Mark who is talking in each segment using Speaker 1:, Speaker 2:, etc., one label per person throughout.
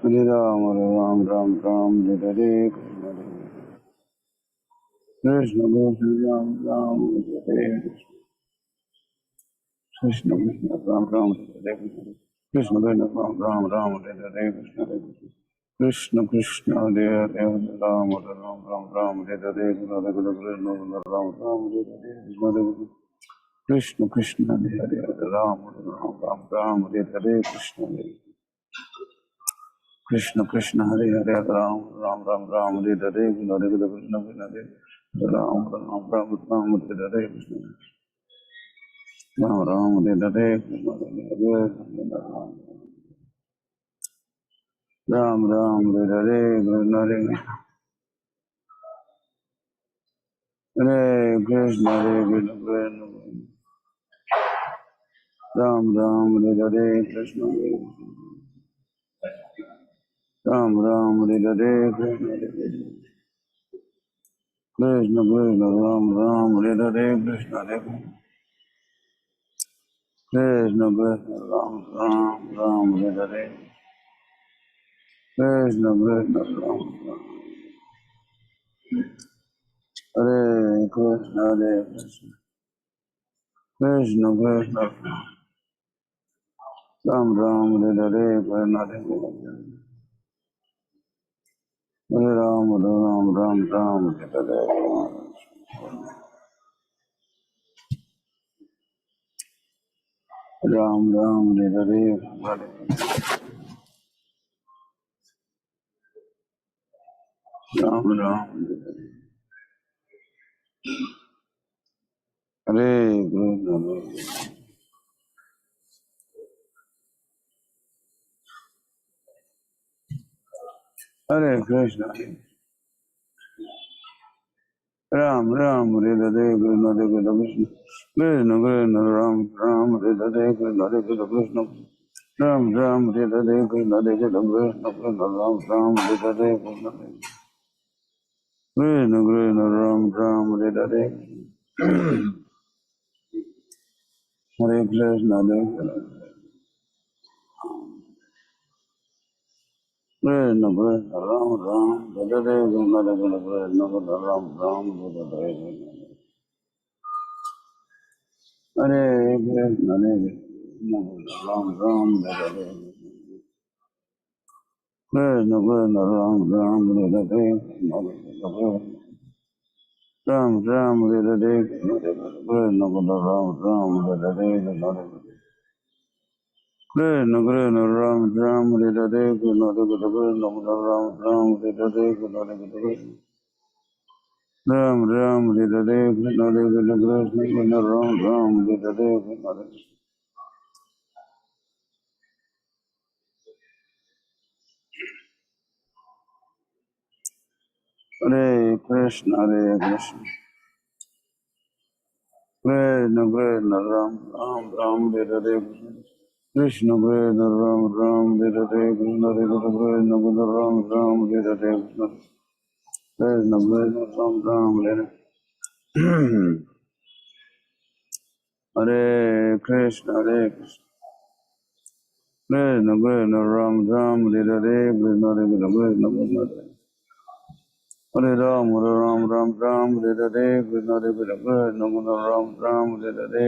Speaker 1: Hare Ram, Ram Ram, Ram Hare Hare, Krishna Krishna, Ram Ram, Hare Hare, Krishna Krishna, Ram Ram, Hare Hare, Krishna Krishna, Ram Ram, Ram Hare Hare, Krishna Krishna, Hare Hare, Ram Ram, Ram Ram, Hare Hare, Krishna Krishna, Ram Ram, Hare Hare, Krishna Krishna, Hare Hare, Ram Ram, Ram Hare Hare, Krishna Krishna, Hare Hare, Ram Ram, Ram Hare Hare, Krishna Krishna, Hare Ram Ram, Ram Hare Hare, Ram Ram Hare Hare, Krishna Hare Ram Ram Hare Hare, Krishna Hare Krishna, Hare Krishna, Ram Ram Hare Hare, Krishna Ram Ram Hare Hare, Krishna Krishna Krishna, Ram Ram Hare Hare, Krishna Krishna Krishna, Ram Ram, Ram Hare Hare, Krishna Krishna, Ram Ram, Hare Krishna, Hare Krishna, Krishna Krishna, Ram Ram Hare Hare, Krishna Krishna, Hare Ram, Ram Ram, Ram Hare Hare, Ram Ram Hare Hare, Ram Ram Hare Hare, Hare Krishna, Hare Krishna, Ram Ram Hare Hare, Krishna Krishna, Krishna Krishna, Ram Ram Hare Hare, Krishna Krishna, Ram Ram Hare Hare, Krishna Krishna, Krishna Krishna, Ram Ram Hare Hare, Krishna Krishna, Ram Ram Hare Hare, Hare Krishna, Hare Krishna, Krishna Krishna, Ram Ram Hare Hare, Krishna Krishna, Krishna Krishna, Ram Ram Hare Hare, Hare Krishna, Hare Krishna, Ram Ram Hare Hare, Krishna Krishna, Ram Ram Hare Hare, Ram Ram Hare Hare, Krishna Krishna, Ram Ram Hare Hare, Krishna Krishna, Ram Ram Hare Hare, Krishna Krishna, Ram Ram Hare Hare, Ram Ram Hare Hare, Krishna Krishna, Ram Ram Hare Hare, Hare Krishna, Hare Krishna, Krishna Krishna, Ram Ram Hare Hare, Krishna Krishna, Ram Ram Hare Hare, Krishna Krishna, Ram Ram Hare Hare, Krishna Krishna, Ram Ram Hare Hare, Hare Krishna, Hare Krishna, Krishna Krishna, Ram Ram Hare Hare, Krishna Krishna, Hare Ram, Hare Ram, Ram Ram Hare Hare, Krishna Krishna, Ram Ram Hare Hare,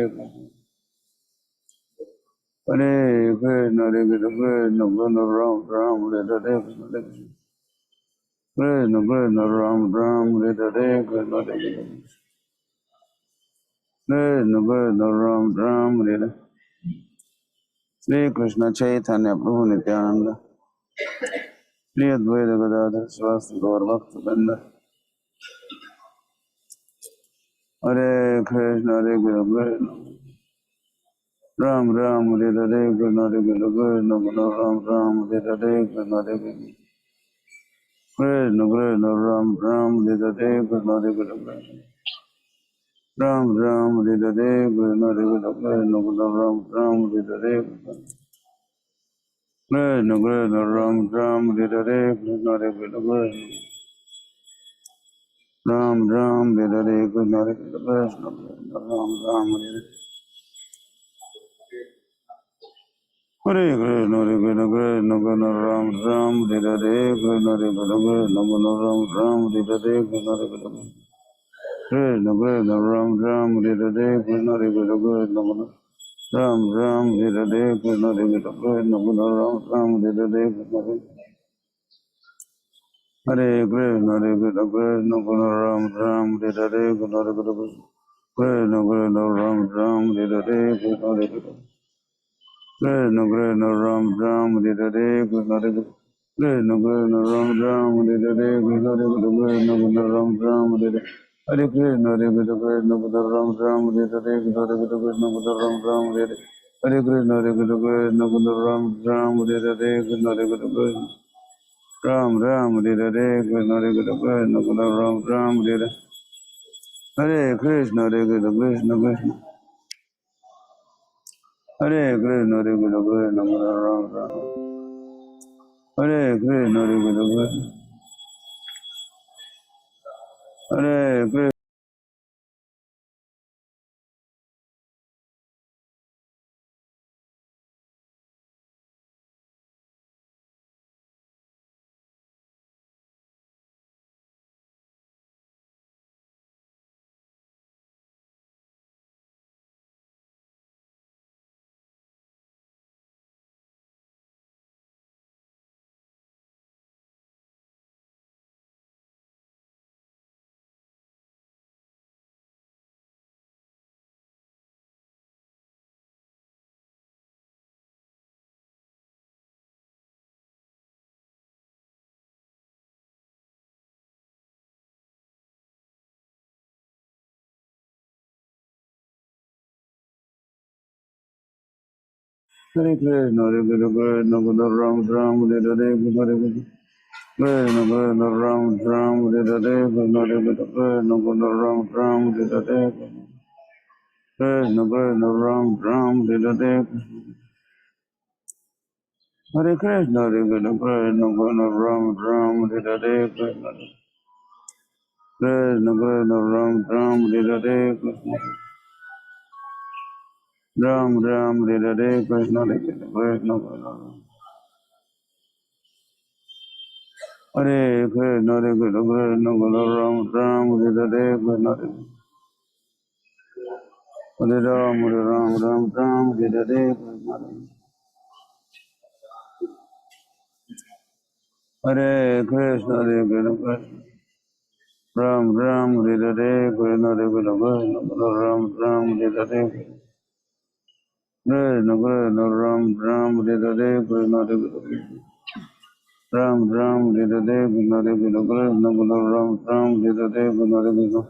Speaker 1: Hare Krishna, Hare Krishna, Ram Ram Hare Hare, Krishna Krishna, Ram Ram Hare Hare, Krishna Krishna, Ram Ram Hare Hare, Shri Krishna Chaitanya Prabhu Nityananda, Shri Advaita Gadadhar Swasti Gaur Bhakta Vrinda, Hare Krishna, Hare Krishna, Ram Ram Hare Hare, Krishna Krishna, Ram Ram Hare Hare, Krishna Krishna, Krishna Krishna, Ram Ram Hare Hare, Krishna Krishna, Ram Ram Hare Hare, Krishna Krishna, Ram Ram Hare Hare, Krishna Krishna, Ram Ram Hare Hare, Krishna Krishna, Ram Ram Hare Hare, Krishna Krishna, Ram Ram Hare Hare, Hare Krishna, Hare Krishna, Krishna Krishna, Ram Ram, Hare Hare Krishna, Hare Krishna, Krishna Krishna, Ram Ram, Hare Hare Krishna, Hare Krishna, Krishna Krishna, Ram Ram, Hare Hare Krishna, Hare Krishna, Krishna Krishna, Ram Ram, Hare Hare Krishna, Hare Krishna, Krishna Krishna, Ram Ram, Hare Hare Krishna, Hare Krishna, Hare Krishna, Krishna Krishna, Ram Ram, Hare Hare Krishna, Hare Krishna, Krishna Krishna, Ram Ram, Hare Hare Krishna, Hare Krishna, Krishna Krishna, Ram Ram, Hare Hare Krishna, Hare Krishna, Krishna Krishna, Ram Ram, Hare Hare Krishna, Hare Krishna, Krishna Krishna, Ram Ram, Hare Hare, Hare Krishna, Hare Krishna, Krishna Krishna, Ram Ram, Hare Hare Krishna, Hare Krishna, Krishna Krishna, Ram Ram, Hare Hare, Hare Krishna, Hare Krishna, Krishna Krishna, Ram Ram, Hare Hare Krishna, Hare Krishna, Krishna Ram Ram, Hare Hare Krishna, Hare Krishna, Krishna Krishna, Ram Ram, Hare Hare, Hare Krishna, Hare Krishna, Krishna Krishna, Hare Krishna, Hare Krishna, Krishna Krishna, Ram Ram, Hare Krishna, Hare Krishna, Krishna, Hare Krishna. Hare Krishna, Hare Krishna, Krishna Krishna, Ram Ram, Hare Hare Krishna, Hare Krishna, Krishna Krishna, Ram Ram, Hare Hare Krishna, Hare Krishna, Krishna Krishna, Ram Ram, Hare Hare Krishna, Krishna Ram Ram, Hare Hare Hare Krishna, Hare Krishna, Krishna Krishna, Ram Ram, Hare Hare Krishna, Krishna Krishna, Ram Ram, Hare Hare Krishna, Ram Ram, Hare Hare Krishna, Hare Krishna, Krishna Krishna. Hare Krishna, Hare Krishna, Krishna Krishna, Ram Ram, Hare Hare Krishna, Hare Ram, Hare Ram, Ram Ram, Hare Hare Krishna, Hare Krishna, Hare Krishna, Krishna Ram Ram, Hare Hare Krishna, Hare Krishna, Krishna Krishna, Ram Ram, Hare Hare Krishna, Krishna Ram Ram, Hare Hare Krishna, Hare Krishna, Ram Ram, Hare Hare Krishna, Hare Krishna, Krishna Krishna, Ram Ram, Hare Hare Krishna, Hare Krishna, Krishna Krishna,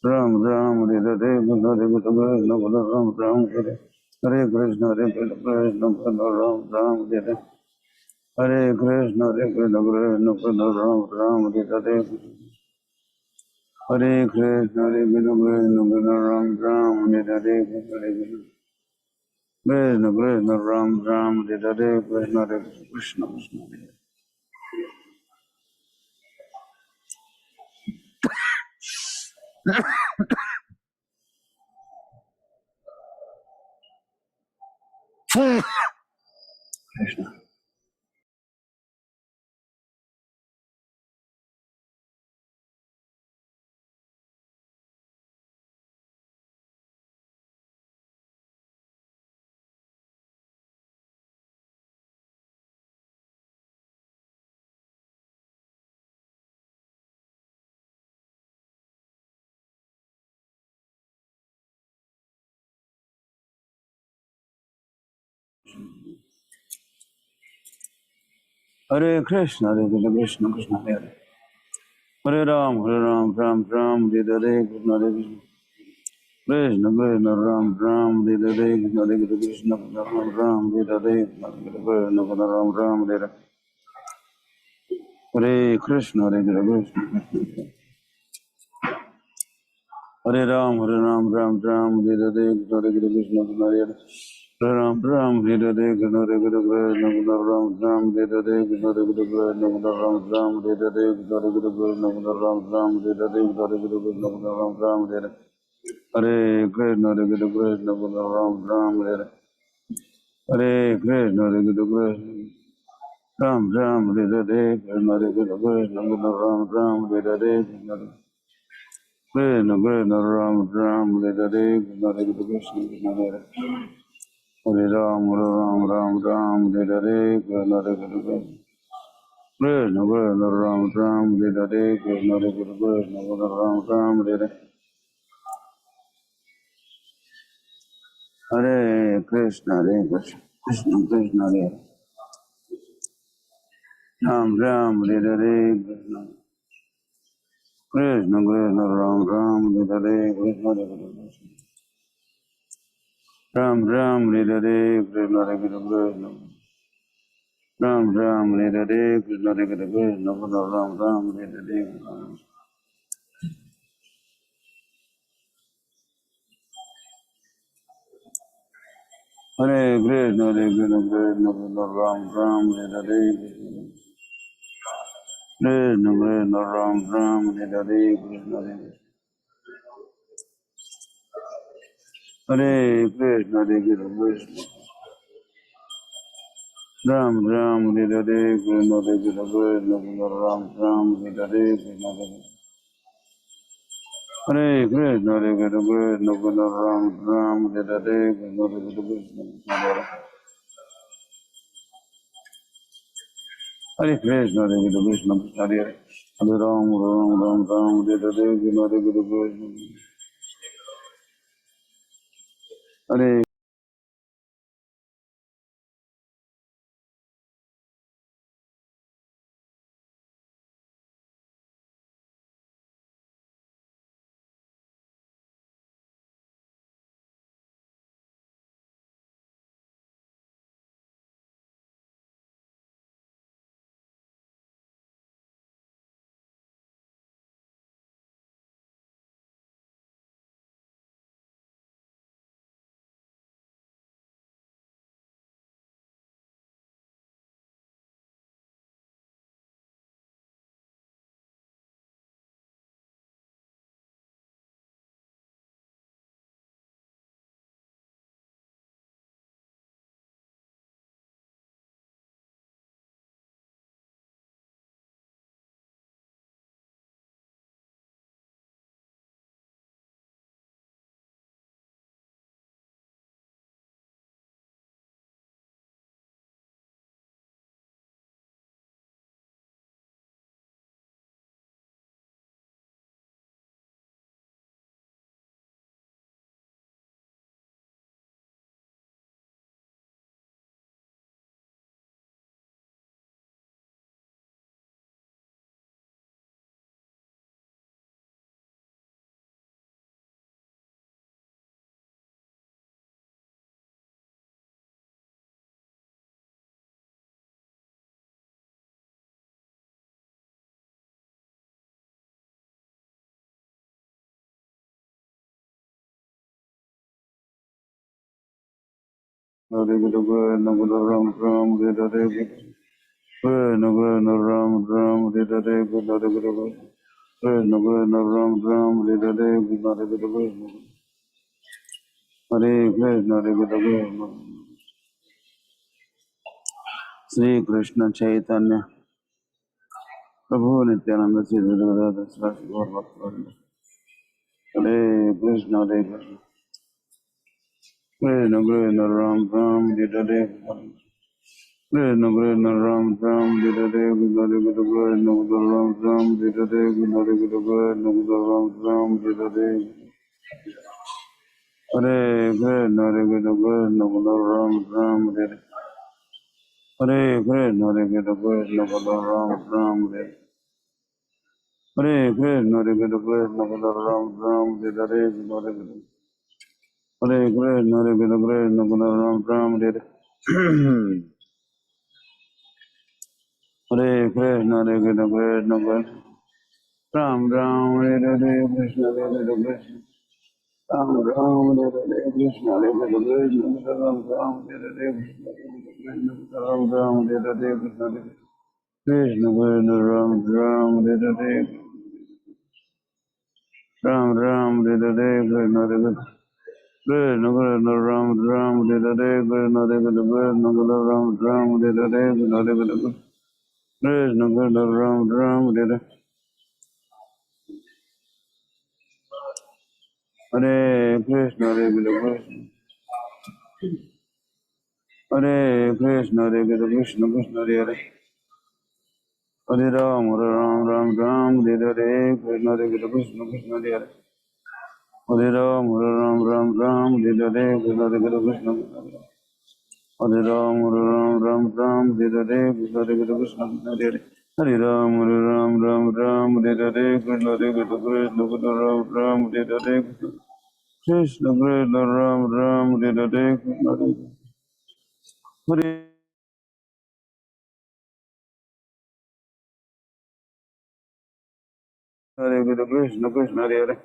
Speaker 1: Ram Ram, Hare Hare Krishna, Hare Krishna, Krishna Krishna, Ram Ram, Hare Hare Krishna, Hare Krishna, Krishna Krishna, Ram Ram, Hare Hare Krishna, Hare Krishna, Krishna Krishna, Ram Ram, Hare Hare Krishna, Hare Krishna, Krishna Krishna, Ram Ram, Hare Hare Krishna, Hare Krishna, Krishna Krishna, Ram Ram, Hare Hare Krishna, Hare Krishna, Krishna Krishna, Ram Ram, Hare Krishna, Krishna Krishna, Ram Ram, Hare Krishna, Hare Krishna, Krishna Krishna. Hare Krishna, Hare Krishna, Krishna Krishna, Hare Ram, Ram Ram, Hare Hare Krishna, Hare Krishna, Krishna Krishna, Ram Ram, Hare Hare Krishna, Hare Krishna, Krishna Ram Ram, Hare Hare Krishna, Krishna Ram Ram, Hare Hare Krishna, Hare Krishna, Hare Ram, Ram Ram, Hare Hare Krishna, Hare Krishna, Hare Ram Ram Hare Hare Krishna Hare Krishna Krishna Ram Ram Hare Hare Krishna Hare Krishna Ram Ram Hare Hare Krishna Hare Krishna Ram Ram Hare Hare Krishna Hare Krishna Ram Ram Hare Hare Krishna Hare Krishna Ram Ram Hare Hare Krishna Hare Krishna Ram Ram Hare Hare Krishna Hare Krishna Ram Ram Hare Hare Krishna Krishna Ram Ram Hare Hare Krishna Hare Krishna Hare Ram Ram Ram Ram Hare Hare Krishna Hare Krishna Krishna Krishna Ram Ram Hare Hare Krishna Hare Krishna Ram Ram Hare Hare Krishna Hare Krishna Krishna Krishna Hare Ram Ram Hare Hare Krishna Krishna Krishna Ram Ram Hare Hare Krishna Hare Krishna Ram Ram Hare Hare Krishna Hare Krishna Ram Ram Hare Hare Krishna Hare Krishna Ram Ram Hare Hare Hare Krishna Hare Krishna Krishna Ram Ram Hare Hare Krishna Krishna Ram Ram Hare Hare Krishna Hare Krishna Hare Krishna Ram Ram Hare Hare Krishna Hare Krishna Ram Ram Hare Hare Krishna Hare Krishna Hare Krishna Ram Ram Hare Hare Krishna Hare Krishna Hare Krishna Hare Hare Hare Ram Ram Ram Ram Hare Hare Krishna Hare Krishna Hare Hare Krishna Ram Ram Hare Hare Krishna Krishna Ram Ram Hare Hare Krishna Hare Krishna Krishna Krishna Ram Ram Hare Hare Krishna Hare Krishna Hare Krishna Hare Krishna Shri Krishna Chaitanya Prabhu Nityananda Sri Radha Srasi Gaur Bhaktivinoda Hare Krishna Hare Krishna Krishna Krishna Ram Ram Hare Hare Krishna Krishna Ram Ram Hare Hare Krishna Hare Krishna Ram Ram Hare Hare Krishna Hare Krishna Ram Ram Hare Hare Hare Krishna Hare Krishna Ram Ram Hare Hare Krishna Hare Krishna Ram Ram Hare Hare Krishna Hare Krishna Ram Ram Hare Hare Hare Krishna Hare Krishna Ram Ram Hare Hare Krishna Hare Krishna Ram Ram Hare Hare Krishna Hare Krishna Ram Ram Hare Krishna Hare Krishna Ram Ram Hare Krishna Ram Ram Hare Krishna Krishna Krishna Ram Ram Hare Ram Ram Hare Krishna Krishna Krishna Ram Ram Hare Krishna Krishna Ram Ram Hare Krishna Krishna Krishna Ram Ram Hare Hare Krishna Hare Krishna Hare Krishna Hare Krishna Krishna Hare Hare Ram Ram Ram Ram Hare Krishna Hare Krishna Krishna Hare Hare Ram Ram Ram Ram Hare Krishna Hare Krishna Hare Ram Ram Ram Hare Krishna Hare Krishna Hare Hare Ram Ram Ram Hare Krishna Hare Krishna Ram Ram Hare Krishna Krishna Ram Ram Hare Krishna Hare Hare Krishna Krishna Hare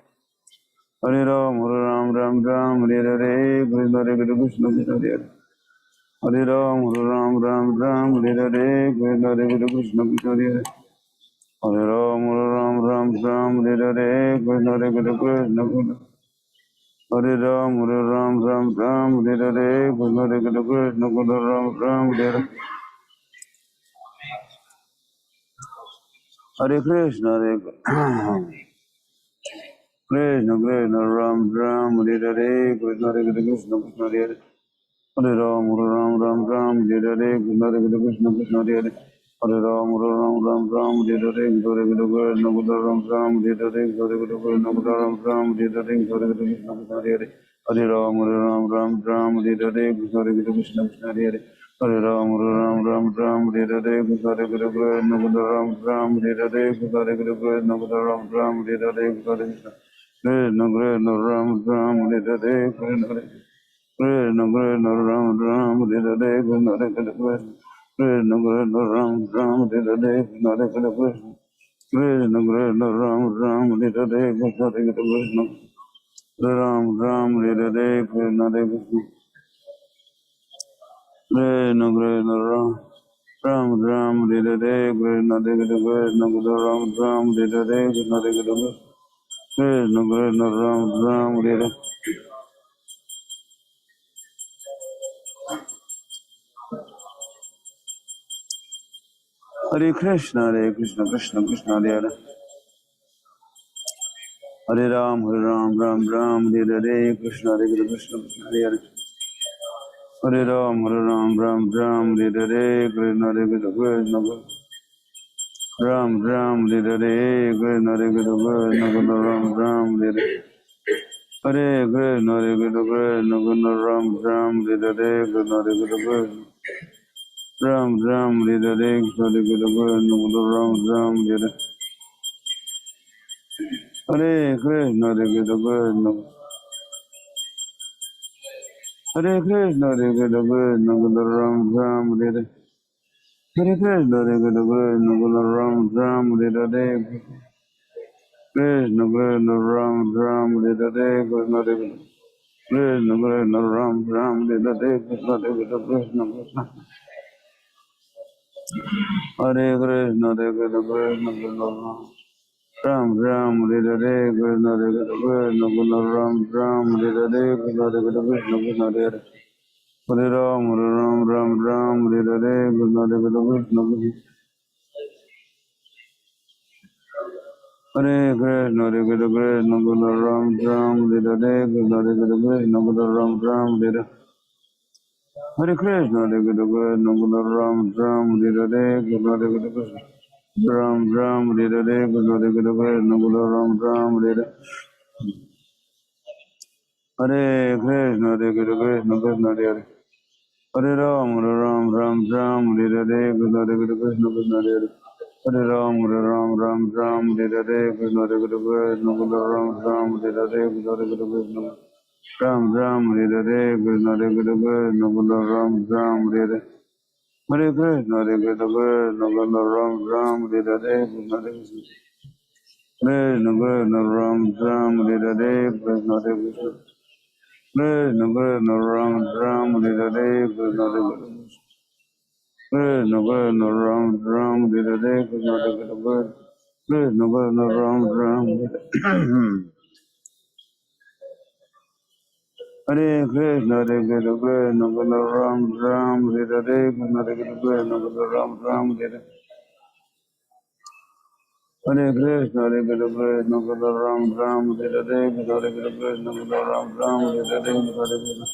Speaker 1: Hare Ram Ram Hare Krishna Hare Krishna Hare Hare Ram Hare Krishna Hare Krishna Hare Hare Ram Hare Krishna Hare Krishna Hare Ram Hare Krishna Hare Krishna Ram Hare Hare Krishna Hare Krishna Krishna Ram Hare Krishna Hare Krishna Hare Hare Ram Hare Krishna Hare Krishna Hare Hare Ram Hare Krishna Hare Krishna Ram Hare Hare Krishna Hare Hare Ram Hare Krishna Hare Krishna Hare Hare Ram Hare Krishna Hare Krishna Ram Hare Hare Krishna Hare Krishna Ram Hare Hare Krishna Krishna Ram Ram Hare Hare Krishna Hare Krishna Krishna Krishna Ram Ram Hare Hare Krishna Hare Krishna Krishna Krishna Ram Hare Hare Krishna Hare Krishna Ram Hare Hare Krishna Hare Krishna Krishna Krishna Ram Hare Hare Krishna Hare Krishna Ram Hare Hare Krishna Hare Krishna Krishna Krishna Ram Hare Hare Hare Krishna Krishna Krishna Hare Hare Hare Ram Hare Hare Krishna Hare Krishna Hare Hare Hare Ram Hare Hare Krishna Hare Krishna Ram Hare Hare Krishna Hare Krishna Ram Hare Hare Krishna Hare Krishna Ram Hare Hare Krishna Hare Krishna Ram Hare Hare Krishna Hare Krishna Ram Hare Hare Krishna Hare Krishna Hare Krishna Hare Krishna Ram Hare Hare Krishna Hare Krishna Ram Hare Hare Krishna Krishna Ram Hare Hare Krishna Hare Krishna Krishna Ram Hare Hare Krishna Hare Krishna Hare Krishna Hare Krishna Krishna Ram Hare Hare Krishna Hare Krishna Ram Hare Hare Krishna Hare Krishna Hare Hare Hare Ram Hare Hare Krishna Hare Krishna Hare Krishna Hare Krishna Ram Hare Hare Krishna Hare Krishna Ram Hare Hare Krishna Hare Krishna Ram Hare Hare Krishna Hare Krishna Ram Hare Hare Krishna Hare Krishna Ram Hare Hare Krishna Hare Krishna Krishna Hare Hare Ram Hare Hare Krishna Hare Krishna Hare Hare Ram Hare Hare Krishna Hare Krishna Ram Hare Hare Krishna Hare Krishna Ram Hare Hare Krishna Hare Krishna Ram Hare Hare Hare Krishna Hare Krishna Ram Hare Hare Krishna Hare Krishna Krishna Krishna Ram Ram Hare Hare Krishna Hare Krishna Krishna Krishna Ram Ram Hare Hare Krishna Hare Krishna Krishna Krishna Ram Ram Hare Hare Krishna Hare Krishna Krishna Krishna Ram Ram Hare Krishna Hare Krishna Krishna Krishna Ram Ram Hare Hare Krishna Hare Krishna Krishna Krishna Ram Ram Hare Hare Krishna Hare Krishna Krishna Krishna Ram Ram Hare Hare Krishna Hare Krishna Krishna Krishna Ram Ram Hare Hare Krishna Krishna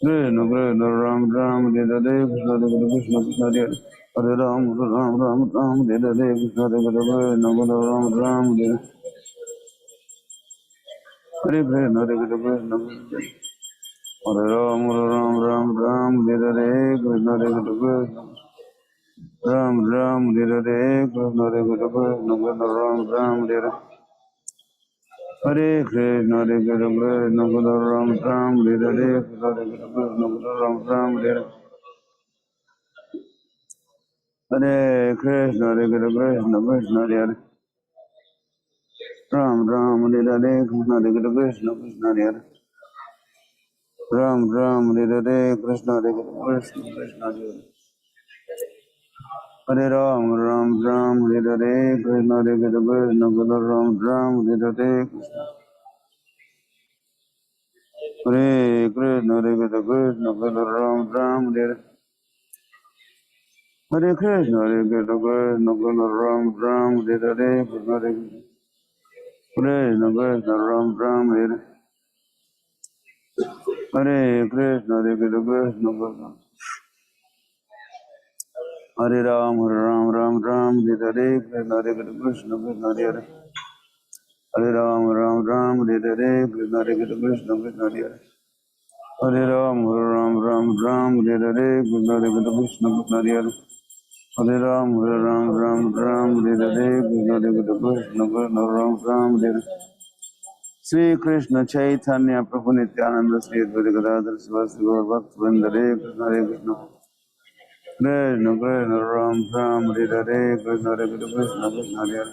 Speaker 1: Krishna Ram Ram Hare Hare Krishna Hare Krishna Krishna Hare Hare Ram Ram Ram Ram Hare Hare Krishna Hare Krishna Krishna Krishna Ram Ram Hare Hare Krishna Hare Krishna Krishna Hare Ram Ram Ram Ram Hare Hare Krishna Hare Krishna Krishna Ram Ram Hare Hare Krishna Hare Krishna Krishna Krishna Ram Ram Hare Hare Krishna Hare Krishna Krishna Krishna Ram Ram Hare Hare Krishna Hare Krishna Krishna Krishna Ram Ram Hare Hare Krishna Hare Krishna Krishna Krishna Hare Ram Ram Hare Hare Krishna Hare Krishna Krishna Krishna Hare Ram Ram Hare Hare Krishna Hare Krishna Krishna Krishna Hare Hare Ram Ram Ram Hare Hare Krishna Hare Krishna Krishna Krishna Ram Ram Hare Hare Hare Krishna Hare Krishna Krishna Krishna Ram Ram Hare Hare Krishna Hare Krishna Krishna Krishna Ram Ram Hare Hare Krishna Hare Krishna Krishna Ram Ram Hare Hare Krishna Hare Krishna Krishna Krishna Hare Ram Ram Ram Hare Hare Krishna Hare Krishna Krishna Krishna Hare Hare Ram Ram Hare Hare Krishna Hare Krishna Krishna Krishna Hare Hare Ram Ram Hare Hare Krishna Hare Krishna Krishna Krishna Hare Hare Ram Ram Hare Hare Krishna Hare Krishna Krishna Krishna Ram Ram Hare Sri Krishna Chaitanya Prabhu Nityananda Sri Advaita Gadadhar Sivasi Gaur Bhakta Vrinda Hare Krishna Hare Krishna Krishna Krishna Ram Hare Hare Krishna Hare Krishna Krishna Krishna Hare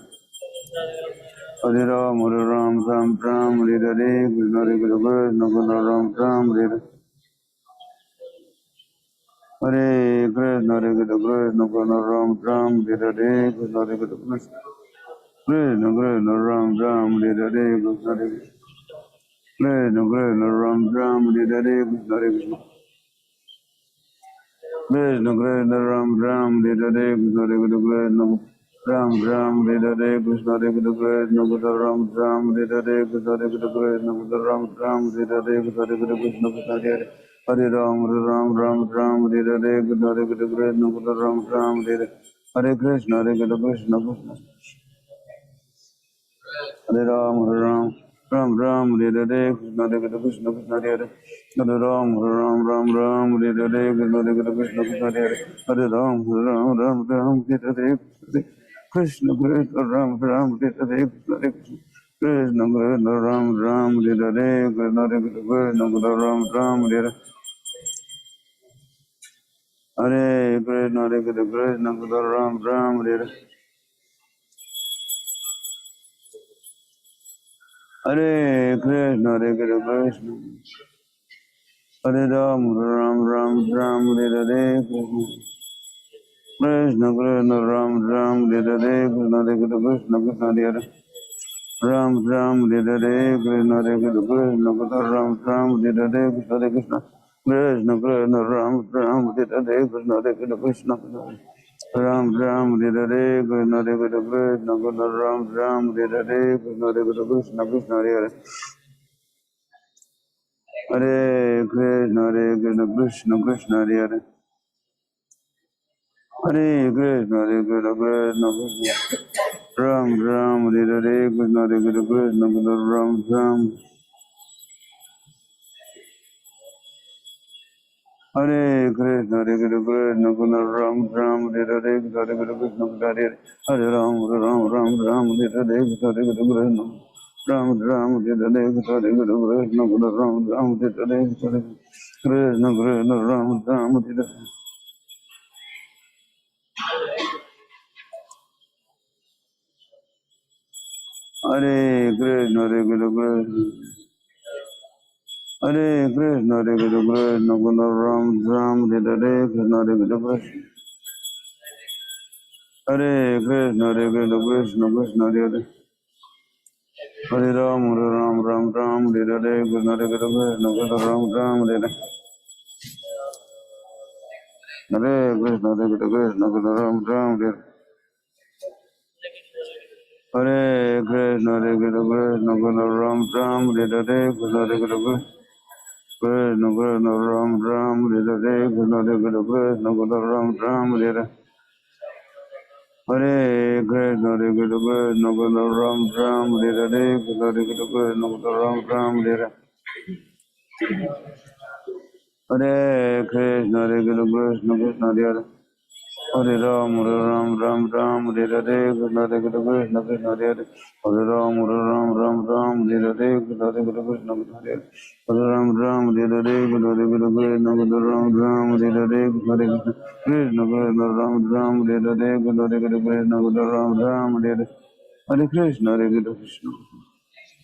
Speaker 1: Hare Ram Hare Hare Krishna Hare Krishna Krishna Krishna Ram Hare Hare Krishna Hare Krishna Krishna Krishna Ram Hare Hare Krishna Hare Krishna Krishna Krishna Ram Hare Hare Krishna Hare Krishna Krishna Ram Hare Hare Krishna Hare Krishna Krishna Krishna Ram Hare Hare Krishna Hare Krishna Ram Hare Hare Krishna Hare Krishna Krishna Krishna Ram Hare Hare Krishna Hare Krishna Krishna Krishna Ram Hare Hare Krishna Hare Krishna Krishna Krishna Hare Hare Ram Hare Hare Krishna Hare Krishna Krishna Krishna Ram Hare Hare Hare Krishna Hare Krishna Krishna Krishna Hare Ram Hare Hare Krishna Hare Krishna Krishna Krishna Hare Hare Ram Hare Hare Krishna Hare Krishna Krishna Krishna Hare Hare Ram Hare Hare Krishna Krishna Ram Hare Hare Krishna Krishna Ram Hare Hare Krishna Hare Krishna Krishna Ram Hare Hare Hare Krishna Hare Krishna Krishna Ram Hare Hare Hare Krishna Hare Krishna Hare Ram Hare Hare Krishna Krishna Ram Hare Hare Krishna Hare Krishna Krishna Hare Ram Hare Hare Krishna Hare Krishna Krishna Ram Hare Hare Krishna Hare Krishna Krishna Krishna Ram Hare Hare Krishna Hare Krishna Krishna Ram Hare Hare Krishna Hare Krishna Krishna Krishna Ram Hare Hare Krishna Hare Krishna Krishna Krishna Hare Hare Krishna Krishna Krishna Hare Hare Hare Krishna Krishna Krishna Ram Hare Hare Krishna Hare Krishna Krishna Krishna Ram Hare Krishna Krishna Krishna Ram Hare Hare Krishna Hare Krishna Krishna Hare Hare Ram Hare Hare Krishna Hare Krishna Ram Hare Hare Krishna Hare Krishna Ram Hare Hare Krishna Krishna Ram Hare Hare Krishna, Hare Krishna. Hare Krishna, Hare Krishna, Guna Ram Ram, Hare Krishna, Hare Krishna. Hare Krishna, Hare Krishna, Krishna Krishna, Hare Hare Ram, Ram Ram Ram, Hare Krishna, Hare Krishna, Guna Ram Ram, Hare Hare Krishna, Hare Krishna, Guna Ram Ram, Hare Hare Krishna, Hare Krishna, Guna Ram Ram, Hare Krishna, Hare Krishna. Krishna Krishna Ram Ram Hare Krishna Krishna Krishna Krishna Ram Ram Hare Hare Krishna Hare Krishna Krishna Krishna Ram Ram Hare Krishna Hare Krishna Krishna Krishna Ram Ram Hare Hare Krishna Hare Krishna Krishna Krishna Hare Hare Ram Ram Ram Hare Krishna Hare Krishna Krishna Krishna Hare Hare Ram Ram Ram Hare Krishna Hare Krishna Krishna Krishna Hare Hare Ram Ram Hare Krishna Hare Krishna Krishna Krishna Ram Ram Hare Krishna Hare Krishna Krishna Krishna Ram Ram Hare Krishna Hare Krishna Krishna Krishna Ram Ram Hare Hare Krishna Hare Krishna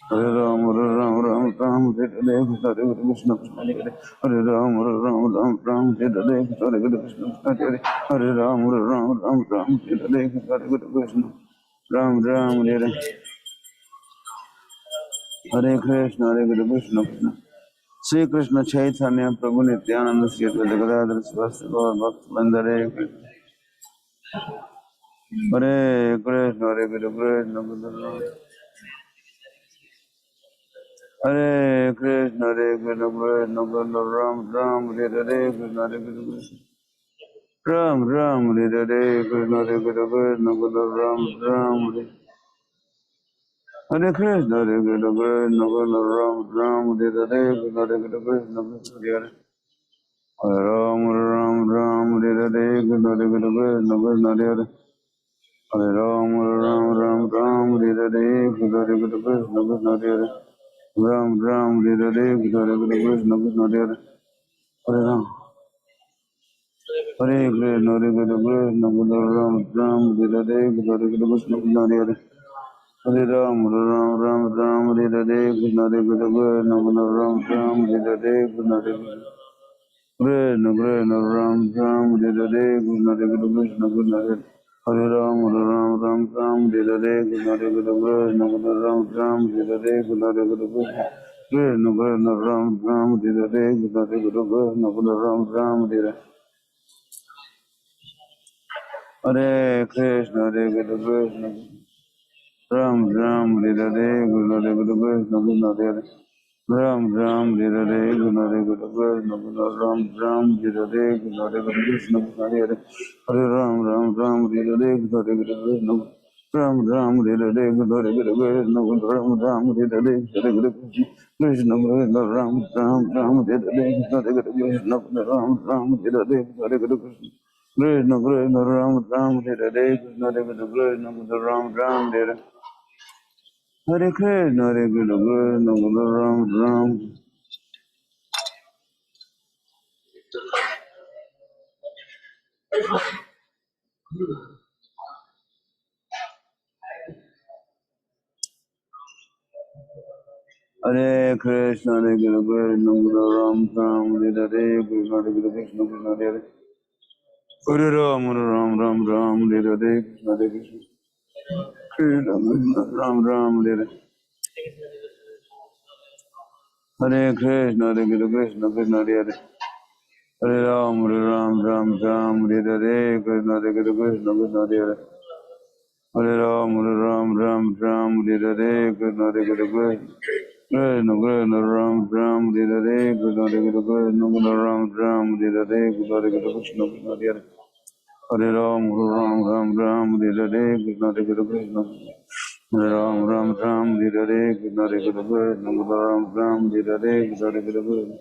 Speaker 1: Hare Ram Ram Ram Hare Krishna Hare Krishna Krishna Hare Ram Ram Hare Krishna Hare Krishna Hare Hare Ram Ram Hare Krishna Hare Krishna Ram Ram Hare Hare Krishna Hare Krishna Krishna Sri Krishna Chaitanya Prabhu Nityananda Sri Advaita Gadadhara Sivasri Gaur Bhakta Vrinda Hare Krishna Hare Krishna Hare Krishna Hare Krishna Hare Krishna Krishna Krishna Ram Ram Hare Krishna Hare Krishna Ram Ram Hare Krishna Hare Krishna Krishna Krishna Ram Ram Hare Krishna Hare Krishna Krishna Krishna Ram Ram Hare Krishna Hare Krishna Krishna Krishna Hare Ram Ram Hare Krishna Hare Krishna Krishna Krishna Hare Hare Ram Ram Hare Krishna Hare Krishna Krishna Krishna Hare Ram Ram Hare Krishna Hare Krishna Krishna Krishna Hare Hare Ram Hare Krishna Hare Krishna Krishna Krishna Ram Ram Hare Krishna Hare Krishna Krishna Krishna Hare Hare Ram Ram Hare Krishna Hare Krishna Krishna Krishna Ram Ram Hare Krishna Hare Krishna Krishna Krishna Ram Ram Hare Krishna Hare Krishna Krishna Krishna Hare Hare Ram Ram Hare Krishna Hare Krishna Krishna Krishna Ram Ram Hare Krishna Hare Krishna Krishna Krishna Ram Ram Hare Krishna Hare Krishna Krishna Krishna Ram Ram Hare Hare Krishna Hare Krishna Ram Ram Hare Krishna Hare Krishna Krishna Hare Ram Ram Hare Krishna Hare Krishna Krishna Ram Ram Hare Krishna Hare Krishna Krishna Hare Hare Ram Ram Hare Krishna Hare Krishna Ram Ram Hare Krishna Hare Krishna Ram Ram Hare Krishna Hare Krishna Krishna Krishna Ram Hare Krishna Hare Krishna Ram Ram Hare Krishna Hare Krishna Krishna Krishna Ram Hare Krishna Hare Krishna Krishna Ram Hare Hare Krishna Hare Krishna Krishna Ram Hare Krishna Hare Krishna Krishna Ram Hare Krishna Hare Krishna Krishna Hare Hare Ram Hare Krishna Hare Krishna Krishna Krishna Ram Hare Hare Krishna Hare Krishna Krishna Hare Hare Ram Hare Krishna Hare Krishna Krishna Hare Hare Ram Hare Krishna Hare Krishna Krishna Krishna Ram Hare Krishna Hare Krishna Ram Hare Krishna Hare Krishna Krishna Hare Hare Ram Hare Krishna Hare Krishna Hare Ram Hare Krishna Hare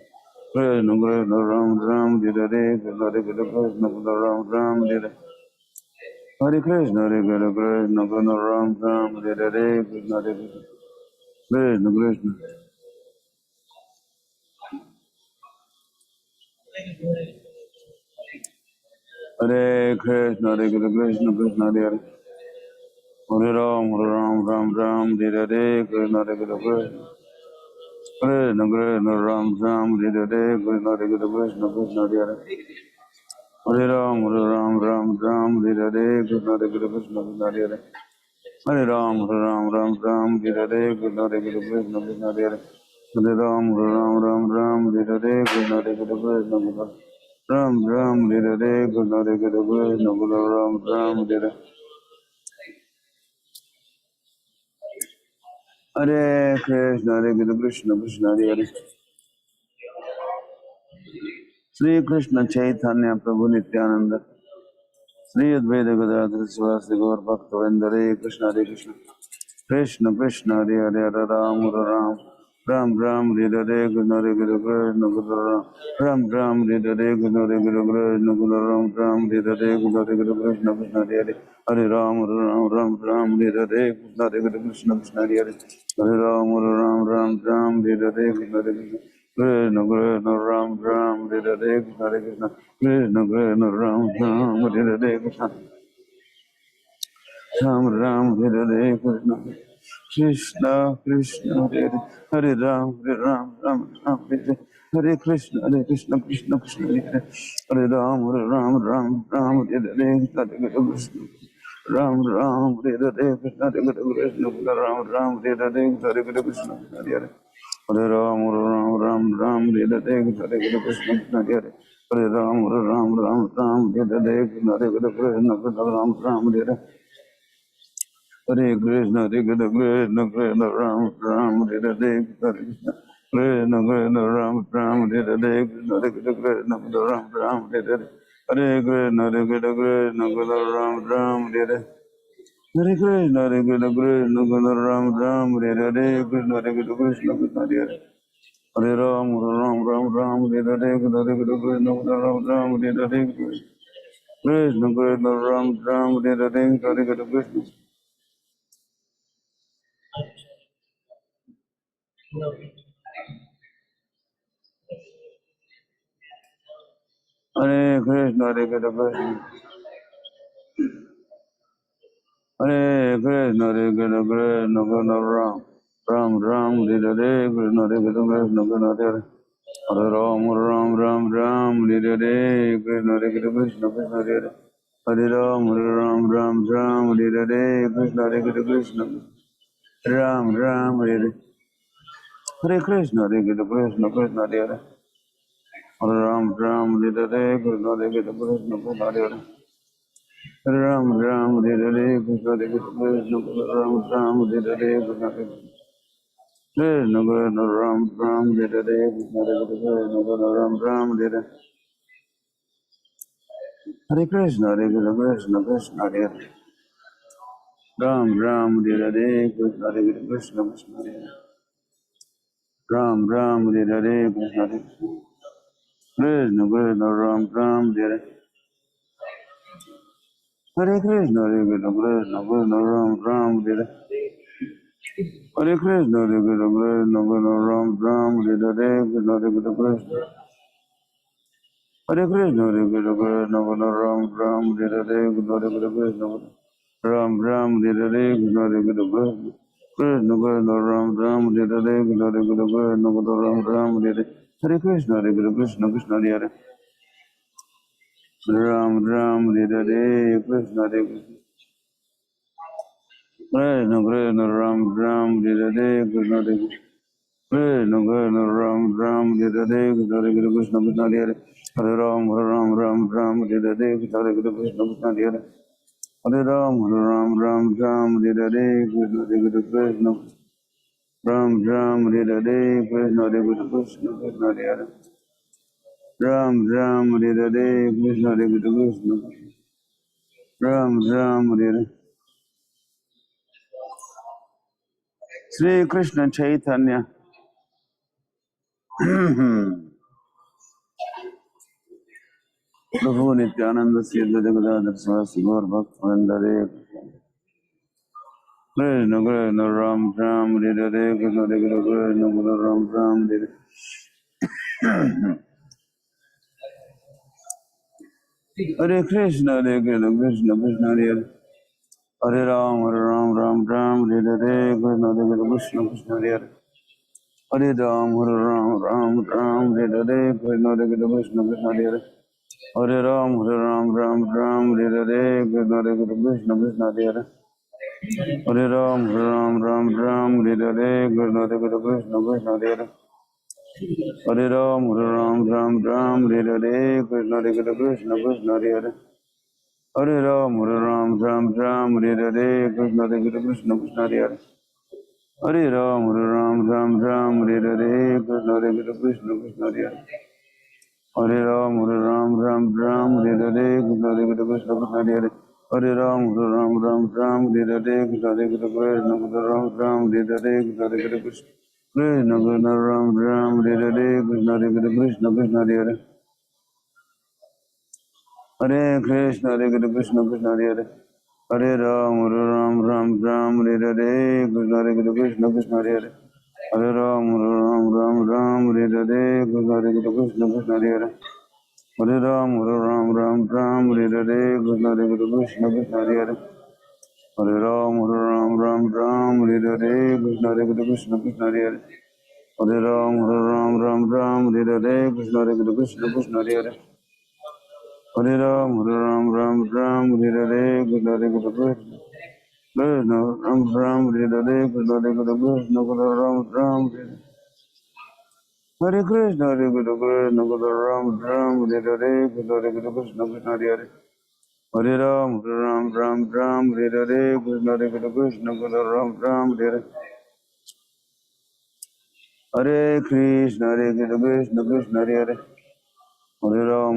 Speaker 1: Krishna Ram Hare Krishna Hare Krishna Krishna Krishna Ram Hare Krishna Hare Krishna Ram Hare Hare Krishna Hare Krishna Krishna Ram Hare Krishna Hare Krishna Krishna Krishna Hare Krishna Hare Krishna Krishna Hare Hare Hare Ram, Ram Ram, Hare Krishna, Hare Krishna. Krishna Krishna Ram Ram, Hare Krishna, Hare Krishna, Krishna Hare. Hare Ram, Ram Ram, Hare Krishna, Hare Krishna, Krishna Hare. Hare Ram, Ram Ram, Hare Krishna, Hare Krishna, Krishna Hare. Hare Ram, Ram, Hare Krishna, Hare Krishna, Krishna. Ram Ram, Hare Krishna, Hare Krishna, Ram Ram, Hare. Hare Krishna, Hare Krishna, Krishna Hare. Shri Krishna Chaitanya Prabhu Nityananda. Shri Advaita Gadadhara Sivasi Gaur Bhakta Hare Krishna, Hare Krishna. Krishna Krishna, Hare Hare, Hare Ram, Hare Ram. Ram Ram, Hare Hare, Krishna Hare Krishna, Krishna Ram. Ram Ram, Hare Hare, Krishna Hare Krishna, Krishna Ram. Ram Hare Hare, Krishna Hare Krishna, Krishna Krishna Hare Hare. Hare Ram, Ram Ram, Hare Hare, Krishna Hare Krishna, Krishna Krishna Hare Hare. Hare Ram, Ram Ram, Hare Hare, Krishna Hare Krishna. Krishna Krishna Ram Ram, Hare Hare, Krishna Hare Krishna. Krishna Krishna Ram Ram, Hare Hare, Krishna. Ram Ram, Hare Hare, Krishna. Krishna Krishna Hare Hare Ram Ram Hare Hare Krishna Krishna Krishna Hare Hare Ram Ram Hare Hare Hare Krishna Ram Hare Hare Krishna Hare Krishna Ram Hare Hare Hare Krishna Hare Hare Ram Hare Hare Hare Krishna Hare Hare Ram Hare Hare Hare Krishna Ram Hare Hare Hare Krishna, Hare Krishna, Krishna Krishna, Ram Ram, Hare Hare, Hare Krishna, Krishna Krishna, Ram Ram, Hare Hare, Krishna Hare Krishna, Ram Ram, Hare Hare, Hare Krishna, Hare Krishna, Krishna Krishna, Ram Ram, Hare Hare, Hare Krishna, Hare Krishna, Krishna Krishna, Ram Ram, Hare Hare, Krishna Hare Krishna, Krishna Krishna, Hare Hare, Hare Ram, Ram, Hare Hare, Krishna Hare Krishna, Krishna Krishna, Ram Ram, Hare Hare, Krishna Krishna, Ram Ram, Hare Hare, Hare Krishna. Hare Krishna, Hare Krishna, Hare Krishna, Hare Krishna, Krishna Krishna, Ram, Hare Hare, Krishna Hare Krishna, Krishna Krishna, Hare Hare Ram, Hare Hare, Krishna Hare Krishna, Krishna Krishna, Hare Hare Ram, Hare Hare, Krishna Hare Krishna, Krishna Ram, Hare Hare, Hare Krishna, Hare Krishna, Krishna Krishna, Hare Hare Ram, Hare Hare, Krishna Hare Krishna, Krishna Krishna, Hare Hare Ram, Hare Hare, Krishna Hare Krishna, Krishna Krishna, Ram, Hare Hare, Krishna Hare Krishna, Krishna Krishna, Ram, Hare Hare, Krishna Hare Krishna, Ram, Hare Hare, Hare Krishna, Hare Krishna, Krishna Krishna, Hare Hare, Ram, Hare Hare, Krishna Hare Krishna, Krishna Krishna, Hare Hare, Ram, Hare Hare, Krishna Hare Krishna, Krishna Krishna, Ram, Hare Hare, Hare Krishna, Hare Krishna, Krishna Krishna, Ram, Hare Hare, Hare Krishna, Hare Krishna, Krishna Krishna, Ram, Hare Hare, Krishna Hare Krishna, Krishna Hare Krishna, Hare Krishna, Krishna Krishna, Ram, Hare Hare, Krishna Hare Krishna, Krishna Ram, Hare Hare, Krishna Hare Krishna, Krishna Krishna, Ram, Hare Hare, Krishna Hare Krishna, Krishna Ram, Hare Hare, Hare Krishna, Hare Krishna, Krishna Krishna, Hare Hare, Ram, Hare Hare, Krishna Hare Krishna, Krishna Krishna, Ram, Hare Hare, Krishna Hare Krishna, Krishna Krishna, Ram, Hare Hare, Krishna Hare Krishna, Krishna Krishna, Hare Hare, Hare Ram, Hare Hare, Krishna Hare Krishna, Krishna Krishna, Hare Hare, Hare Ram, Hare Hare, Krishna Hare Krishna, Krishna Ram, Hare Hare, Krishna Hare Krishna, Krishna Krishna, Hare Hare, Ram, Hare Hare, Krishna Hare Krishna, Krishna Ram, Hare Hare. Shri Krishna Chaitanya Prabhu Nityananda Sri Advaita Gadadhara Swasi Gaur Bhakta Hare Krishna Krishna Ram, Hare Hare, Krishna Hare Krishna, Krishna Krishna, Ram, Hare Hare. Hare Krishna, Hare Krishna, Krishna Krishna, Hare Hare, Hare Ram, Ram Ram, Hare Hare, Krishna Krishna Krishna Hare Hare. Hare Ram, Ram, Hare Hare, Krishna Krishna Krishna Hare Hare. Hare Ram, Ram, Hare Hare, Krishna Krishna Krishna Hare Hare. Hare Ram, Ram, Hare Hare, Krishna Krishna Krishna Hare Hare. Hare Ram, Ram, Hare Hare, Krishna Krishna Krishna Hare Hare. Hare Ram, Ram, Hare Hare, Krishna Krishna Krishna Hare Hare. Hare Ram, Ram, Hare Hare, Krishna Krishna Krishna Hare Hare. Hare Ram, Ram, Hare Hare, Krishna Krishna Krishna Hare Hare. Hare Ram, Ram, Hare Hare, Krishna Krishna Ram, Hare Hare, Krishna Krishna Krishna Ram, Hare Hare, Krishna Krishna Krishna Hare Hare. Hare Krishna, Krishna Hare Hare. Hare Ram, Ram, Hare Hare, Krishna Krishna Hare Hare. Hare Ram, Ram, Hare Hare, Krishna Krishna Hare Hare. Hare Ram, Ram, Hare Hare, Krishna Krishna Hare Hare. Hare Ram, Ram, Hare Hare, Krishna Krishna Hare Hare. Hare Ram, Ram, Hare Hare, Krishna Krishna Hare Hare. Hare Ram, Hare Hare, Krishna Krishna. Ram, Hare Hare, Krishna Ram, Hare Krishna, Hare Krishna, Ram, Hare Hare, Krishna Krishna Hare Hare. Hare Ram, Hare Hare, Krishna Ram, Hare Hare. Hare Krishna, Hare Krishna, Krishna Hare Hare. Hare Ram,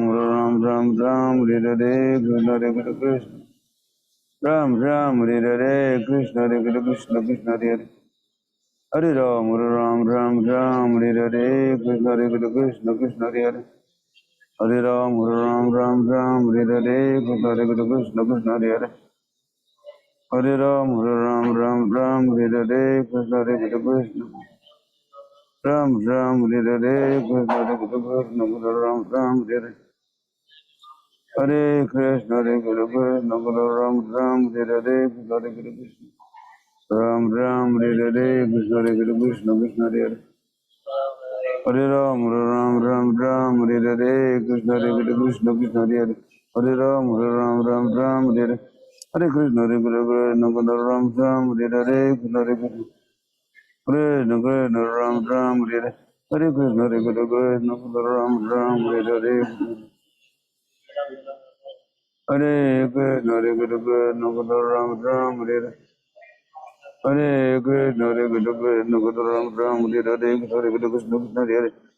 Speaker 1: Hare Hare, Krishna. Ram, Hare Hare, Krishna Krishna, Krishna Hare Hare. Hare Ram, Hare Hare, Krishna Krishna Hare Hare. Hare Ram, Hare Hare, Krishna Krishna Hare Hare. Hare Ram, Hare Hare, Krishna Krishna. Ram, Hare Hare, Krishna Krishna, Ram, Hare Hare. Hare Krishna, Hare Krishna, Ram, Hare Hare, Hare Krishna. Ram, Hare Hare, Krishna Krishna Hare Hare. Hare Ram, Hare Hare, Krishna Krishna Hare Hare. Hare Ram, Hare Hare. Hare Krishna, Ram, Hare Hare, Krishna Krishna. Krishna Krishna, Ram, Hare Hare. Hare Krishna, Ram, Hare Hare. Hare Krishna, Ram, Hare Hare. Hare Krishna, Ram, Hare Hare, Krishna Hare Hare.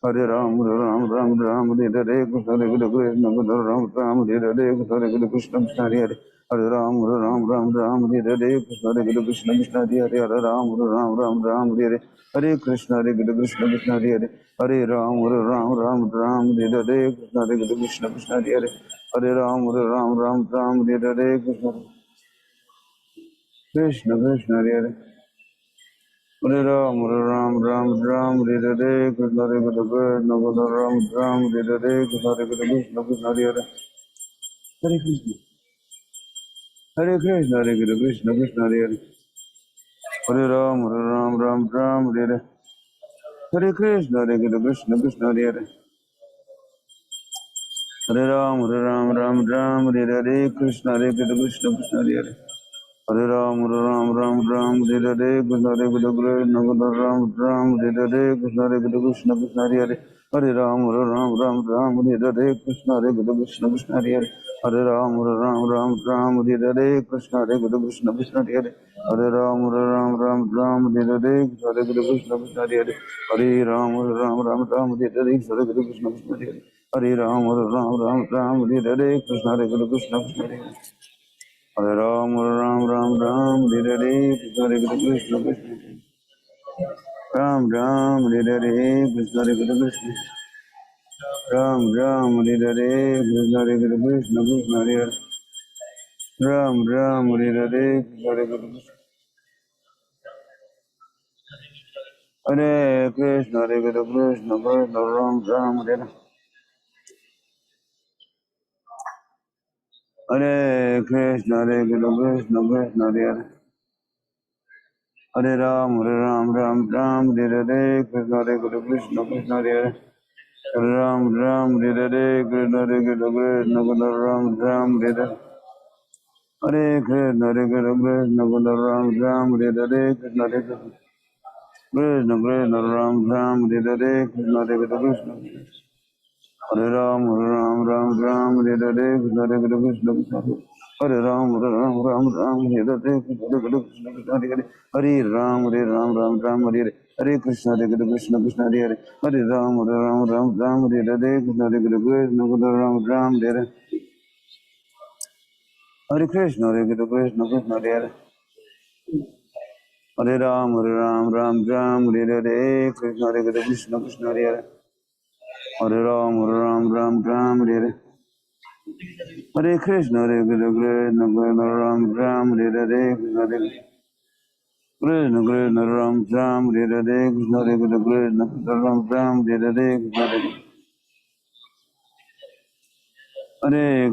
Speaker 1: Hare Ram, Hare Hare, Krishna Ram, Hare Hare, Krishna Hare Hare. Hare Ram, Hare Hare, Krishna Krishna Hare Hare. Hare Ram, Hare Hare. Hare Krishna, Krishna Hare Hare. Hare Ram, Hare Hare, Krishna Krishna Hare Hare. Hare Ram, Hare Hare, Krishna Krishna Hare Hare. Hare Ram, Hare Hare, Krishna Krishna, Ram, Hare Hare, Krishna Krishna, Hare Hare. Hare Krishna, Hare Krishna, Hare Krishna, Krishna Hare Hare. Hare Ram, Hare Hare. Hare Krishna, Hare Krishna, Krishna Hare Hare. Hare Ram, Hare Hare, Krishna Krishna, Krishna Hare Hare. Hare Ram, Hare Hare, Krishna Krishna, Ram, Hare Hare, Krishna Krishna, Krishna Hare Hare. Hare Ram, Hare Hare, Krishna Krishna, Krishna Hare Hare. Hare Ram, Hare Hare, Krishna Krishna, Krishna Hare Hare. Hare Ram, Hare Hare, Krishna Krishna, Krishna Hare Hare. Hare Ram, Hare Hare, Krishna Krishna, Krishna Hare Hare. Hare Ram, Hare Hare, Krishna Krishna, Krishna Hare Hare. Hare Ram, Hare Hare, Krishna Krishna, Krishna Ram, Hare Hare, Krishna Krishna. Ram, Hare Hare, Krishna Krishna, Krishna Hare Hare. Ram, Hare Hare, Krishna Krishna. Hare Krishna, Krishna Ram, Hare Hare. Hare Krishna Krishna Krishna Hare Ram Ram Ram Hare Hare Krishna Krishna Krishna Hare Ram Hare Krishna Krishna Ram Hare Hare Krishna Krishna Ram Hare Krishna Krishna Ram Hare Krishna Krishna Hare Ram Hare Hare Krishna Krishna Hare Ram Hare Hare Krishna Krishna Hare Ram Hare Hare Hare Krishna Krishna Hare Hare Hare Ram Hare Hare Krishna Krishna Ram Hare Hare Krishna Krishna Hare Hare Hare Ram Hare Hare Krishna Krishna Hare Hare Hare Ram Hare Hare Hare Krishna Krishna Ram Hare Hare Krishna Krishna Ram Hare Hare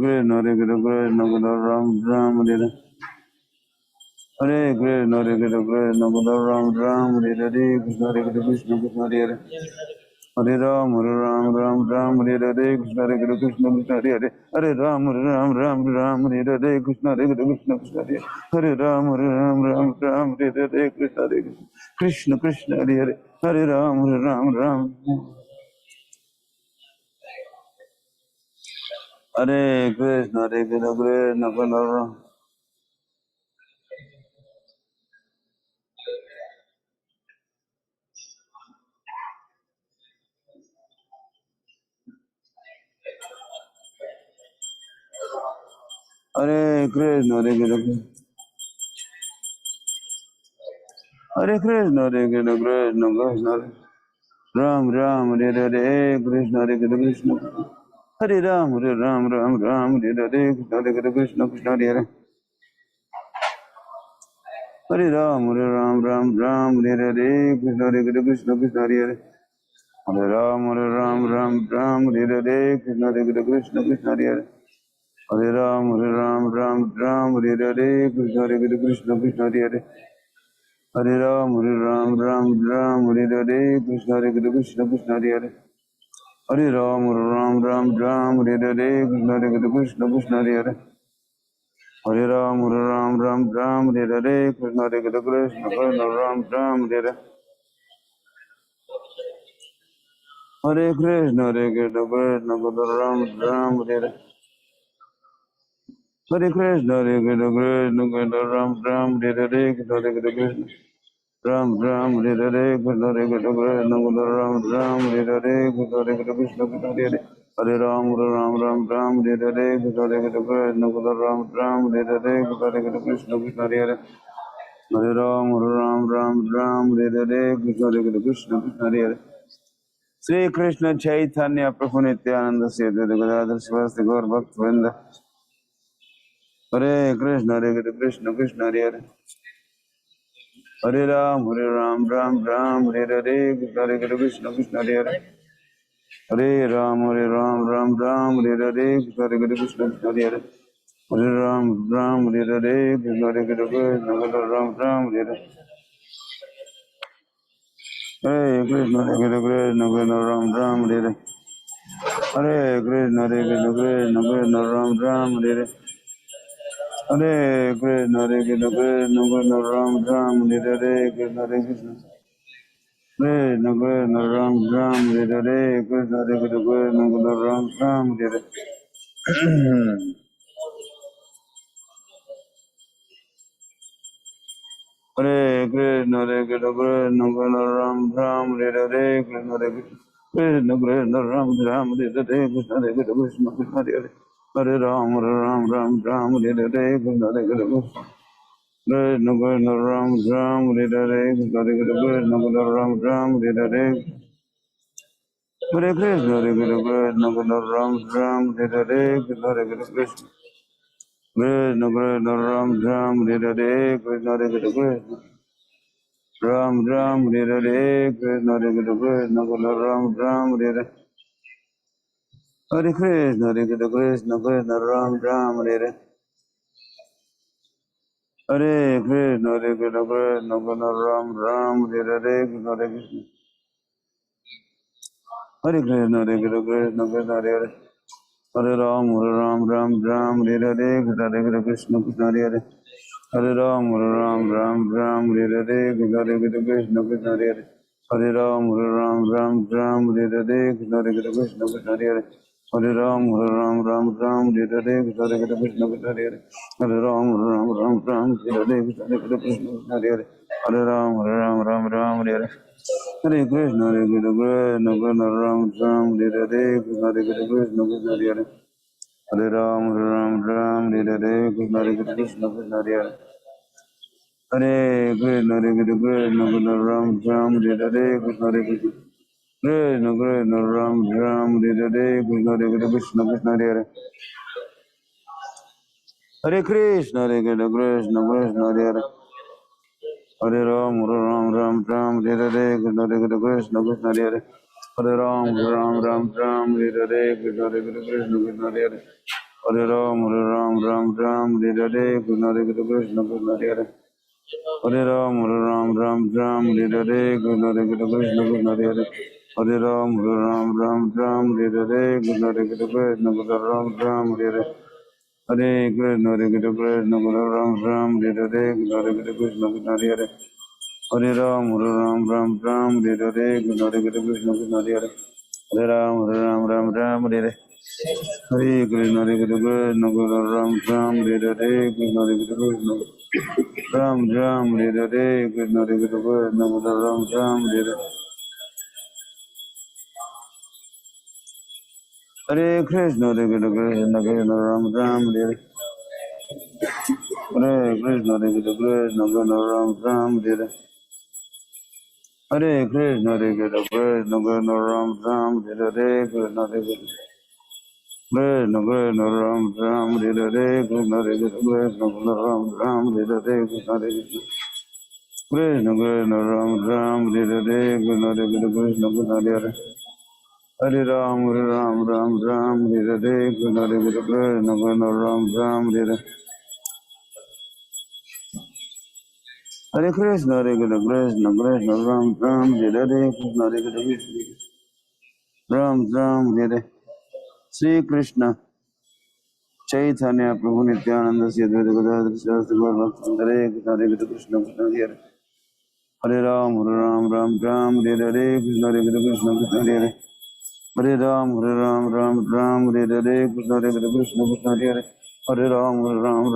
Speaker 1: Krishna Krishna Ram Hare Hare Hare Krishna Krishna Ram Hare Hare Hare Krishna Krishna Ram Hare Hare Krishna Krishna Hare Hare Hare Ram Hare Hare Krishna Krishna Hare Hare Hare Ram Hare Hare Krishna Krishna Hare Hare Ram Hare Hare Krishna Krishna Krishna Hare Hare Hare Ram Hare Hare Krishna Krishna Hare Krishna Hare Krishna Krishna Ram Hare Hare Krishna Krishna Hare Ram Hare Hare Krishna Krishna Hare Hare Hare Ram Hare Hare Krishna Krishna Hare Hare Hare Ram Hare Hare Krishna Krishna Hare Hare Hare Ram Hare Hare Krishna Krishna Hare Hare Hare Ram Hare Hare Krishna Krishna Hare Hare Hare Ram Hare Hare Krishna Krishna Hare Hare Hare Ram Hare Hare Krishna Krishna Hare Hare Hare Krishna Krishna Hare Hare Hare Krishna Krishna Hare Hare Hare Krishna Ram Hare Hare Krishna Krishna Hare Hare Krishna Hare Hare Hare Ram Hare Hare Krishna Krishna Hare Hare Krishna Hare Hare Hare Ram Hare Hare Krishna Krishna Hare Hare Sri Krishna Chaitanya Prabhu Nityananda Sri Advaita Gadadhar Sivasti Gaur Bhakt Vrinda Hare Krishna Krishna Hare Hare Hare Ram Hare Hare Hare Krishna Krishna Hare Hare Hare Ram Hare Hare Hare Krishna Krishna Hare Hare Hare Ram Hare Hare Krishna Krishna Hare Hare Hare Krishna Ram Hare Hare Hare Krishna Ram Hare Hare Hare Krishna Ram Hare Hare Krishna Krishna Krishna Krishna Ram Hare Hare Krishna Krishna Ram Hare Hare Hare Krishna Ram Hare Hare Krishna Krishna Ram Hare Hare Krishna Krishna Hare Hare Hare Ram Hare Hare Krishna Krishna Krishna Ram Hare Hare Krishna Krishna Ram Hare Hare Hare Krishna Ram Hare Hare Krishna Krishna Krishna Ram Hare Hare Krishna Krishna Ram Hare Hare Krishna Krishna Ram Hare Hare Hare Krishna Krishna Ram Hare Hare Hare Krishna Krishna Krishna Ram Ram Hare Krishna Hare Krishna Hare Krishna Krishna Krishna Hare Hare Ram Ram Ram Ram Hare Krishna Krishna Krishna Hare Hare Ram Ram Ram Ram Hare Krishna Krishna Krishna Hare Hare Ram Ram Ram Ram Hare Krishna Krishna Krishna Hare Hare Ram Ram Ram Hare Krishna Krishna Krishna Hare Hare Ram Ram Ram Hare Krishna Krishna Krishna Hare Hare Ram Ram Hare Hare Krishna Krishna Krishna Ram Ram Hare Krishna Krishna Krishna Hare Hare Ram Ram Hare Krishna Krishna Krishna Hare Hare Krishna Krishna Ram Ram Hare Krishna Krishna Krishna Ram Ram Hare Krishna Krishna Krishna Hare Hare Krishna Krishna Krishna Hare Hare Ram Ram Hare Krishna Krishna Krishna Hare Hare Ram Ram Hare Krishna Krishna Krishna Hare Hare Ram Ram Hare Krishna Krishna Krishna Hare Hare Ram Ram Hare Krishna Krishna Krishna Hare Hare Ram Ram Hare Krishna Krishna Krishna Ram Hare Hare Krishna Ram Hare Krishna Krishna Hare Hare Ram Hare Krishna Krishna Krishna Hare Hare Ram Hare Hare Krishna Ram Hare Krishna Krishna Ram Hare Krishna Ram Hare Hare Krishna Ram Hare Hare Krishna Ram Hare Hare Krishna Ram Hare Krishna Krishna Ram Hare Krishna Ram Hare Krishna Krishna Ram Hare Krishna Krishna Hare Hare Ram Hare Krishna Ram Hare Hare Krishna Krishna Ram Hare Krishna Ram Hare Sri Krishna Chaitanya Prabhu Nityananda Sri Advaita Gadadhar Srivastava Gaura Hare Krishna Hare Hare Ram Hare Krishna Krishna Hare Hare Ram Hare Krishna Krishna Hare Hare Ram Hare Krishna Krishna Hare Hare Ram Hare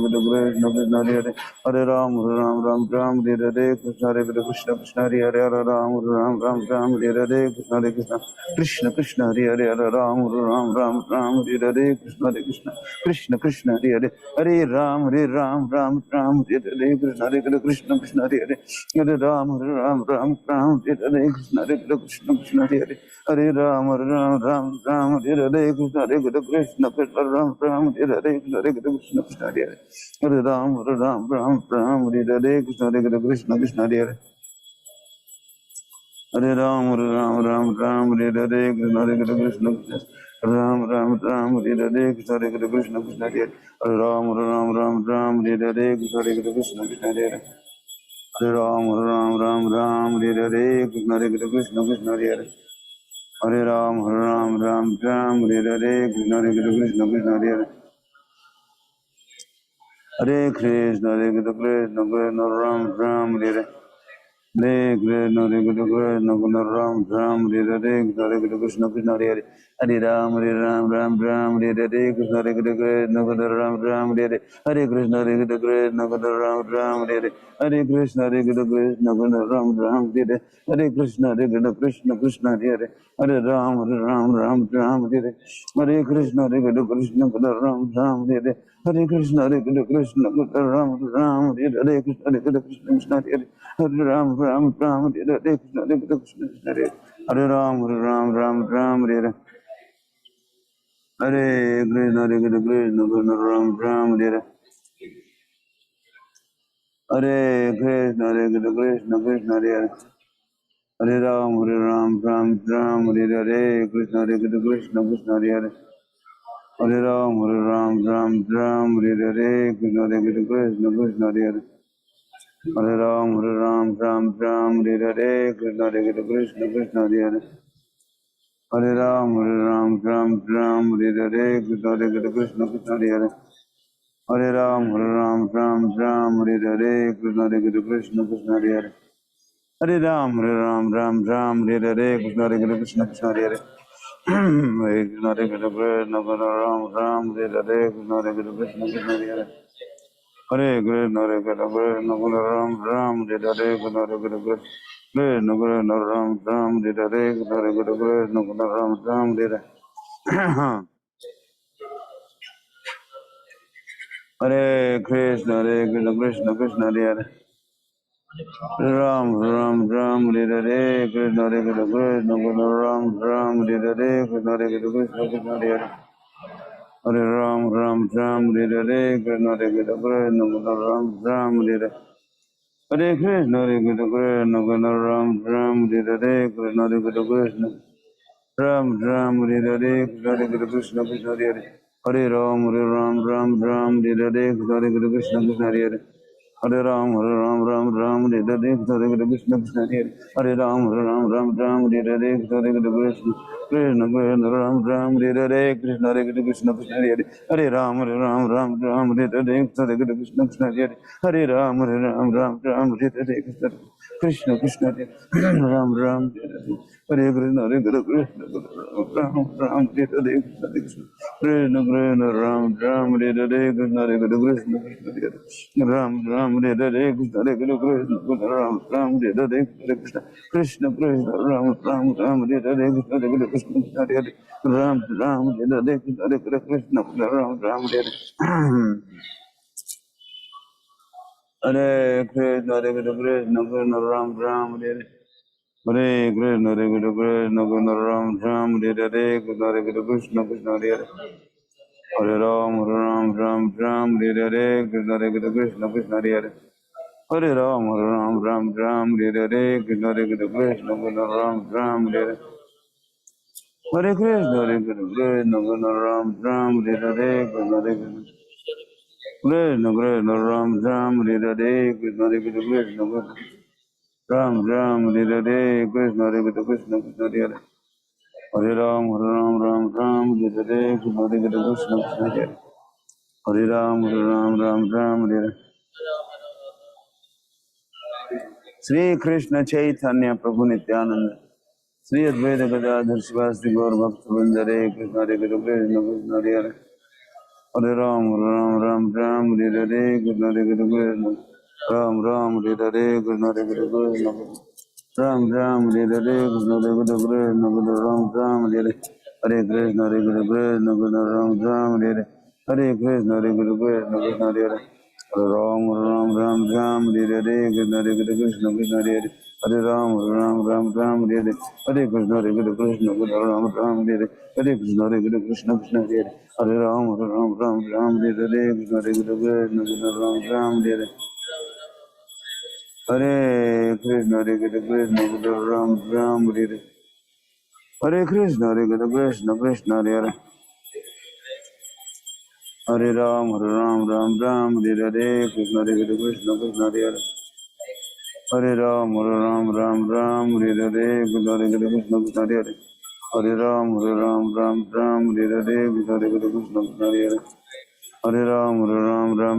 Speaker 1: Krishna Krishna Hare Hare Ram Hare Krishna Krishna Hare Hare Ram Hare Krishna Krishna Hare Hare Hare Ram Hare Hare Krishna Krishna Hare Hare Hare Ram Hare Krishna Krishna Hare Hare Hare Ram Hare Hare Krishna Krishna Ram Hare Hare Krishna Krishna Hare Hare Hare Ram Hare Hare Krishna Krishna Hare Hare Hare Ram Hare Hare Krishna Krishna Ram Hare Hare Krishna Krishna Hare Hare Ram Hare Hare Krishna Krishna Hare Hare Hare Ram Hare Hare Krishna Krishna Hare Hare Hare Ram Hare Hare Krishna Krishna Hare Hare Hare Krishna Krishna Ram Hare Hare Hare Krishna Ram Hare Hare Krishna Krishna Hare Hare Hare Ram Hare Hare Krishna Ram Hare Hare Hare Krishna Ram Hare Hare Hare Krishna Ram Hare Hare Hare Krishna Krishna Hare Hare Hare Ram Hare Hare Hare Krishna Ram Hare Hare Hare Krishna Ram Hare Hare Krishna Hare Hare Hare Ram Hare Hare Krishna Krishna Hare Hare Ram Hare Hare Hare Krishna Ram Hare Hare Hare Krishna Krishna Hare Hare Hare Ram Hare Hare Krishna Krishna Hare Hare Hare Ram, Ram Ram, Hare Krishna, Hare Krishna, Krishna Hare Hare Ram, Ram Ram, Hare Krishna, Hare Krishna, Krishna Hare Hare Ram, Ram Ram, Hare Krishna, Hare Krishna, Krishna Hare Hare Ram, Ram Hare Krishna, Hare Krishna, Krishna Hare Hare Ram, Ram, Hare Krishna, Hare Krishna, Krishna Hare Hare Krishna, Hare Krishna, Ram, Hare Krishna, Hare Krishna, Krishna Hare Hare Krishna, Hare Krishna, Ram, Hare Krishna, Hare Krishna, Krishna Krishna, Ram, Hare Krishna, Hare Krishna, Ram, Hare Hare Krishna, Hare Krishna, Krishna Krishna, Hare Hare Ram, Hare Krishna, Hare Krishna, Krishna Ram, Hare Krishna, Hare Krishna, Krishna Hare Hare Ram, Hare Krishna, Hare Krishna, Krishna Ram, Hare Hare Krishna, Hare Krishna, Krishna Ram, Hare Krishna, Hare Krishna, Krishna Ram, Hare Krishna, Hare Krishna, Krishna Hare Hare Ram, Hare Krishna, Krishna Hare Hare Ram, Hare Krishna, Krishna Hare Hare Ram, Hare Krishna, Krishna Krishna Ram, Hare Krishna, Hare Krishna, Krishna Hare Hare Ram, Hare Krishna, Krishna Hare Hare Ram, Hare Krishna, Krishna Krishna Hare Ram, Hare Krishna, Hare Krishna, Ram, Hare Krishna, Krishna Krishna, Ram, Hare Krishna, Hare Krishna, Krishna Hare Ram, Hare Krishna, Hare Krishna, Ram, Hare Krishna, Krishna Krishna, Ram, Hare Krishna, Hare Krishna, Hare Ram, Hare Krishna, Hare Krishna, Ram, Hare Hare Krishna, Hare Krishna, Krishna Ram, Hare Hare Krishna, Hare Krishna, Krishna Ram, Hare Hare Krishna, Krishna Hare Hare Ram, Hare Krishna, Hare Krishna, Krishna Hare Hare Ram, Hare Krishna, Hare Krishna, Krishna Ram, Hare Hare Krishna, Hare Krishna, Krishna Ram, Hare Krishna, Hare Krishna, Krishna Ram, Hare Krishna, Hare Krishna, Ram, Hare Krishna, Hare Krishna, Krishna Hare Hare Ram, Hare Krishna, Hare Krishna, Krishna Hare Hare Ram, Hare Shri Krishna Chaitanya Prabhu Nityananda Shri Advaita Gadadhar Shivasti Gaur Bhakta Vrinda Hare Krishna, Hare Krishna, Krishna Hare Hare Ram, Hare Krishna, Hare Krishna, Ram, Hare Krishna, Hare Krishna, Ram, Hare Krishna, Hare Krishna, Ram, Hare Hare Krishna, Hare Krishna, Ram, Hare Hare Krishna, Hare Krishna, Krishna Hare Hare Ram, Hare Krishna, Hare Krishna, Krishna Hare Hare Ram, Hare Hare Krishna, Hare Krishna, Ram, Hare Hare Krishna, Hare Krishna, Krishna Hare Hare Ram, Hare Krishna, Hare Krishna, Ram, Hare Hare Krishna, Hare Krishna, Ram, Hare Hare Krishna, Hare Krishna, Krishna Hare Hare Ram, Hare Krishna, Hare Krishna, Krishna Hare Hare Ram, Hare Krishna, Hare Krishna, Krishna Hare Hare Ram, Hare Krishna, Hare Krishna,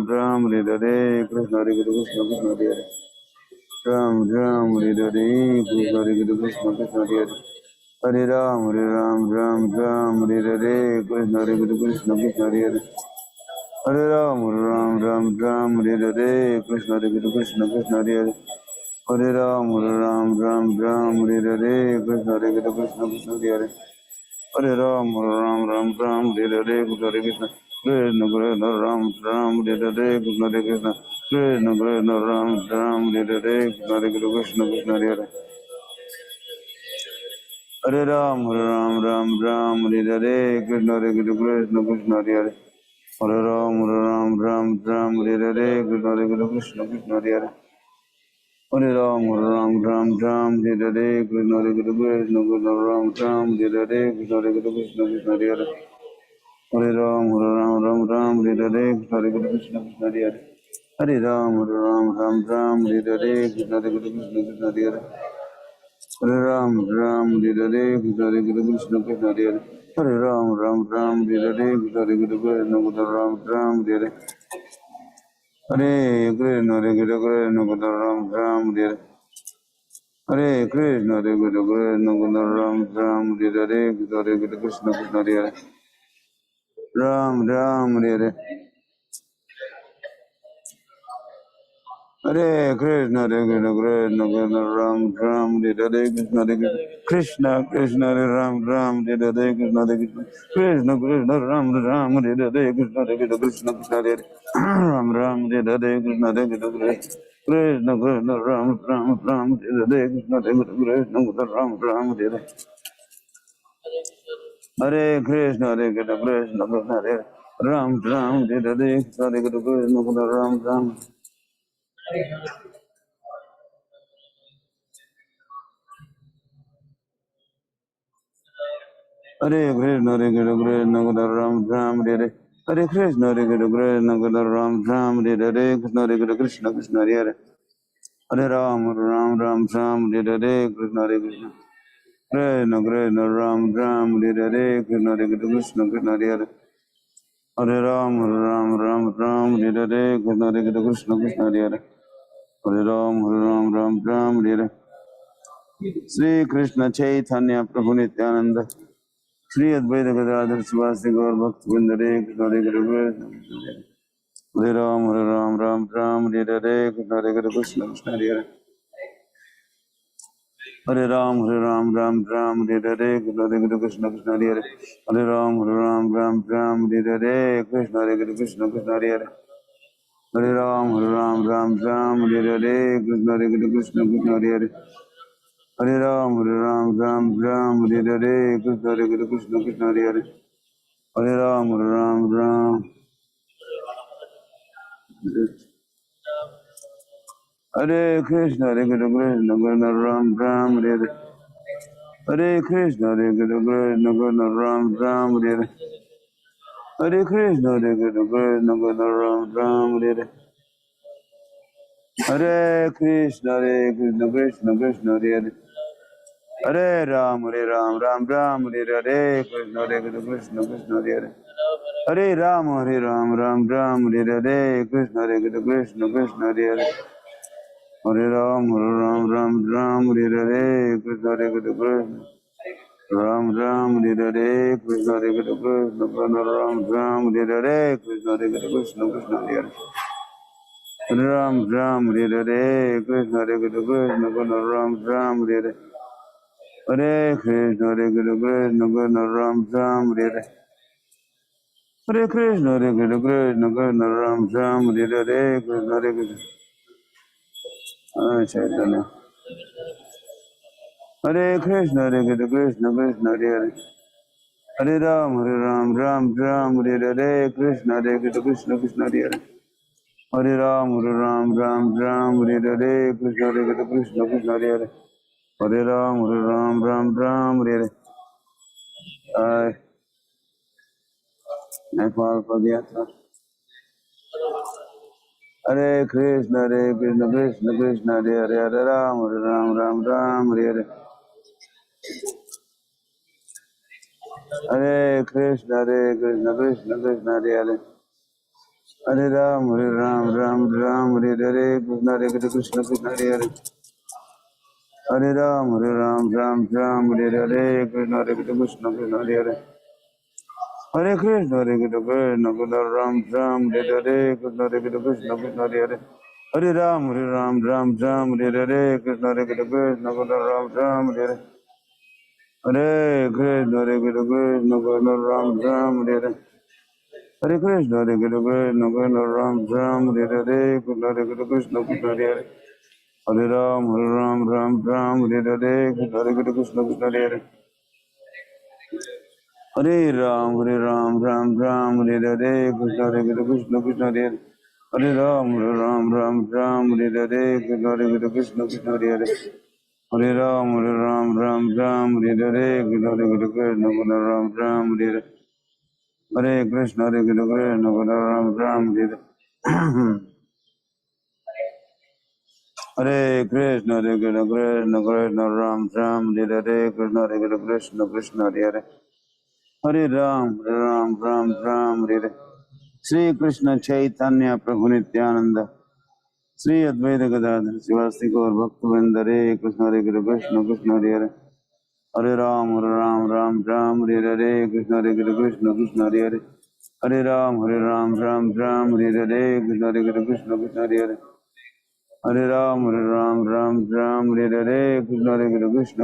Speaker 1: Krishna Hare Hare Ram, Hare Krishna, Hare Krishna, Krishna Hare Ram, Hare Krishna, Hare Krishna, Krishna Hare Hare Ram, Hare Krishna, Hare Krishna, Krishna Hare Hare Ram, Hare Krishna, Hare Krishna, Krishna Hare Hare Ram, Hare Krishna, Hare Krishna, Krishna Hare Hare Ram, Hare Krishna, Hare Krishna, Krishna Krishna, Ram, Hare Krishna, Hare Krishna, Krishna Krishna, Ram, Hare Krishna, Hare Krishna, Krishna Hare Hare Ram, Hare Krishna, Hare Krishna, Krishna Hare Hare Ram, Hare Krishna, Hare Krishna, Krishna Hare Hare Ram, Hare Krishna, Hare Krishna, Krishna Ram, Hare Krishna, Hare Krishna, Krishna Hare Hare Ram, Ram, Hare Hare, Hare Krishna, Krishna Hare Hare, Hare Ram, Ram, Hare Hare, Krishna Krishna, Krishna Hare Hare, Hare Ram, Hare Hare, Hare Krishna, Krishna Hare Hare, Hare Ram, Hare Hare, Hare Krishna, Ram, Hare Hare, Hare Krishna, Ram, Hare Hare, Hare Krishna, Ram, Hare Hare, Hare Krishna, Krishna Hare Hare, Ram, Hare Hare. Hare Krishna, Hare Krishna, Krishna Ram, Hare Krishna, Krishna Hare Ram, Hare Krishna, Krishna Krishna, Ram, Hare Krishna, Krishna Hare Ram, Hare Krishna, Krishna Krishna, Ram, Hare Krishna, Krishna Ram, Hare Hare Krishna, Hare Krishna, Krishna Hare Ram, Hare Krishna, Ram. Hare Krishna, Hare Krishna, Ram, Hare Hare Krishna, Hare Krishna, Ram, Hare Krishna, Krishna Hare Hare Ram, Hare Krishna, Hare Krishna, Krishna, Ram, Hare Krishna, Krishna Hare Hare Ram, Hare Krishna, Krishna, Krishna Hare Hare Ram, Hare Sri Krishna Chaitanya Prabhu Nityananda Shri Advaita Gadadhar Sivasi Gaur Bhakti Vindare Krishna Hare Ram, Hare Krishna, Krishna Hare Hare Ram, Hare Krishna, Krishna Hare Hare Ram, Hare Krishna, Krishna Hare Hare Ram, Hare Krishna, Krishna Hare Hare Ram, Hare Krishna, Krishna Hare Hare Ram. Hare Krishna, Krishna, Ram, Hare Hare Krishna, Krishna, Ram, Hare Hare Krishna, Krishna, Ram, Hare Hare Krishna, Krishna, Hare Hare Ram, Ram, Hare Krishna, Krishna, Hare Hare Ram, Ram, Hare Krishna, Krishna, Hare Hare Ram, Hare Krishna, Ram, Hare Krishna, Ram, Hare Krishna, Krishna, Hare Ram, Hare Krishna, Ram, Hare Hare Krishna, Ram, Hare Hare Krishna, Ram, Hare Krishna, Chaitanya. Hare Krishna, Krishna, Hare Hare Ram, Hare Krishna, Krishna, Hare Hare Ram, Hare Krishna, Krishna, Hare Hare Ram, Hare Nepal Padiyatra. Hare Krishna, Krishna, Hare Hare Ram, Hare Hare Hare Krishna, Krishna, Hare Hare Hare Ram, Hare Hare Krishna, Krishna, Hare Hare Hare Ram, Hare Hare Krishna, Krishna, Hare Hare Hare Krishna, Ram, Hare Hare Krishna, Krishna, Hare Hare Hare Ram, Hare Hare Krishna, Ram, Hare Hare Hare Krishna, Ram, Hare Hare Hare Krishna, Ram, Hare Hare Krishna, Krishna, Hare Hare Hare Ram, Hare Hare Krishna, Krishna, Hare Hare Hare Ram, Hare Hare Krishna, Krishna, Hare Hare Hare Ram, Hare Hare Krishna, Krishna, Hare Hare Hare Ram, Hare Hare Krishna, Krishna, Hare Hare Hare Krishna Krishna Ram Ram Hare Hare Krishna Krishna Ram Ram Hare Krishna Krishna Hare Hare Ram Ram Hare Shri Krishna Chaitanya Prabhu Nityananda Shri Advaita Gadadhar Sivasti Gaur Bhaktivinoda Hare Krishna Krishna Hare Hare Ram Ram Hare Hare Krishna Krishna Hare Hare Ram Hare Hare Krishna Krishna Hare Hare Ram Hare Hare Krishna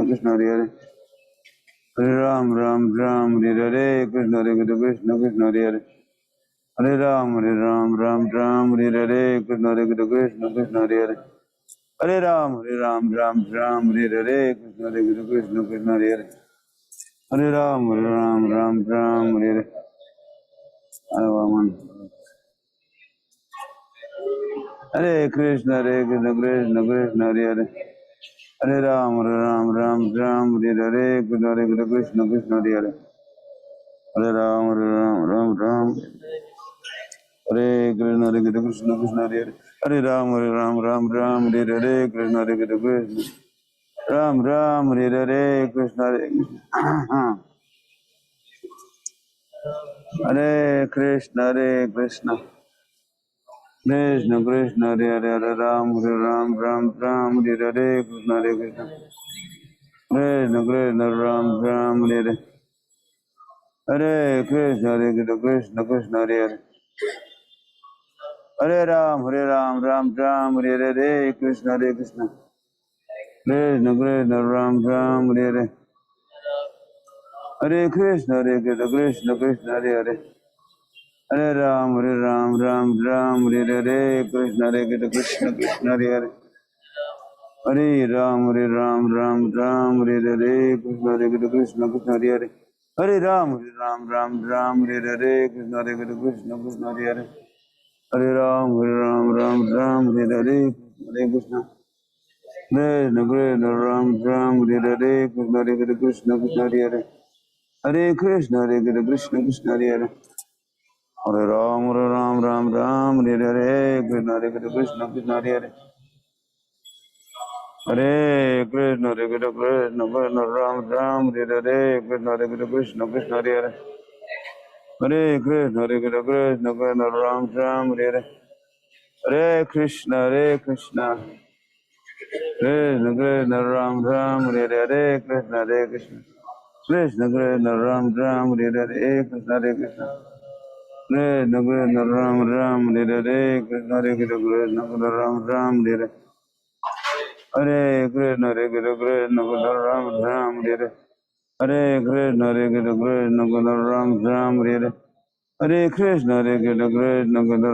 Speaker 1: Krishna Hare Hare Ram Hare Hare Krishna Krishna Hare Hare Ram Hare Hare Krishna Krishna Hare Hare Ram Hare Hare Krishna Krishna Hare Hare Ram Hare Hare Hare Krishna Krishna Hare Hare Hare Ram Hare Hare Krishna Krishna Hare Hare Ram Hare Krishna Krishna Hare Hare Ram Hare Hare Krishna Krishna Ram Hare Hare Krishna Hare Krishna Krishna Krishna Hare Hare Ram Hare Hare Krishna Krishna Ram Hare Hare Hare Krishna Krishna Hare Hare Hare Ram Hare Hare Krishna Krishna Ram Hare Hare Hare Krishna Krishna Hare Hare Hare Ram Hare Hare Krishna Krishna Hare Hare Hare Ram Hare Hare Krishna Krishna Hare Hare Hare Ram Hare Hare Krishna Krishna Hare Hare Hare Ram Hare Hare Krishna Krishna Ram Hare Hare Krishna Krishna Hare Hare Hare Krishna Krishna Hare Hare Hare Ram Hare Hare Krishna Krishna Hare Hare Hare Krishna Ram Hare Hare Krishna Krishna Hare Hare Hare Krishna Ram Hare Hare Hare Krishna Krishna Ram Hare Hare Krishna Krishna Ram Hare Hare Krishna Krishna Ram Hare Hare Krishna Ram Hare Hare Krishna Ram Hare Hare Krishna Ram Hare Hare Krishna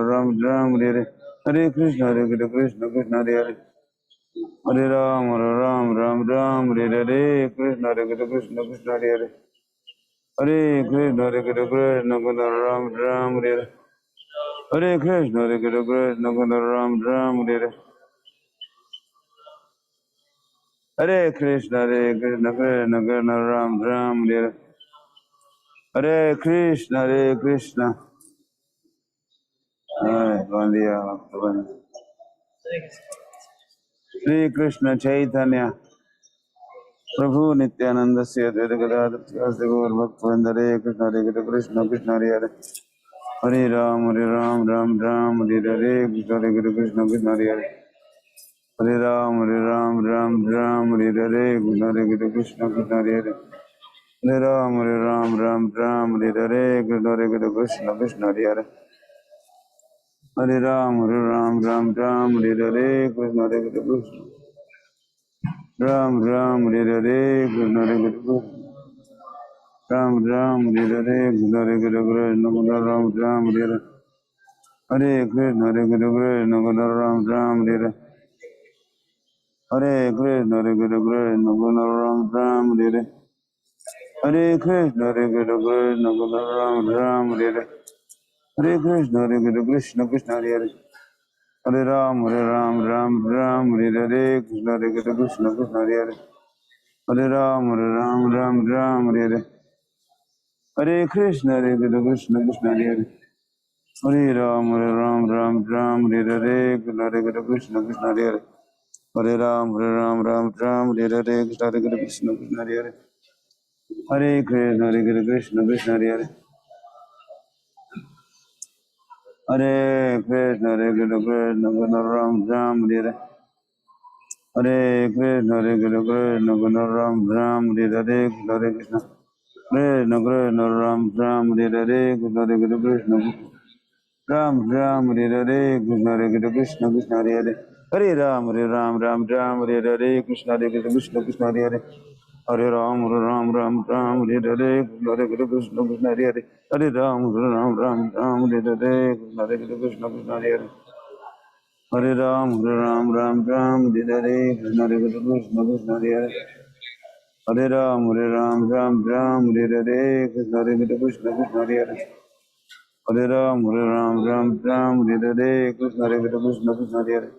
Speaker 1: Ram Hare Hare Krishna Krishna Hare Hare Ram Hare Hare Krishna Krishna Hare Hare Krishna Ram Hare Hare Krishna Ram Hare Hare Krishna Ram Hare Hare Krishna buen día, bueno. Shri Krishna Chaitanya Prabhu Nityananda Sri Advaita Gadadhar Sivasti Gaur Bhaktivinoda Hare Krishna Krishna Hare Hare Hare Ram Ram Hare Hare Krishna Krishna Hare Hare Hare Ram Hare Hare Krishna Krishna Hare Hare Hare Ram Hare Hare Krishna Krishna Hare Hare Hare Ram Hare Hare Krishna Krishna Ram Hare Hare Krishna Krishna Ram Hare Hare Krishna Krishna Ram Hare Hare Hare Krishna Ram Hare Hare Hare Krishna Ram Hare Hare Hare Krishna Ram Hare Hare Hare Krishna Krishna Hare Hare Hare Ram Hare Hare Krishna Krishna Hare Hare Hare Ram Hare Hare Hare Krishna, Hare Krishna, Krishna Hare Hare. Hare Ram, Ram Ram, Hare Hare, Hare Krishna, Krishna Hare Hare. Hare Ram, Ram, Hare Hare, Krishna Krishna, Krishna Hare Hare. Hare Krishna, Krishna Hare Hare. Hare Krishna, Krishna, Ram, Hare Hare. Hare Krishna, Krishna, Ram, Hare Hare, Hare Krishna. Krishna, Ram, Hare Hare, Hare Krishna. Ram Hare Hare Krishna Krishna Hare Hare Hare Ram Hare Hare Krishna Krishna Hare Hare Hare Ram Hare Hare Krishna Krishna Hare Hare Hare Ram Hare Hare Krishna Krishna Hare Hare Hare Ram Hare Hare Krishna Krishna Hare Hare Hare Ram Hare Hare Krishna Krishna Hare Hare Hare Ram Hare Hare Krishna Krishna Hare Hare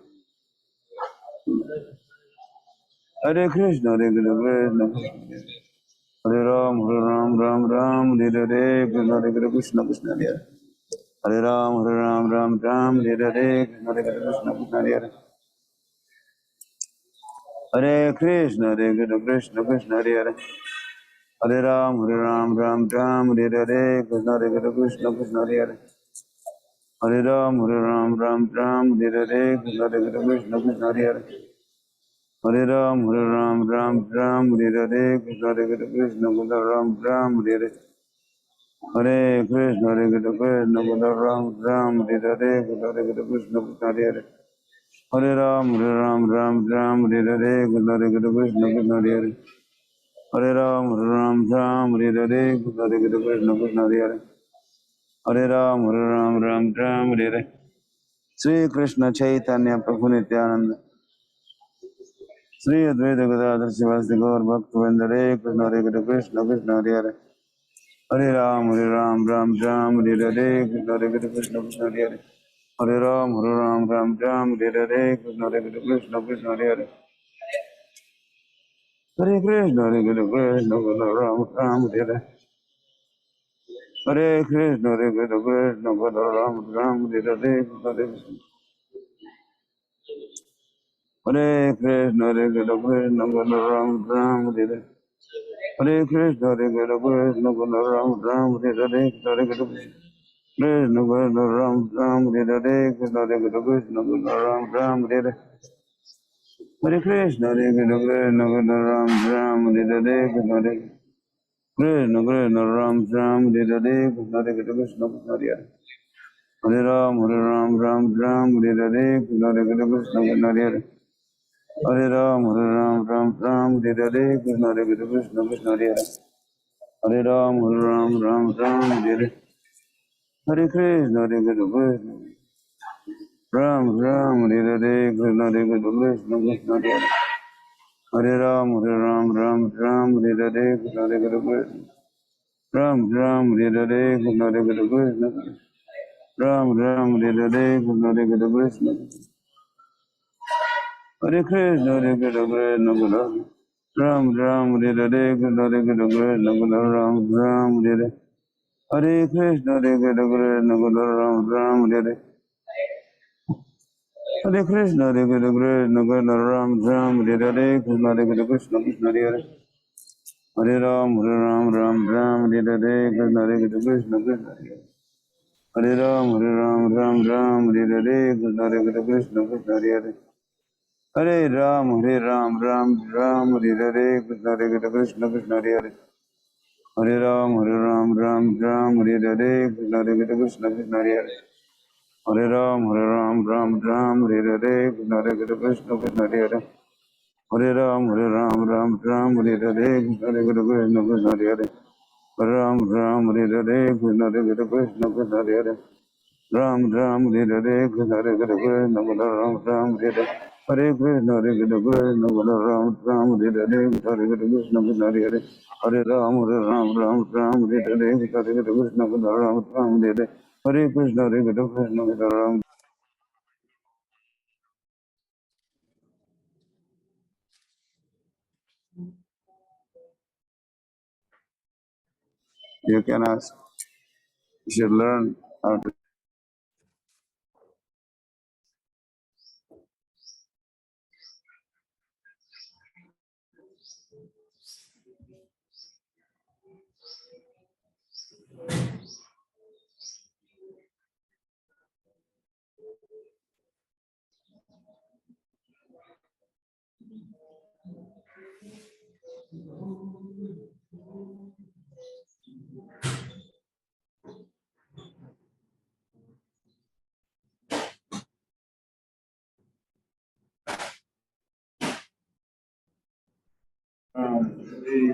Speaker 1: Hare Krishna Krishna Hare Ram Hare Hare Krishna Krishna Hare Hare Hare Ram Hare Hare Krishna Krishna Hare Hare Hare Krishna Krishna Hare Hare Hare Ram Hare Hare Krishna Krishna Hare Hare Hare Ram Hare Hare Krishna Krishna Hare Hare Hare Ram Hare Hare Krishna Ram Hare Hare Hare Krishna Ram Hare Hare Krishna Krishna Hare Hare Hare Ram Hare Hare Krishna Krishna Hare Hare Hare Ram Hare Hare Krishna Krishna Hare Hare Hare Ram Hare Hare Sri Krishna Chaitanya Prabhu Nityananda Sri Advaita Gadadhar Sivasti Gaur Bhaktivinoda Hare Krishna Krishna Hare Hare Hare Ram Hare Hare Krishna Krishna Hare Hare Hare Ram Hare Hare Krishna Krishna Hare Hare Hare Krishna Ram Hare Hare Hare Krishna Ram Hare Hare Hare Krishna Ram Hare Hare Hare Krishna Ram Hare Hare Hare Krishna Ram Hare Hare Krishna Ram Hare Hare Hare Krishna Ram Hare Hare Krishna Ram Hare Hare Krishna Hare Hare Hare Ram Hare Hare Krishna Hare Hare Hare Ram Hare Hare Krishna Hare Hare Hare Ram Hare Hare Hare Krishna Ram Hare Hare Krishna Hare Hare Hare Ram Hare Hare Krishna Ram Hare Hare Krishna Ram Hare Hare Krishna Hare Krishna Ram Hare Hare Krishna Ram Hare Hare Hare Krishna Ram Hare Hare Hare Krishna Ram Hare Hare Krishna Krishna Hare Hare Hare Ram Hare Hare Krishna Krishna Hare Hare Hare Ram Hare Hare Krishna Krishna Hare Hare Hare Ram Hare Hare Krishna Krishna Hare Hare Hare Ram Hare Hare Krishna Krishna Hare Hare Hare Ram Hare Hare Krishna Krishna Hare Hare Hare Ram Hare Hare Krishna Krishna Hare Hare Hare Ram Hare Hare Krishna Krishna Hare Hare Ram Hare Hare Krishna Krishna Hare Hare Hare Krishna Ram Hare Hare Krishna Krishna Hare Hare Hare Ram Hare Hare Krishna Krishna Hare Hare Hare Krishna Ram You can ask. You should learn how to.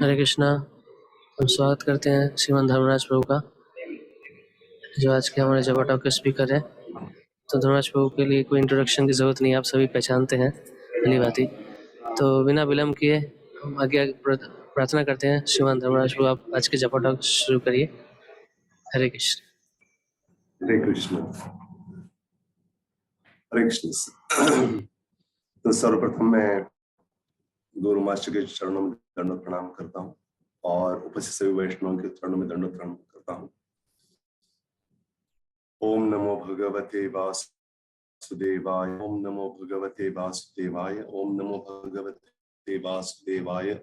Speaker 2: हरे कृष्णा। हम स्वागत करते हैं श्रीमान धर्मराज प्रभु का, जो आज के हमारे जब टॉक के स्पीकर है। तो धर्मराज प्रभु के लिए कोई इंट्रोडक्शन की जरूरत नहीं, आप सभी पहचानते हैं भली भांति। तो बिना विलम्ब किए हम आगे प्रार्थना करते हैं। श्रीमान धर्मराज प्रभु, आप आज के जब टॉक शुरू करिए। हरे कृष्ण।
Speaker 3: हरे कृष्ण। हरे कृष्ण। तो सर्वप्रथम मैं गुरु मास्टर के चरणों में दंडवत प्रणाम करता हूँ और उपस्थित सभी वैष्णवों के चरणों में दंडवत प्रणाम करता हूँ। ओम नमो भगवते वासुदेवाय। ओम नमो भगवते वासुदेवाय। ओम नमो भगवते वासुदेवाय।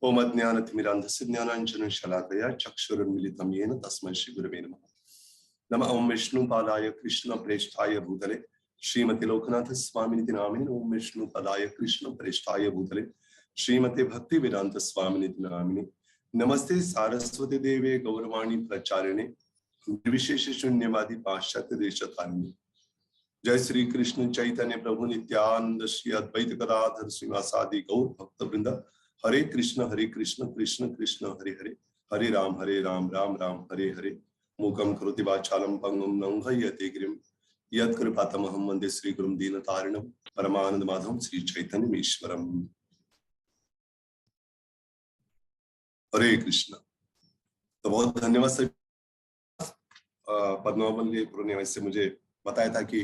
Speaker 3: ओम अज्ञानतिमिरान्धस्य ज्ञानाञ्जनं शलाकया चक्षुरुन्मिलितं येन तस्मै श्रीगुरवे नमः। नमः ओम विष्णुपादाय कृष्ण प्रेष्ठाय भूतले श्रीमते लोकनाथ स्वामिनिति नामिने। ओम विष्णुपादाय कृष्ण प्रेष्ठाय भूतले श्रीमते भक्ति वेदांत स्वामिनिति नामिने। नमस्ते सारस्वती देवे गौरवाणी प्रचारिणे निर्विशेष शून्यवादी पाश्चात्य देशतारिणे। जय श्री कृष्ण चैतन्य प्रभु नित्यानंद श्री अद्वैत गदाधर श्रीवासादि गौर भक्त वृंद। हरे कृष्ण कृष्ण कृष्ण हरे हरे, हरे राम राम राम हरे हरे। मूकं करोति वाचालं पंगुं लंघयते गिरिं यत्कृपातमहं वन्दे श्रीगुरुं दीनतारिणं परमानन्दमाधवं श्री चैतन्यमीश्वरम्। हरे कृष्ण। तो बहुत धन्यवाद सर। पद्मावली पूर्णिमा से मुझे बताया था कि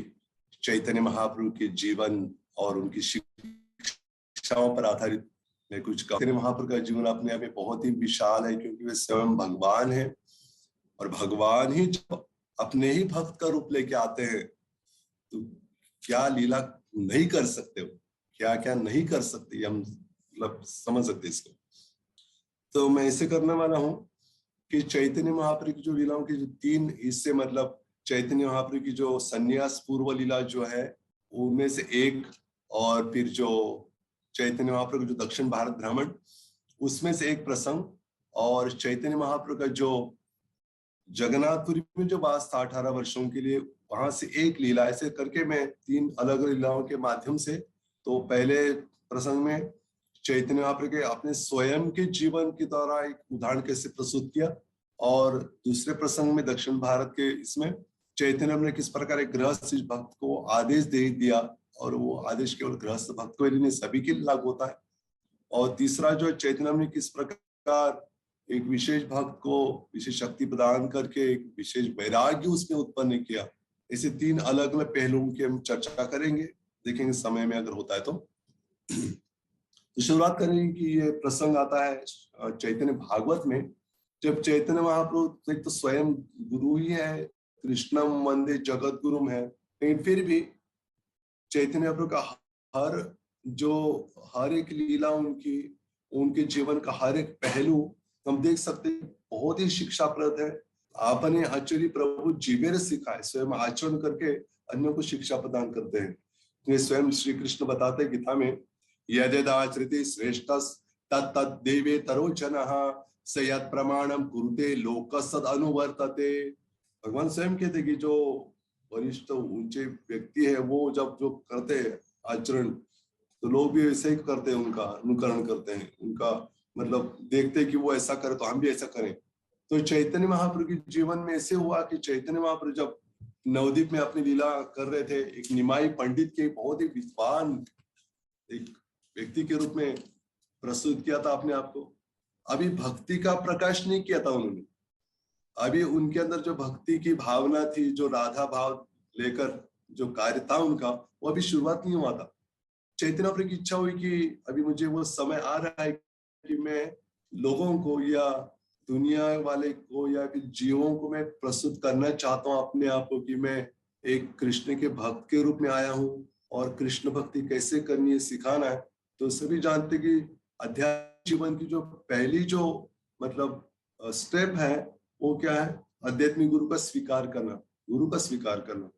Speaker 3: चैतन्य महाप्रभु के जीवन और उनकी शिक्षाओं पर आधारित मैं कुछ कहूं। चैतन्य महाप्रभु का जीवन अपने आप में बहुत ही विशाल है, क्योंकि वे स्वयं भगवान है और भगवान ही जब अपने ही भक्त का रूप लेके आते हैं तो क्या लीला नहीं कर सकते हो, क्या क्या नहीं कर सकते, हम मतलब समझ सकते इसको। तो मैं इसे करने वाला हूं कि चैतन्य महाप्रभु की जो लीलाओं के जो 3 हिस्से, मतलब चैतन्य महाप्रभु की जो संन्यास पूर्व लीला जो है उनमें से एक, और फिर जो चैतन्य महाप्रभु जो दक्षिण भारत भ्रमण उसमें से एक प्रसंग, और चैतन्य महाप्रभु का जो जगन्नाथपुरी में जो वास था 18 वर्षों के लिए, वहां से एक लीला। ऐसे करके मैं 3 अलग अलग लीलाओं के माध्यम से, तो पहले प्रसंग में चैतन्य महाप्रभु के अपने स्वयं के जीवन के द्वारा एक उदाहरण कैसे प्रस्तुत किया, और दूसरे प्रसंग में दक्षिण भारत के इसमें चैतन्य ने किस प्रकार एक गृहस्थ भक्त को आदेश दे दिया, और वो आदेश केवल गृहस्थ भक्त को नहीं सभी के लिए लागू होता है। और तीसरा जो चैतन्य ने किस प्रकार एक विशेष भक्त को विशेष शक्ति प्रदान करके एक विशेष वैराग्य उसमें उत्पन्न किया। ऐसे 3 अलग अलग पहलुओं की हम चर्चा करेंगे, देखेंगे समय में अगर होता है तो। शुरुआत करेंगे कि ये प्रसंग आता है चैतन्य भागवत में, जब चैतन्य महाप्रभु एक तो स्वयं गुरु ही है, कृष्णम वंदे जगत गुरुम है, लेकिन फिर भी चैतन्य महाप्रभु का हर एक लीला उनके जीवन का हर एक पहलू हम देख सकते हैं, बहुत ही शिक्षाप्रद है। आपने आचार्य प्रभु जीवेर सिखाए, स्वयं आचरण करके अन्यों को शिक्षा प्रदान करते हैं। ये स्वयं श्री कृष्ण बताते हैं गीता में, यदेदाचरति श्रेष्ठस् तत्तद् देवे तरो जनः स यत् प्रमाणम कुरुते लोकसद अनुवर्तते। भगवान स्वयं कहते कि जो वरिष्ठ ऊंचे व्यक्ति है वो जब जो करते हैं आचरण, तो लोग भी ऐसे ही करते हैं, उनका अनुकरण करते हैं, उनका मतलब देखते हैं कि वो ऐसा करे तो हम भी ऐसा करें। तो चैतन्य महाप्रभु के जीवन में ऐसे हुआ कि चैतन्य महाप्रभु जब नवद्वीप में अपनी लीला कर रहे थे, एक निमाई पंडित के बहुत ही विद्वान एक व्यक्ति के रूप में प्रस्तुत किया था अपने आप को। अभी भक्ति का प्रकाश नहीं किया था उन्होंने, अभी उनके अंदर जो भक्ति की भावना थी, जो राधा भाव लेकर जो कार्य था उनका, वो अभी शुरुआत नहीं हुआ था। चैतन्य प्रभु की इच्छा हुई कि अभी मुझे वो समय आ रहा है कि मैं लोगों को या दुनिया वाले को या फिर जीवों को मैं प्रस्तुत करना चाहता हूँ अपने आप को कि मैं एक कृष्ण के भक्त के रूप में आया हूँ और कृष्ण भक्ति कैसे करनी है सिखाना है। तो सभी जानते कि आध्यात्मिक जीवन की जो पहली जो मतलब स्टेप है वो क्या है, आध्यात्मिक गुरु का स्वीकार करना, गुरु का स्वीकार करना।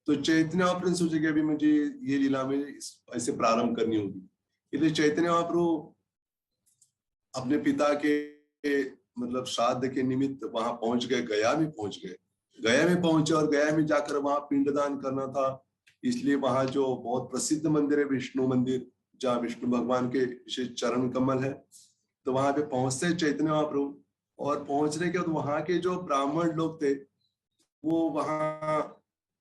Speaker 3: तो चैतन्य महाप्रभु ने सोचा कि अभी मुझे ये लीला में ऐसे प्रारंभ करनी होगी, इसलिए चैतन्य महाप्रभु अपने पिता के मतलब श्राद्ध के निमित्त वहां पहुंच गए, गया में पहुंच गए। गया में पहुंचे और गया में जाकर वहां पिंडदान करना था, इसलिए वहां जो बहुत प्रसिद्ध मंदिर है विष्णु मंदिर, जहाँ विष्णु भगवान के विशेष चरण कमल है, तो वहां पे पहुंचते चैतन्य महाप्रभु। और पहुंचने के बाद वहां के जो ब्राह्मण लोग थे वो वहां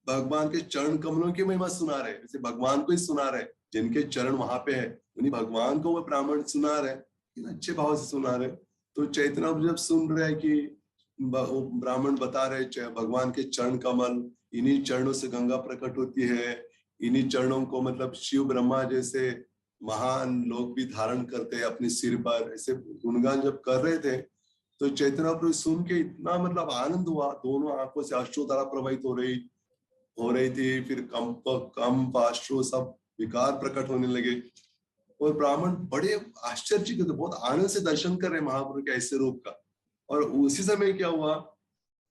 Speaker 3: भगवान के चरण कमलों की महिमा सुना रहे, जैसे भगवान को ही सुना रहे, जिनके चरण वहां पे है उन्हीं भगवान को वो ब्राह्मण सुना रहे, अच्छे भाव से सुना रहे। तो चैतन्य जब सुन रहे कि ब्राह्मण बता रहे भगवान के चरण कमल, इन्हीं चरणों से गंगा प्रकट होती है, इन्हीं चरणों को मतलब शिव ब्रह्मा जैसे महान लोग भी धारण करते हैं अपने सिर पर, ऐसे गुणगान जब कर रहे थे तो चैतन्य प्रभु सुन के इतना मतलब आनंद हुआ, दोनों आंखों से अश्रुधारा प्रवाहित हो रही थी, फिर कंप अश्रु सब विकार प्रकट होने लगे। और ब्राह्मण बड़े आश्चर्यचकित, बहुत आनंद से दर्शन कर रहे महाप्रभु के ऐसे रूप का। और उसी समय क्या हुआ,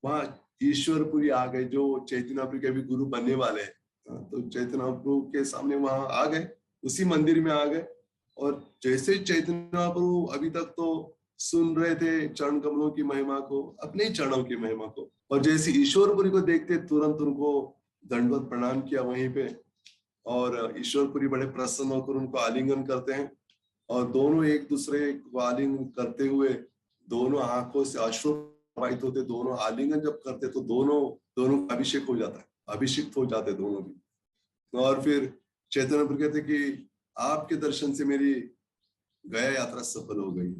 Speaker 3: वहां ईश्वरपुरी आ गए जो चैतन्य प्रभु के भी गुरु बनने वाले हैं। तो चैतन्य प्रभु के सामने वहां आ गए, उसी मंदिर में आ गए। और जैसे चैतन्य प्रभु अभी तक तो सुन रहे थे चरण कमलों की महिमा को, अपने ही चरणों की महिमा को, और जैसे ईश्वरपुरी को देखते तुरंत उनको दंडवत प्रणाम किया वहीं पे। और ईश्वरपुरी बड़े प्रसन्न होकर उनको आलिंगन करते हैं और दोनों एक दूसरे को आलिंगन करते हुए दोनों आंखों से अश्रु प्रवाहित होते, दोनों आलिंगन जब करते तो दोनों अभिषेक हो जाता है, अभिषिक्त हो जाते दोनों भी। और फिर चैतन्य प्रभु कहते कि आपके दर्शन से मेरी गया यात्रा सफल हो गई।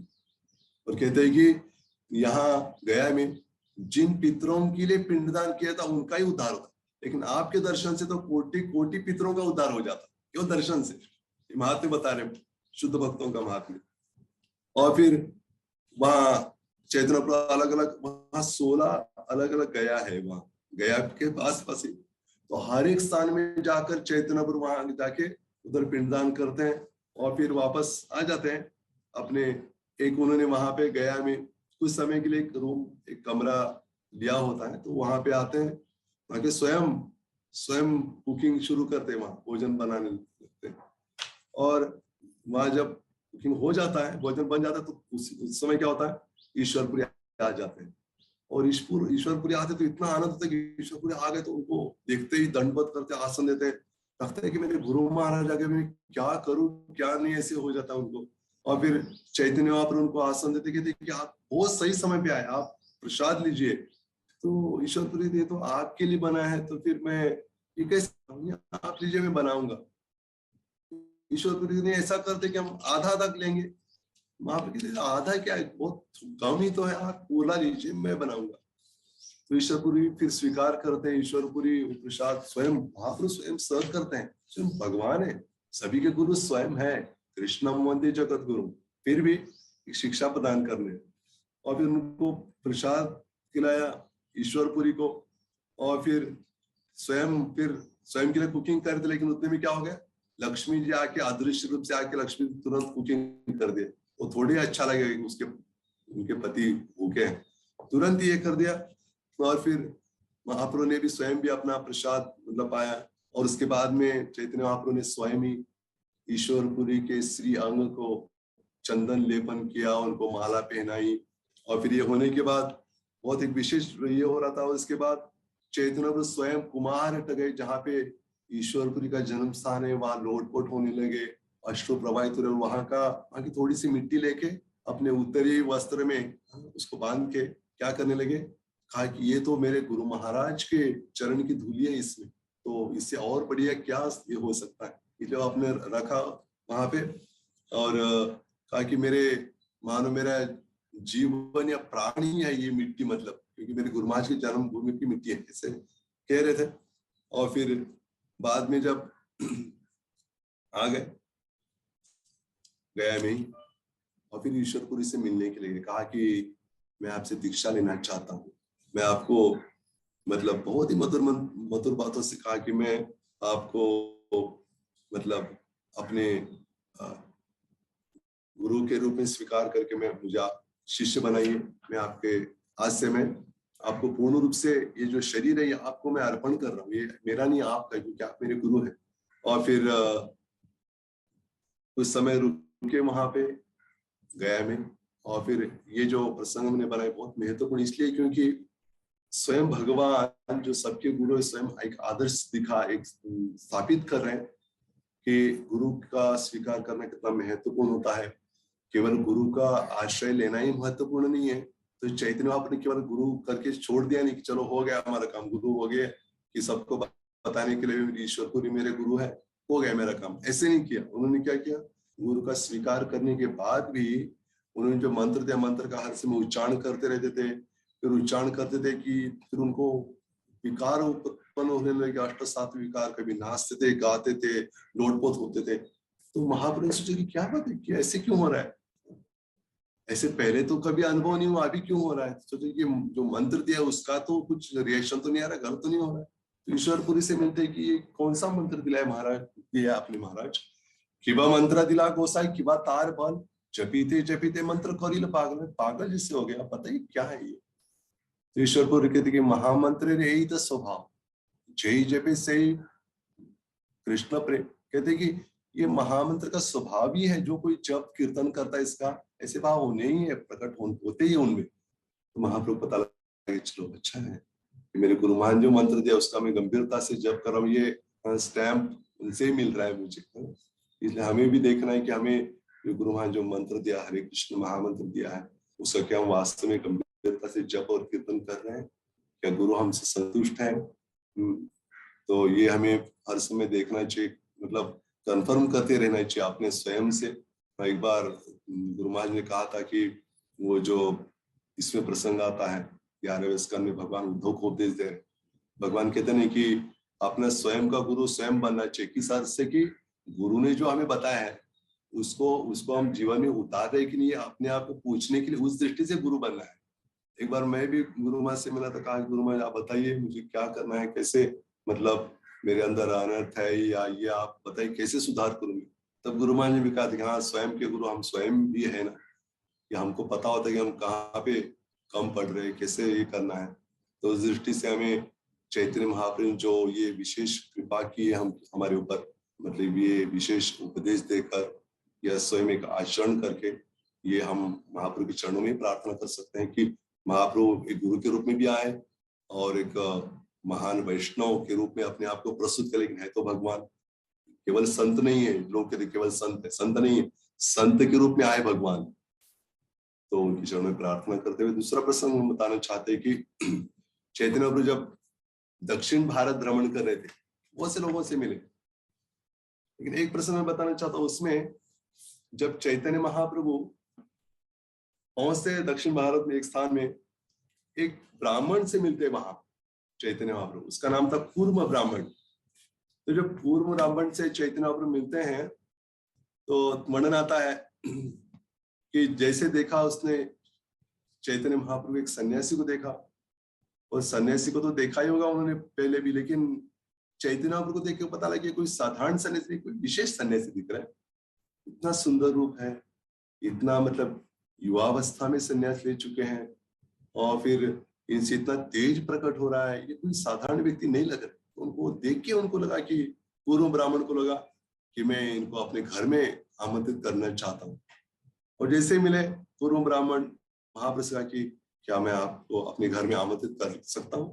Speaker 3: और कहते हैं कि यहाँ गया में जिन पितरों के लिए पिंडदान किया था उनका ही उद्धार होता, लेकिन आपके दर्शन से तो कोटि कोटि पितरों का उद्धार हो जाता, क्यों दर्शन से। महात्म्य बता रहे शुद्ध भक्तों का महात्म्य। और फिर वहां चैतन्य प्रभु अलग अलग, वहां 16 अलग अलग गया है, वहां गया के पास पास ही। तो हर एक स्थान में जाकर चैतन्य प्रभु वहां जाके उधर पिंडदान करते हैं और फिर वापस आ जाते हैं अपने। एक उन्होंने वहां पे गया में कुछ समय के लिए एक रूम, एक कमरा लिया होता है, तो वहां पे आते हैं, वहां के स्वयं कुकिंग शुरू करते हैं, वहां भोजन बनाने लगते हैं। और वहां जब कुकिंग हो जाता है, भोजन बन जाता है, तो उस समय क्या होता है, ईश्वरपुरी आ जाते हैं। और ईश्वरपुरी आते तो इतना आनंद होता है कि ईश्वरपुरी आ गए तो उनको देखते ही दंडवत करते, आसन देते हैं, लगता है कि मेरे गुरु महाराज आगे मैं क्या करूं क्या नहीं, ऐसे हो जाता है उनको। और फिर चैतन्य महाप्रभु उनको आसन देते, कहते कि आप बहुत सही समय पे आए, आप प्रसाद लीजिए। तो ईश्वरपुरी दे तो आपके लिए बना है, तो फिर मैं ये कैसे, आप लीजिए मैं बनाऊंगा। ईश्वरपुरी ने ऐसा करते कि हम आधा आधा लेंगे, महाप्रभु कहते आधा क्या है, बहुत कम ही तो है, आप पूरा लीजिए मैं बनाऊंगा। तो ईश्वरपुरी फिर स्वीकार करते हैं, ईश्वरपुरी प्रसाद स्वयं महाप्रभु स्वयं सर्व करते हैं, स्वयं भगवान है, सभी के गुरु स्वयं है, कृष्णम वंदे जगत गुरु, फिर भी शिक्षा प्रदान करने। और फिर उनको प्रसाद खिलाया ईश्वरपुरी को, और फिर स्वयं के लिए कुकिंग कर दी। लेकिन उतने में क्या हो गया, लक्ष्मी जी आके अदृश्य रूप से आके लक्ष्मी तुरंत कुकिंग कर दिया। वो थोड़ी अच्छा लगेगा, उसके उनके पति भूखे हैं, तुरंत ये कर दिया। और फिर महाप्रभु ने भी स्वयं भी अपना प्रसाद मतलब पाया। और उसके बाद में चैतन्य महाप्रभु ने स्वयं ही ईश्वरपुरी के श्री अंग को चंदन लेपन किया, उनको माला पहनाई। और फिर ये होने के बाद बहुत एक विशेष ये हो रहा था। उसके बाद चैतन्य प्रभु स्वयं कुमार हट गए, जहाँ पे ईश्वरपुरी का जन्म स्थान है, वहां लोटपोट होने लगे, अश्रु प्रवाहित हो रहे। वहां की थोड़ी सी मिट्टी लेके अपने उत्तरी वस्त्र में उसको बांध के क्या करने लगे, कहा कि ये तो मेरे गुरु महाराज के चरण की धूली है इसमें, तो इससे और बढ़िया क्या ये हो सकता है, इसलिए आपने रखा वहां पे। और कहा कि मानो मेरा जीवन या प्राण ही है ये मिट्टी, मतलब क्योंकि मेरे गुरु महाराज की जन्मभूमि की मिट्टी है, ऐसे कह रहे थे। और फिर बाद में जब आ गए गया में ही, और फिर ईश्वरपुरी से मिलने के लिए कहा कि मैं आपसे दीक्षा लेना चाहता हूँ। मैं आपको मतलब बहुत ही मधुर मधुर बातों से कहा कि मैं आपको मतलब अपने गुरु के रूप में स्वीकार करके मैं मुझे आप शिष्य बनाइए। मैं आपके आज से मैं आपको पूर्ण रूप से ये जो शरीर है ये आपको मैं अर्पण कर रहा हूँ, ये मेरा नहीं आपका, क्योंकि आप मेरे गुरु हैं। और फिर कुछ समय रुके वहां पे गया में, और फिर ये जो प्रसंग हमने बनाए बहुत महत्वपूर्ण इसलिए क्योंकि स्वयं भगवान जो सबके गुरु है स्वयं एक आदर्श एक स्थापित कर रहे हैं कि गुरु का स्वीकार करना कितना महत्वपूर्ण होता है। केवल गुरु का आश्रय लेना ही महत्वपूर्ण नहीं है। तो चैतन्य महाप्रभु ने केवल गुरु करके छोड़ दिया नहीं कि चलो हो गया हमारा काम, गुरु हो गया कि सबको बताने के लिए ईश्वरपुरी मेरे गुरु है, हो गया मेरा काम, ऐसे नहीं किया। उन्होंने क्या किया, गुरु का स्वीकार करने के बाद भी उन्होंने जो मंत्र दिया, मंत्र का हर समय उच्चारण करते रहते थे। फिर उच्चारण करते थे कि फिर उनको विकार उत्पन्न होने लगे, अष्ट सात विकार, कभी नाचते थे, गाते थे, लोटपोत होते थे। तो महाप्रभु ने सोचा कि क्या बात है कि ऐसे क्यों हो रहा है, ऐसे पहले तो कभी अनुभव नहीं हुआ, अभी क्यों हो रहा है। सोचे कि जो मंत्र दिया उसका तो कुछ रिएक्शन तो नहीं आ रहा, गलत तो नहीं हो रहा है। तो ईश्वरपुरी से मिलते कि ये कौन सा मंत्र दिला है महाराज, दिया आपने महाराज, किबा मंत्र दिला गोसाई, किबा तार बल, जपीते जपीते मंत्र करिल पागल, पागल जिससे हो गया, पता ही क्या है ये। तो ईश्वरपुरी कहते कि महामंत्र रे यही तो स्वभाव, जय जपे सही कृष्ण प्रेम। कहते कि ये महामंत्र का स्वभाव ही है, जो कोई जप कीर्तन करता है इसका ऐसे भाव होने ही है, प्रकट होते ही उनमें। तो महाप्रभु पता लगा चलो अच्छा है कि मेरे गुरु महान जो मंत्र दिया उसका मैं गंभीरता से जप कर रहा हूँ, ये स्टैम्प उनसे ही मिल रहा है मुझे। इसलिए हमें भी देखना है कि हमें जो गुरु महान जो मंत्र दिया, हरे कृष्ण महामंत्र दिया है, उसका क्या हम वास्तव में गंभीरता से जप और कीर्तन कर रहे हैं, क्या गुरु हमसे संतुष्ट है। तो ये हमें हर समय देखना चाहिए, मतलब कंफर्म करते रहना चाहिए अपने स्वयं से। एक बार गुरु महाराज ने कहा था कि वो जो इसमें प्रसंग आता है 11वें स्कंद में भगवान उद्धव को उपदेश दे रहे, भगवान कहते हैं कि अपना स्वयं का गुरु स्वयं बनना चाहिए। किस अर्थ से कि गुरु ने जो हमें बताया है उसको हम जीवन में उतार रहे कि नहीं, अपने आप को पूछने के लिए उस दृष्टि से गुरु बनना है। एक बार मैं भी गुरु महाराज से मिला था, कहा गुरु महाराज आप बताइए मुझे क्या करना है, कैसे मतलब मेरे अंदर अनर्थ है या ये आप बताइए कैसे सुधार करूंगी। तब गुरु महाराज ने भी कहा था कि हाँ स्वयं के गुरु हम स्वयं भी है ना, कि हमको पता होता है कि हम कहाँ पे कम पढ़ रहे हैं, कैसे ये करना है। तो उस दृष्टि से हमें चैतन्य महाप्रभु जो ये विशेष कृपा की है हम हमारे ऊपर, मतलब ये विशेष उपदेश देकर या स्वयं एक आचरण करके, ये हम महाप्रभु के चरणों में प्रार्थना कर सकते हैं कि महाप्रभु एक गुरु के रूप में भी आए और एक महान वैष्णव के रूप में अपने आप को प्रस्तुत करे। लेकिन है तो भगवान, केवल संत नहीं है। लोग कहते केवल संत है, संत नहीं है, संत के रूप में आए भगवान। तो उनकी चरणों में प्रार्थना करते हुए दूसरा प्रसंग हम बताना चाहते हैं कि चैतन्य प्रभु जब दक्षिण भारत भ्रमण कर रहे थे, बहुत से लोगों से मिले। लेकिन एक प्रसंग मैं बताना चाहता हूँ, उसमें जब चैतन्य महाप्रभु पहुंचते दक्षिण भारत में एक स्थान में, एक ब्राह्मण से मिलते वहां चैतन्य महाप्रभु, उसका नाम था कूर्म ब्राह्मण। तो जब कूर्म ब्राह्मण से चैतन्य महाप्रभु मिलते हैं तो वर्णन आता है कि जैसे देखा उसने चैतन्य महाप्रभु एक सन्यासी को देखा, और सन्यासी को तो देखा ही होगा उन्होंने पहले भी, लेकिन चैतन्य महाप्रभु को देख के पता लगा कोई साधारण सन्यासी, कोई विशेष सन्यासी दिख रहा है। इतना सुंदर रूप है, इतना मतलब युवावस्था में सन्यास ले चुके हैं, और फिर इनसे इतना तेज प्रकट हो रहा है, ये कोई साधारण व्यक्ति नहीं लग रहा। उनको देख के उनको लगा कि पूर्व ब्राह्मण को लगा कि मैं इनको अपने घर में आमंत्रित करना चाहता हूँ। और जैसे मिले पूर्व ब्राह्मण, महाप्रभु से कहा कि क्या मैं आपको अपने घर में आमंत्रित कर सकता हूँ।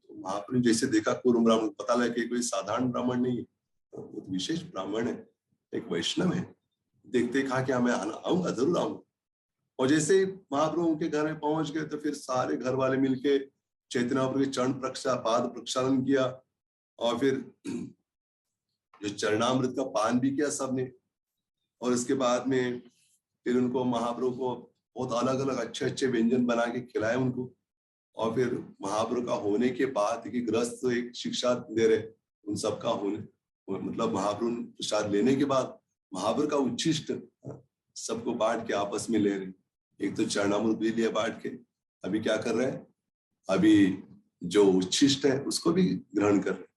Speaker 3: तो महाप्रभु जैसे देखा पूर्व ब्राह्मण, पता लगा कि कोई साधारण ब्राह्मण नहीं है, तो विशेष ब्राह्मण है, एक वैष्णव है। देखते कहा कि मैं आऊंगा, जरूर आऊंगा। और जैसे ही महाप्रभु उनके घर में पहुंच गए तो फिर सारे घर वाले मिलके चैतन्य महाप्रभु के चरण पाद प्रक्षालन किया, और फिर जो चरणामृत का पान भी किया सबने। और इसके बाद में फिर उनको महाप्रभु को बहुत अलग अलग अच्छे अच्छे व्यंजन बना के खिलाए उनको। और फिर महाप्रभु का होने के बाद कि गृहस्थ एक शिक्षा दे रहे उन सबका होने, मतलब महाप्रभु प्रसाद लेने के बाद महाप्रभु का उच्छिष्ट सबको बांट के आपस में ले रहे। एक तो चरणामृत भी लिया बांट के, अभी क्या कर रहे हैं, अभी जो उच्छिष्ट है उसको भी ग्रहण कर रहे हैं।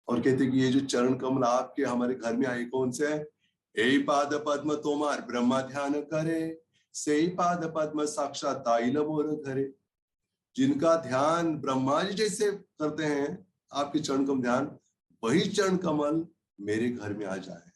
Speaker 3: और कहते कि ये जो चरण कमल आपके हमारे घर में आए कौन से है, ए पाद पद्म तोमार ब्रह्मा ध्यान करे, से पाद पद्म साक्षात ताइल मोर घरे। जिनका ध्यान ब्रह्मा जी जैसे करते हैं आपके चरण कमल ध्यान, वही चरण कमल मेरे घर में आ जाए।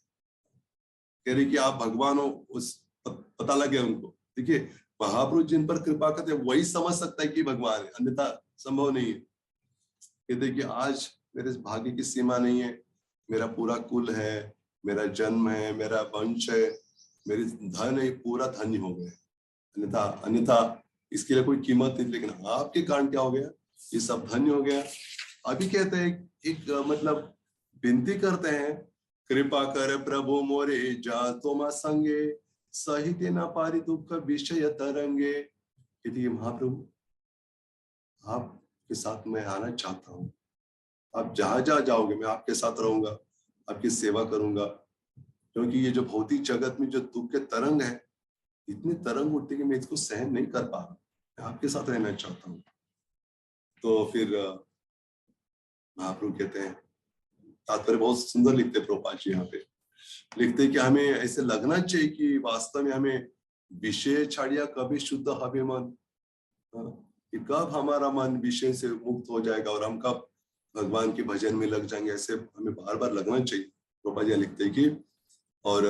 Speaker 3: कह रहे कि आप भगवान हो, उस पता लगे उनको। देखिए महापुरुष जिन पर कृपा करते हैं वही समझ सकता है कि भगवान है, अन्यथा संभव नहीं है। कहते कि आज मेरे भाग्य की सीमा नहीं है, मेरा पूरा कुल है, मेरा जन्म है, मेरा वंश है, मेरी धन है, पूरा धन्य हो गए, अन्यथा अन्यथा इसके लिए कोई कीमत नहीं। लेकिन आपके कारण क्या हो गया, ये सब धन्य हो गया। अभी कहते हैं एक मतलब विनती करते हैं, कृपा कर प्रभु मोरे जा तुम संगे, सहित न पारि दुख विषय तरंगे। यदि महाप्रभु आपके साथ मैं आना चाहता हूँ, आप जहां जहां जाओगे मैं आपके साथ रहूंगा, आपकी सेवा करूंगा। क्योंकि ये जो भौतिक जगत में जो दुख के तरंग है, इतनी तरंग उठती कि मैं इसको सहन नहीं कर पा रहा, मैं आपके साथ रहना चाहता हूँ। तो फिर महाप्रभु कहते हैं, तात्पर्य बहुत सुंदर लिखते प्रभुपाद जी यहाँ पे लिखते कि हमें ऐसे लगना चाहिए कि वास्तव में हमें विषय छाड़िया कभी शुद्ध हवे मन, कि कब हमारा मन विषय से मुक्त हो जाएगा और हम कब भगवान के भजन में लग जाएंगे, ऐसे हमें बार बार लगना चाहिए। प्रभुपाद जी लिखते हैं कि, और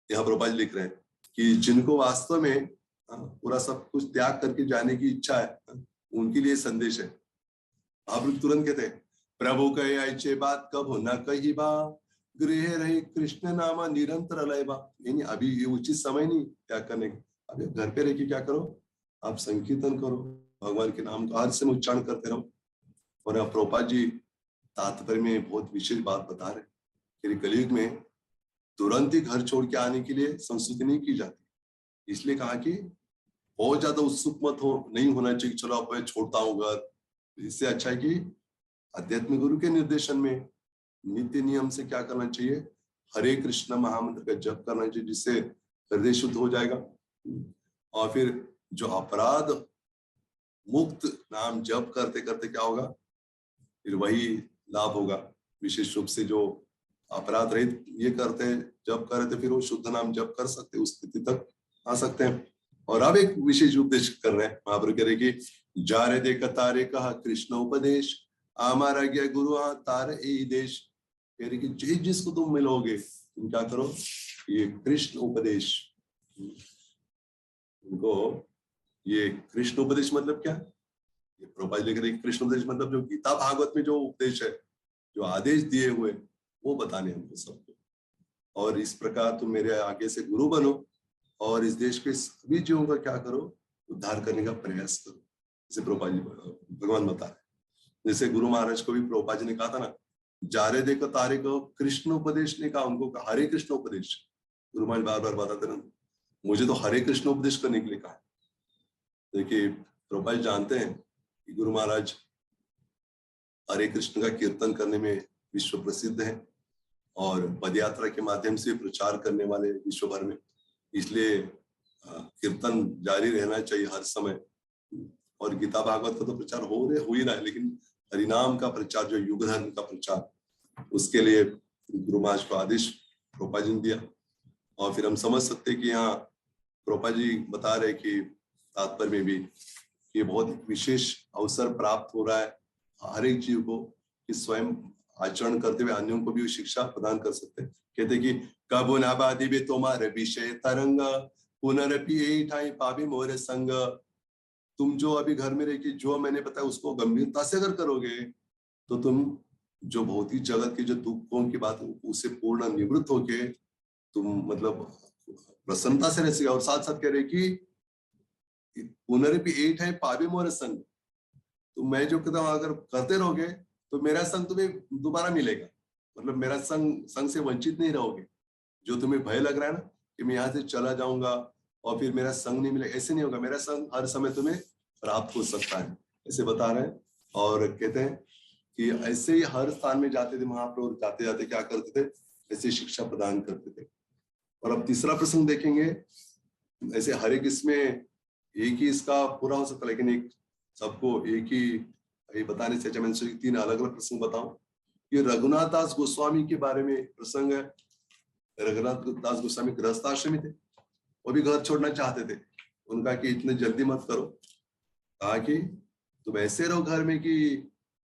Speaker 3: यहाँ प्रभुपाद जी लिख रहे हैं कि जिनको वास्तव में पूरा सब कुछ त्याग करके जाने की इच्छा है, उनके लिए संदेश है। आप लोग तुरंत कहते हैं, प्रभु कहे ऐसे बात कब हो न कही बा, गृह रहे कृष्ण नामा निरंतर लय बा। यानी अभी ये उचित समय नहीं त्याग करने का, अभी घर पे रह के क्या करो, आप संकीर्तन करो, भगवान के नाम का हर समय उच्चारण करते रहो। और अब प्रभुपाद जी तात्पर्य में बहुत विशेष बात बता रहे, कलयुग में तुरंत ही घर छोड़ के आने के लिए संस्तुति नहीं की जाती। इसलिए कहा कि बहुत ज्यादा उत्सुक मत हो, नहीं होना चाहिए चलो अब मैं छोड़ता हूँ घर। इससे अच्छा है कि अध्यात्म गुरु के निर्देशन में नित्य नियम से क्या करना चाहिए, हरे कृष्ण महामंत्र का जप करना चाहिए, जिससे हृदय शुद्ध हो जाएगा। और फिर जो अपराध मुक्त नाम जप करते करते क्या होगा, फिर वही लाभ होगा। विशेष रूप से जो अपराध रहित ये करते हैं, जप करते, फिर वो शुद्ध नाम जप कर सकते, उस स्थिति तक आ सकते हैं। और अब एक विशेष उपदेश कर रहे हैं महाप्रभु, कह रहे कि जा रे देख तारे कहा कृष्ण उपदेश, आमारा गया गुरु तार ए देश। कह रहे कि जिसको तुम मिलोगे तुम क्या करो, ये कृष्ण उपदेश, उनको ये कृष्ण उपदेश मतलब क्या, ये प्रभुपाद लिख रहे कृष्ण उपदेश मतलब जो गीता भागवत में जो उपदेश है, जो आदेश दिए हुए, वो बताने हमको सबको। और इस प्रकार तुम मेरे आगे से गुरु बनो और इस देश के सभी जीवों का क्या करो, उद्धार करने का प्रयास करो। जैसे प्रभुपाद जी भगवान बता रहे, जैसे गुरु महाराज को भी प्रभुपाद जी ने कहा था ना, जारे देखो तारे को कृष्ण उपदेश ने कहा, उनको कहा हरे कृष्ण उपदेश। गुरु महाराज बार बार बताते ना, मुझे तो हरे कृष्ण उपदेश करने के लिए कहा। देखिए प्रभुपाद जानते हैं कि गुरु महाराज हरे कृष्ण का कीर्तन करने में विश्व प्रसिद्ध है और पदयात्रा के माध्यम से प्रचार करने वाले विश्व भर में, इसलिए कीर्तन जारी रहना चाहिए हर समय। और गीता भागवत का तो प्रचार हो ही रहा है, लेकिन हरिनाम का प्रचार, जो युग धर्म का प्रचार, उसके लिए गुरु महाराज को आदेश प्रभुपाद जी ने दिया। और फिर हम समझ सकते कि यहाँ प्रभुपाद जी बता रहे कि तात्पर्य में भी ये बहुत विशेष अवसर प्राप्त हो रहा है हर एक जीव को, कि स्वयं आचरण करते हुए अन्यों को भी शिक्षा प्रदान कर सकते हैं। कहते कि कबो नाबादी बे तुम्हारे विषय तरंग, पुनरपि ठाई पावी मोरे संग। तुम जो अभी घर में रह के जो मैंने बताया उसको गंभीरता से अगर करोगे तो तुम जो भौतिक जगत के जो दुखों की बात उससे पूर्ण निवृत्त होके तुम मतलब प्रसन्नता से रह सके। और साथ साथ कह रहे कि पुनरपि एट है पावी मोरे संग, तो मैं जो कहता हूँ अगर करते रहोगे तो मेरा संग तुम्हें दोबारा मिलेगा, मतलब मेरा संग से वंचित नहीं रहोगे। जो तुम्हें भय लग रहा है ना कि मैं यहाँ से चला जाऊंगा और फिर मेरा संग नहीं मिलेगा, ऐसे नहीं होगा, मेरा संग हर समय तुम्हें प्राप्त हो सकता है, ऐसे बता रहे हैं। और कहते हैं कि ऐसे ही हर स्थान में जाते थे महाप्रभु, जाते जाते क्या करते थे, ऐसे शिक्षा प्रदान करते थे। और अब तीसरा प्रसंग देखेंगे, ऐसे हर एक इसमें एक ही इसका पूरा हो सकता है, लेकिन एक सबको एक ही ये बताने से अच्छा मैंने सोचा 3 अलग अलग प्रसंग बताऊं। ये रघुनाथ दास गोस्वामी के बारे में प्रसंग है। रघुनाथ दास गोस्वामी गृहस्थाश्रमी थे, वो भी घर छोड़ना चाहते थे। उनका कि इतने जल्दी मत करो, कहा कि तुम ऐसे रहो घर में कि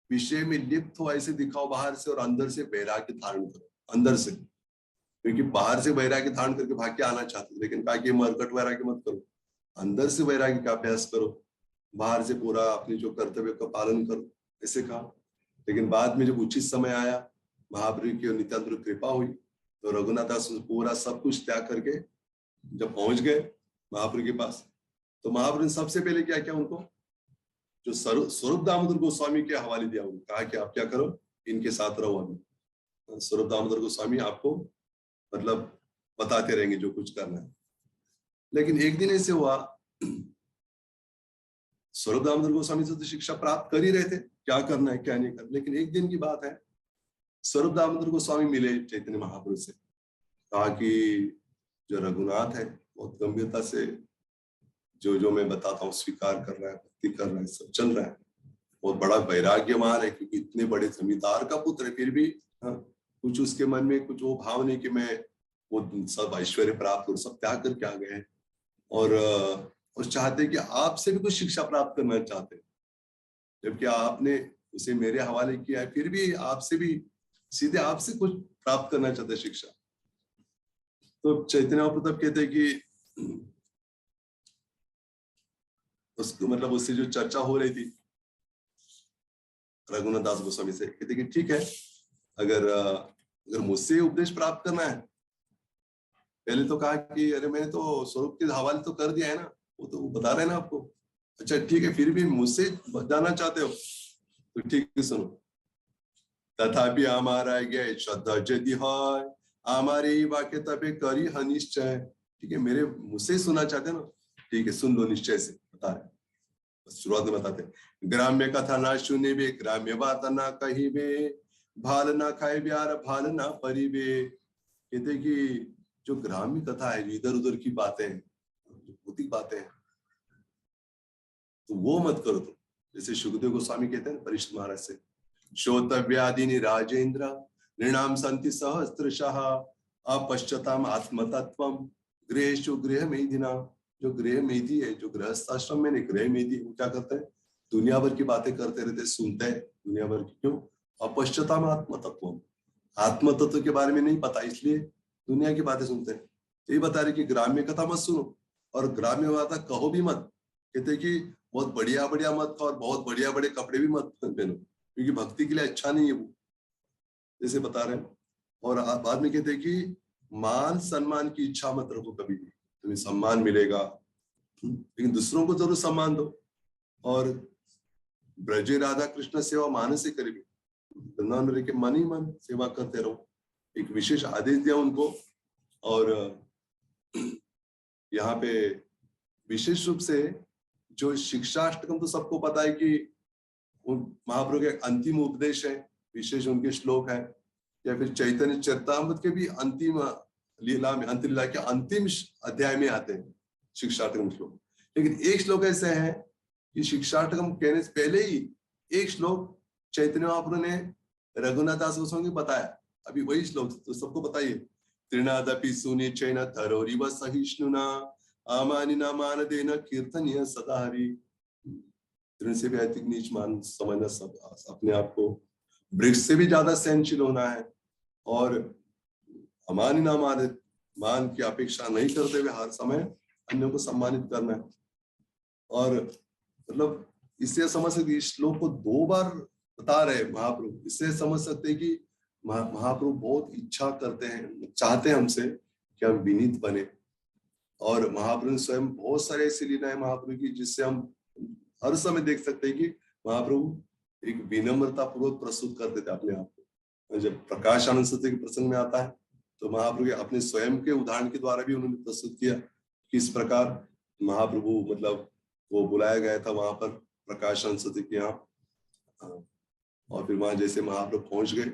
Speaker 3: विषय में लिप्त हो, ऐसे दिखाओ बाहर से, और अंदर से वैराग्य धारण करो अंदर से, क्योंकि बाहर से वैराग्य धारण करके भाग के आना चाहते थे, लेकिन कहा कि मरकट वैराग्य मत करो, अंदर से वैराग्य का अभ्यास करो, बाहर से पूरा अपने जो कर्तव्य का पालन करो, ऐसे कहा। लेकिन बाद में जब उचित समय आया, महाप्रभु की नितांत कृपा हुई, तो रघुनाथ दास पूरा सब कुछ त्याग करके जब पहुंच गए महाप्रभु के पास, तो महाप्रभु ने सबसे पहले क्या किया, उनको जो स्वरूप दामोदर गोस्वामी के हवाले दिया, उनको कहा कि आप क्या करो, इनके साथ रहो। अभी स्वरूप दामोदर गोस्वामी आपको मतलब बताते रहेंगे जो कुछ करना है। लेकिन एक दिन ऐसे हुआ, स्वरूप दामोदर गोस्वामी से तो शिक्षा प्राप्त कर ही रहे थे, क्या करना है क्या नहीं करना। लेकिन एक दिन की बात है, स्वरूप दामोदर गोस्वामी मिले चैतन्य महाप्रभु से, कहा कि जो रघुनाथ है बहुत गंभीरता से जो मैं बताता हूँ स्वीकार कर रहा है, भक्ति कर रहा है, सब चल रहा है, बहुत बड़ा वैराग्यवान है, क्योंकि इतने बड़े जमींदार का पुत्र है, फिर भी कुछ उसके मन में कुछ वो भाव नहीं कि मैं वो सब ऐश्वर्य प्राप्त करूं, सब त्याग करके आ गए हैं, और चाहते कि आपसे भी कुछ शिक्षा प्राप्त करना चाहते हैं, जबकि आपने उसे मेरे हवाले किया है, फिर भी आपसे भी सीधे आपसे कुछ प्राप्त करना चाहते हैं शिक्षा। तो चैतन्य महाप्रभु कहते हैं कि उसको मतलब उससे जो चर्चा हो रही थी रघुनाथ दास गोस्वामी से, कहते कि ठीक है, अगर मुझसे उपदेश प्राप्त करना है, पहले तो कहा कि अरे मैंने तो स्वरूप के हवाले तो कर दिया है ना, वो तो बता रहे हैं ना आपको, अच्छा ठीक है, फिर भी मुझसे जाना चाहते हो तो ठीक है सुनो, तथापि हमारा गया श्रद्धा यदि है हमारे वाक्य तबे करी है निश्चय। ठीक है, मेरे मुझसे सुनना चाहते ना, ठीक है सुन लो निश्चय से, बता रहे शुरुआत में बताते, ग्राम्य कथा ना सुनिबे, ग्राम्य बात ना कहिबे, भाल ना खाए ब्यार भाल ना परिबे। कहते कि जो ग्राम्य कथा है, इधर उधर की बातें, भौतिक बातें हैं, तो वो मत करो तुम। जैसे सुखदेव गोस्वामी कहते हैं परीक्षित महाराज से, श्रोतव्यादिनी राजेंद्र नृणाम संति सहस्त्रशः अपश्चताम आत्मतत्वम गृहेषु गृह मेधिना। जो गृह मेधी है, जो गृहस्थाश्रम में गृह मेधी, वो क्या करते हैं, दुनिया भर की बातें करते रहते, सुनते हैं दुनिया भर की। क्यों? अपश्चताम आत्मतत्वम, आत्म तत्व के बारे में नहीं पता, इसलिए दुनिया की बातें सुनते हैं। तो ये बता रहे कि ग्राम्य कथा मत सुनो, और ग्राम्य बात कहो भी मत। कहते कि बहुत बढ़िया बढ़िया मत खाओ, और बहुत बढ़िया बड़े कपड़े भी मत पहनो, क्योंकि भक्ति के लिए अच्छा नहीं है वो, जैसे बता रहे हैं। और बाद में कहते हैं कि मान सम्मान की इच्छा मत रखो कभी भी, तुम्हें सम्मान मिलेगा, लेकिन दूसरों को जरूर सम्मान दो। और ब्रजे राधा कृष्ण सेवा मानस से करेगी, वृंदावन में रह के मन ही मन सेवा करते रहो, एक विशेष आदेश दिया उनको। और यहाँ पे विशेष रूप से जो शिक्षाष्टकम तो सबको पता है कि महाप्रभु के अंतिम उपदेश है, विशेष उनके श्लोक है, या फिर चैतन्य चरितामृत के भी अंतिम लीला में, अंतिम लीला के अंतिम अध्याय में आते हैं शिक्षाष्टकम श्लोक। लेकिन एक श्लोक ऐसे है कि शिक्षाष्टकम कहने से पहले ही एक श्लोक चैतन्य महाप्रभु ने रघुनाथ दास गोस्वामी को बताया, अभी वही श्लोक तो सबको बताइए, त्रिनादपि सुनि चैन थरोरिव सहिष्णुना अमानिना मानदेन कीर्तनीय सदा हरि। तृण से भी अधिक नीच मान समझना, सब अपने आप को वृक्ष से भी ज्यादा सहनशील होना है, और अमानिना मान की अपेक्षा नहीं करते हुए हर समय अन्यों को सम्मानित करना है। और मतलब इससे समझ सकते, इस श्लोक को 2 बार बता रहे महाप्रभु, इससे समझ सकते हैं कि महाप्रभु बहुत इच्छा करते हैं, चाहते हैं हमसे कि हम विनीत बने। और महाप्रभु स्वयं बहुत सारे ऐसी लीलाएं महाप्रभु की, जिससे हम हर समय देख सकते हैं कि महाप्रभु एक विनम्रता पूर्वक प्रस्तुत करते थे अपने आप को। जब प्रकाश आनंद सत्य के प्रसंग में आता है, तो महाप्रभु के अपने स्वयं के उदाहरण के द्वारा भी उन्होंने प्रस्तुत किया कि इस प्रकार महाप्रभु मतलब वो बुलाया गया था वहां पर प्रकाश आनंद सत्य के यहाँ, और फिर वहां जैसे महाप्रभु पहुंच गए,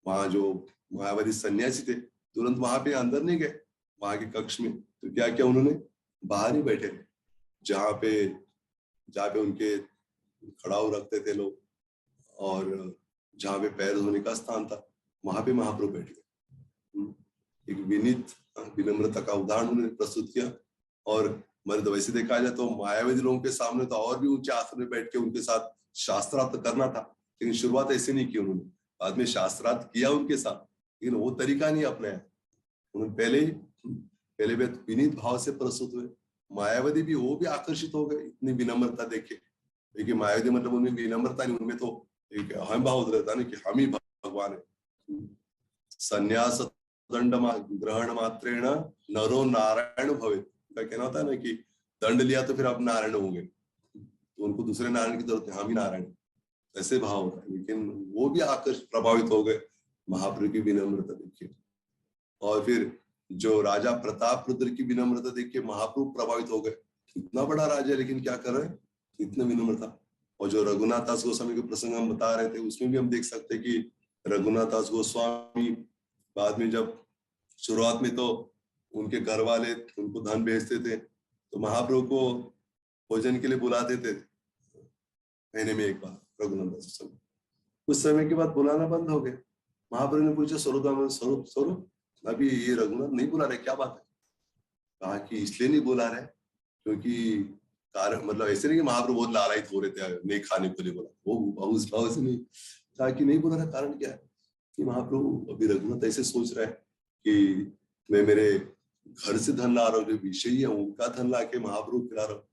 Speaker 3: वहां जो मायावादी सन्यासी थे तुरंत वहां पे अंदर नहीं गए वहां के कक्ष में, तो क्या किया उन्होंने, बाहर ही बैठे जहाँ पे उनके खड़ाऊ रखते थे लोग और जहाँ पे पैर धोने का स्थान था, वहां पे महाप्रभु बैठ गए। एक विनम्रता का उदाहरण उन्होंने प्रस्तुत किया। और मैंने तो वैसे देखा जाए तो मायावादी लोगों के सामने तो और भी ऊंचे आसन में बैठ के उनके साथ शास्त्रार्थ करना था, लेकिन शुरुआत ऐसे नहीं की उन्होंने। बाद में शास्त्रार्थ किया उनके साथ, लेकिन वो तरीका नहीं अपनाया उन्होंने। पहले वे विनीत भाव से प्रस्तुत हुए। मायावादी भी वो भी आकर्षित हो गए इतनी विनम्रता देखे। लेकिन मायावादी मतलब उनमें विनम्रता नहीं, उनमें तो एक अहम भाव रहता ना कि हम ही भगवान है। संन्यास दंड ग्रहण मात्रेण नरो नारायण भवे, का कहना होता है ना कि दंड लिया तो फिर आप नारायण होंगे, तो उनको दूसरे नारायण की जरूरत है, हम ही नारायण, ऐसे भाव होता है। लेकिन वो भी आकर्षित प्रभावित हो गए महाप्रभु की विनम्रता देखिए। और फिर जो राजा प्रताप रुद्र की विनम्रता देख के महाप्रभु प्रभावित हो गए। इतना बड़ा राजा लेकिन क्या कर रहे हैं, इतना विनम्रता। और जो रघुनाथ दास गोस्वामी के प्रसंग हम बता रहे थे, उसमें भी हम देख सकते हैं कि रघुनाथ दास गोस्वामी बाद में जब शुरुआत में तो उनके घर वाले उनको धन भेजते थे, तो महाप्रभु को भोजन के लिए बुलाते थे महीने में एक बार। रघुनाथ दास गोस्वामी कुछ समय के बाद बुलाना बंद हो गए। महाप्रभु ने पूछा स्वरूप अभी ये रघुनाथ नहीं बुला रहे, क्या बात है? कहा कि इसलिए नहीं बुला रहे क्योंकि कारण मतलब ऐसे नहीं कि महाप्रभु बहुत लालायित हो रहे थे नहीं खाने को लिए बोला, वो उस भाव से नहीं। कहा कि नहीं बुला रहा, कारण क्या है कि महाप्रभु अभी रघुनाथ ऐसे सोच रहा है कि मैं मेरे घर से धन ला रहा हूँ, जो विषय है उनका धन ला के महाप्रभु खिला रहा हूँ,